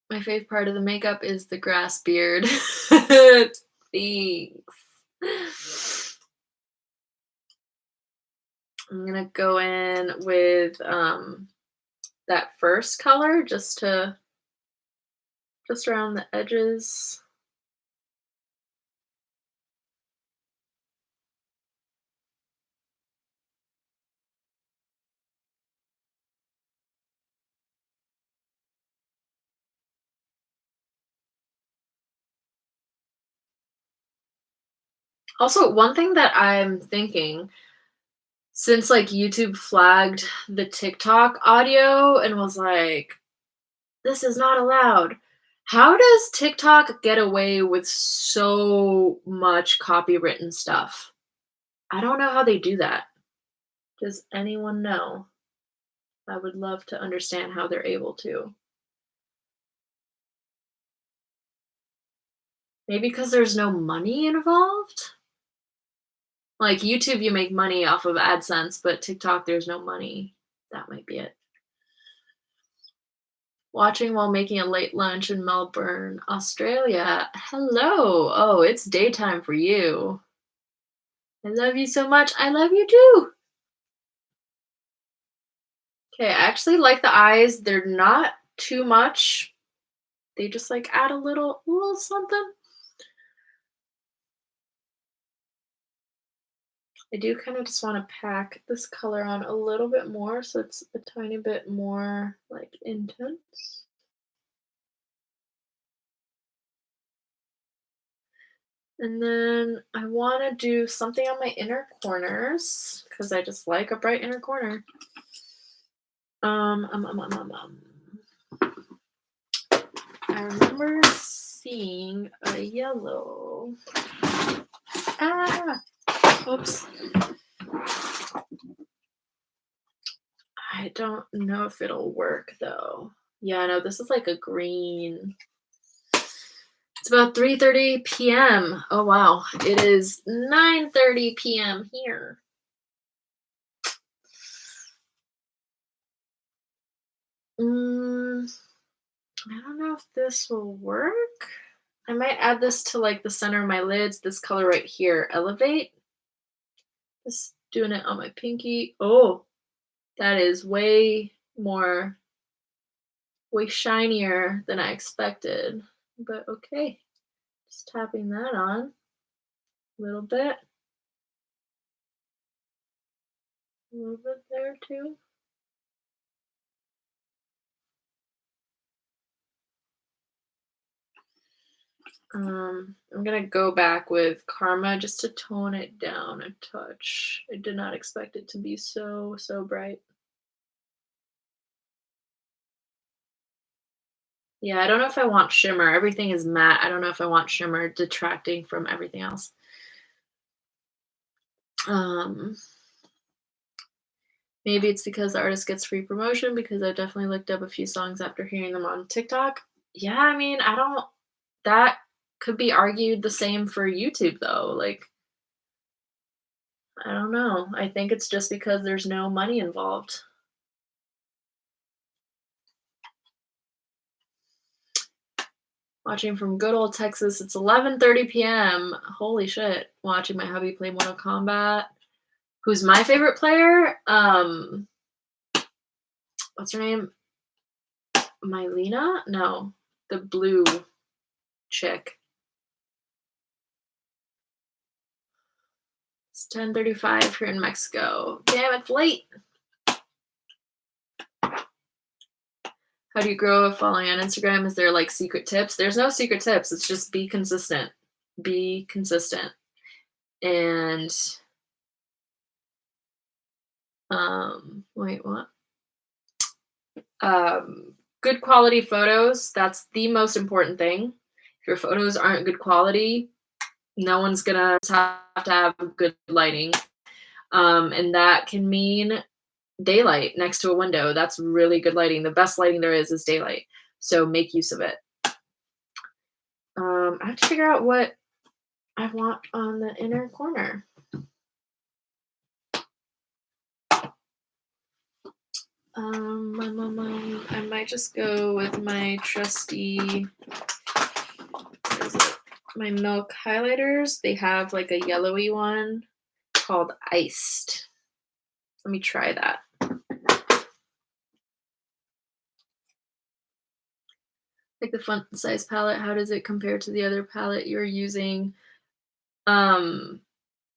My fave part of the makeup is the grass beard. Thanks. I'm gonna go in with that first color just around the edges. Also, one thing that I'm thinking, since like YouTube flagged the TikTok audio and was like, this is not allowed. How does TikTok get away with so much copywritten stuff? I don't know how they do that. Does anyone know? I would love to understand how they're able to. Maybe because there's no money involved? Like YouTube, you make money off of AdSense, but TikTok, there's no money. That might be it. Watching while making a late lunch in Melbourne, Australia. Hello. Oh, it's daytime for you. I love you so much. I love you too. Okay, I actually like the eyes. They're not too much. They just like add a little something. I do kind of just want to pack this color on a little bit more so it's a tiny bit more like intense. And then I want to do something on my inner corners because I just like a bright inner corner. Um, um, um, um, um, um. I remember seeing a yellow. Ah, oops. I don't know if it'll work though. Yeah, no, this is like a green. It's about 3:30 p.m. Oh wow, it is 9:30 p.m. here. Mm, I don't know if this will work. I might add this to like the center of my lids. This color right here, elevate. Just doing it on my pinky. Oh, that is way shinier than I expected. But okay, just tapping that on a little bit. A little bit there too. I'm gonna go back with Karma just to tone it down a touch. I did not expect it to be so bright. Yeah, I don't know if I want shimmer. Everything is matte. I don't know if I want shimmer detracting from everything else. Um, Maybe it's because the artist gets free promotion because I definitely looked up a few songs after hearing them on TikTok. Yeah, I mean, I don't that could be argued the same for YouTube though. Like, I don't know. I think it's just because there's no money involved. Watching from good old Texas. It's 11:30 p.m. Holy shit. Watching my hubby play Mortal Kombat. Who's my favorite player? What's her name? Mylena? No, the blue chick. It's 10:35 here in Mexico. Damn, it's late. How do you grow a following on Instagram? Is there like secret tips? There's no secret tips. It's just be consistent. Be consistent. And wait, what? Good quality photos. That's the most important thing. If your photos aren't good quality, no one's gonna have to have good lighting. And that can mean daylight next to a window. That's really good lighting. The best lighting there is daylight. So make use of it. I have to figure out what I want on the inner corner. I might just go with my trusty, what is it? My Milk highlighters. They have like a yellowy one called Iced. Let me try that. Like the font size palette, how does it compare to the other palette you're using?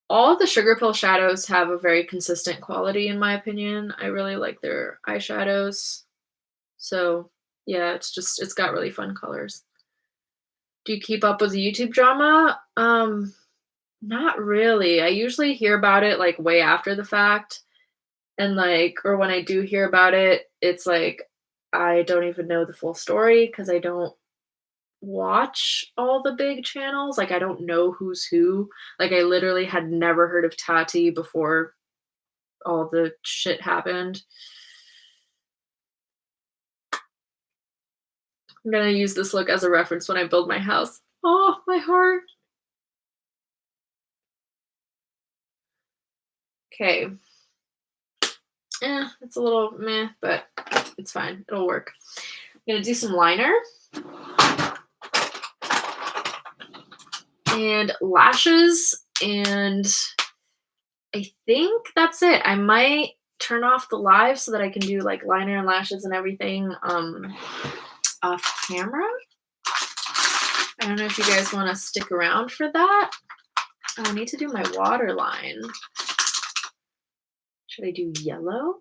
All of the Sugar Pill shadows have a very consistent quality in my opinion. I really like their eyeshadows. So yeah, it's got really fun colors. Do you keep up with YouTube drama? Not really. I usually hear about it, like, way after the fact, and, like or when I do hear about it, it's like, I don't even know the full story because I don't watch all the big channels, like, I don't know who's who. Like, I literally had never heard of Tati before all the shit happened. I'm gonna use this look as a reference when I build my house. Oh, my heart. Okay. It's a little meh, but it's fine. It'll work. I'm gonna do some liner and lashes, and I think that's it. I might turn off the live so that I can do like liner and lashes and everything off camera. I don't know if you guys want to stick around for that. Oh, I need to do my waterline. Should I do yellow?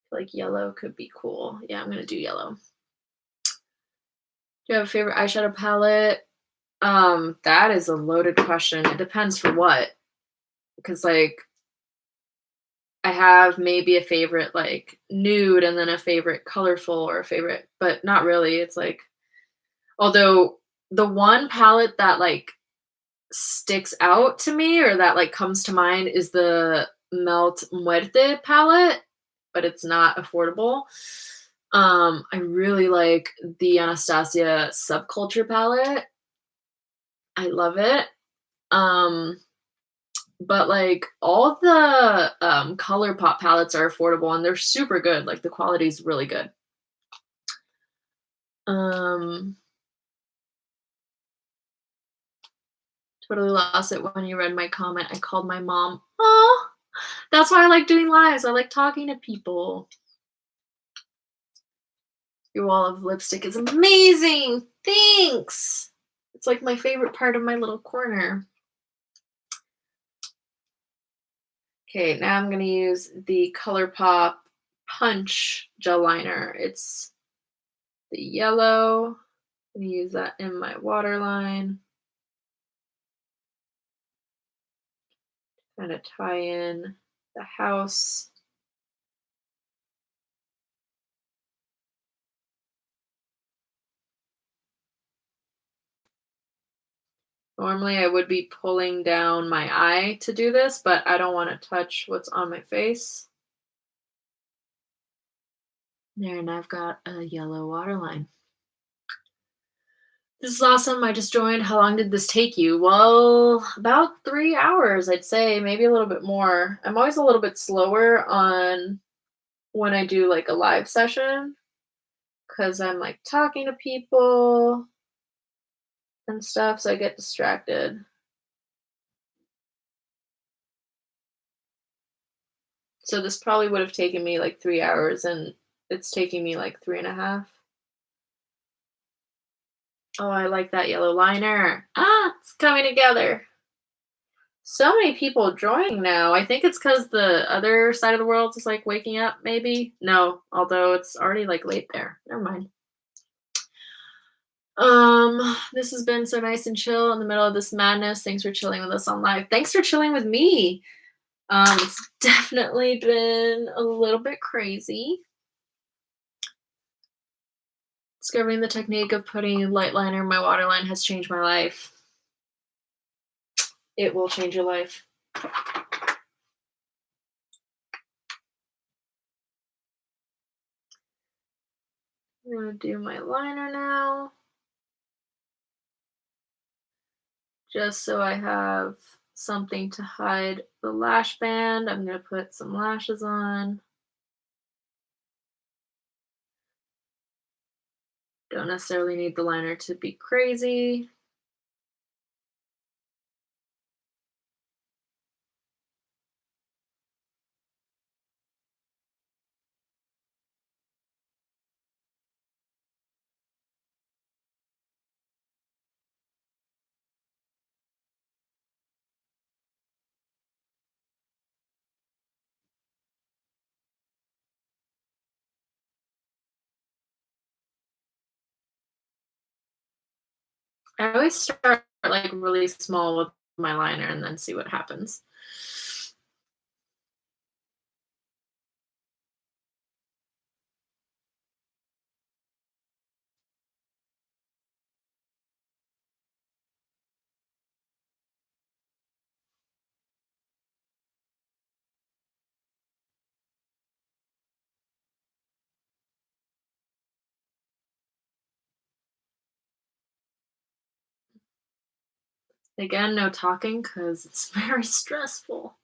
I feel like yellow could be cool. Yeah, I'm gonna do yellow. Do you have a favorite eyeshadow palette? That is a loaded question. It depends for what. Because like I have maybe a favorite like nude and then a favorite colorful or a favorite, but not really. It's like although the one palette that like sticks out to me or that like comes to mind is the Melt Muerte palette, but it's not affordable. I really like the Anastasia Subculture palette. I love it. Um, but like all the ColourPop palettes are affordable and they're super good. Like the quality is really good. Um, totally lost it when you read my comment. I called my mom. Oh, that's why I like doing lives. I like talking to people. Your wall of lipstick is amazing. Thanks. It's like my favorite part of my little corner. Okay, now I'm going to use the ColourPop Punch gel liner. It's the yellow. I'm going to use that in my waterline. Kind of tie in the house. Normally I would be pulling down my eye to do this, but I don't want to touch what's on my face. There, and I've got a yellow waterline. This is awesome. I just joined. How long did this take you? Well, about 3 hours, I'd say, maybe a little bit more. I'm always a little bit slower on when I do like a live session because I'm like talking to people and stuff, so I get distracted. So this probably would have taken me like 3 hours, and it's taking me like 3.5. Oh, I like that yellow liner. Ah, it's coming together. So many people joining now. I think it's because the other side of the world is like waking up, maybe. No, although it's already like late there. Never mind. This has been so nice and chill in the middle of this madness. Thanks for chilling with us on live. Thanks for chilling with me. It's definitely been a little bit crazy. Discovering the technique of putting light liner in my waterline has changed my life. It will change your life. I'm gonna do my liner now. Just so I have something to hide the lash band, I'm gonna put some lashes on. Don't necessarily need the liner to be crazy. I always start, like, really small with my liner and then see what happens. Again, no talking because it's very stressful.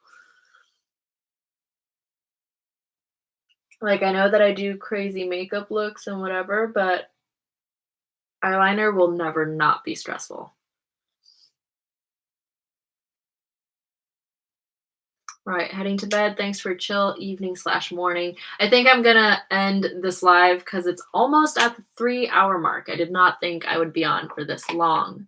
Like, I know that I do crazy makeup looks and whatever, but eyeliner will never not be stressful. Alright, heading to bed. Thanks for chill evening/morning. I think I'm gonna end this live because it's almost at the 3-hour mark. I did not think I would be on for this long.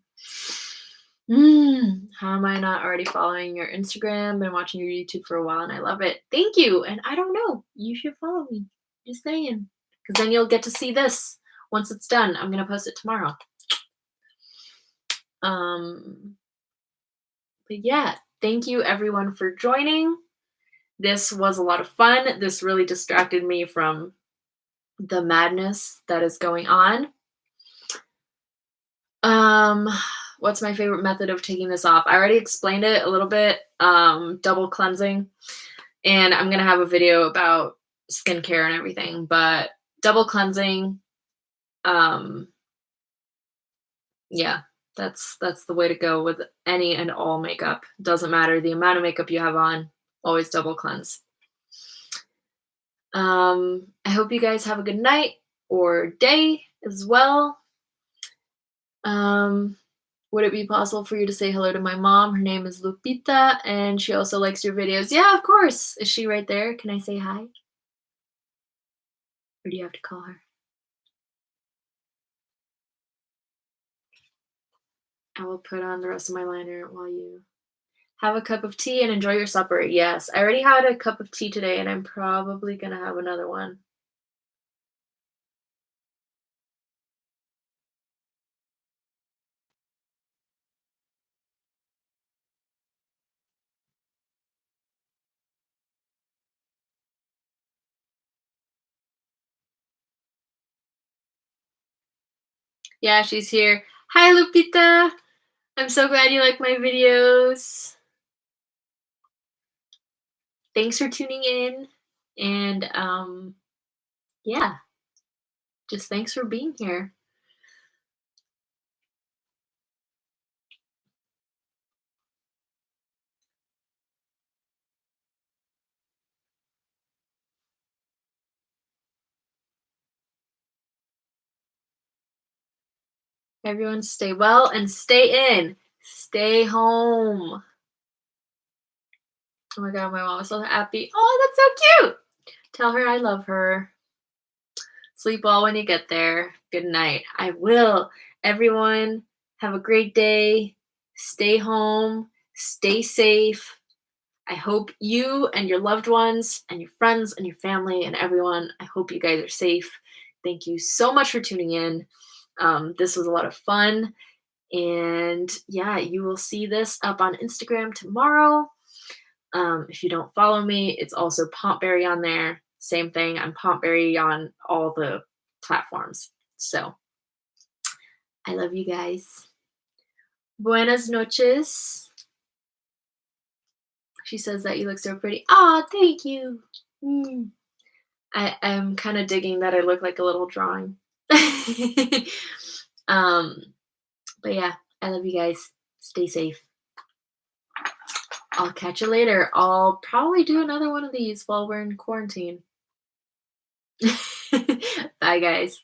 How am I not already following your Instagram? Been watching your YouTube for a while and I love it. Thank you. And I don't know. You should follow me. Just saying. Because then you'll get to see this once it's done. I'm gonna post it tomorrow. Um, but yeah, thank you everyone for joining. This was a lot of fun. This really distracted me from the madness that is going on. Um, what's my favorite method of taking this off? I already explained it a little bit. Double cleansing. And I'm gonna have a video about skincare and everything, but double cleansing, um, yeah, that's the way to go with any and all makeup. Doesn't matter the amount of makeup you have on, always double cleanse. I hope you guys have a good night or day as well. Um, would it be possible for you to say hello to my mom? Her name is Lupita, and she also likes your videos. Yeah, of course. Is she right there? Can I say hi? Or do you have to call her? I will put on the rest of my liner while you have a cup of tea and enjoy your supper. Yes, I already had a cup of tea today, and I'm probably gonna have another one. Yeah, she's here. Hi, Lupita. I'm so glad you like my videos. Thanks for tuning in. And yeah, just thanks for being here. Everyone stay well and stay in. Stay home. Oh my god, my mom is so happy. Oh, that's so cute. Tell her I love her. Sleep well when you get there. Good night. I will. Everyone, have a great day. Stay home. Stay safe. I hope you and your loved ones and your friends and your family and everyone, I hope you guys are safe. Thank you so much for tuning in. This was a lot of fun. And yeah, you will see this up on Instagram tomorrow. If you don't follow me, it's also Pompberry on there. Same thing. I'm Pompberry on all the platforms. So I love you guys. Buenas noches. She says that you look so pretty. Aw, thank you. Mm. I'm kind of digging that I look like a little drawing. um, but yeah, I love you guys. Stay safe. I'll catch you later. I'll probably do another one of these while we're in quarantine. Bye, guys.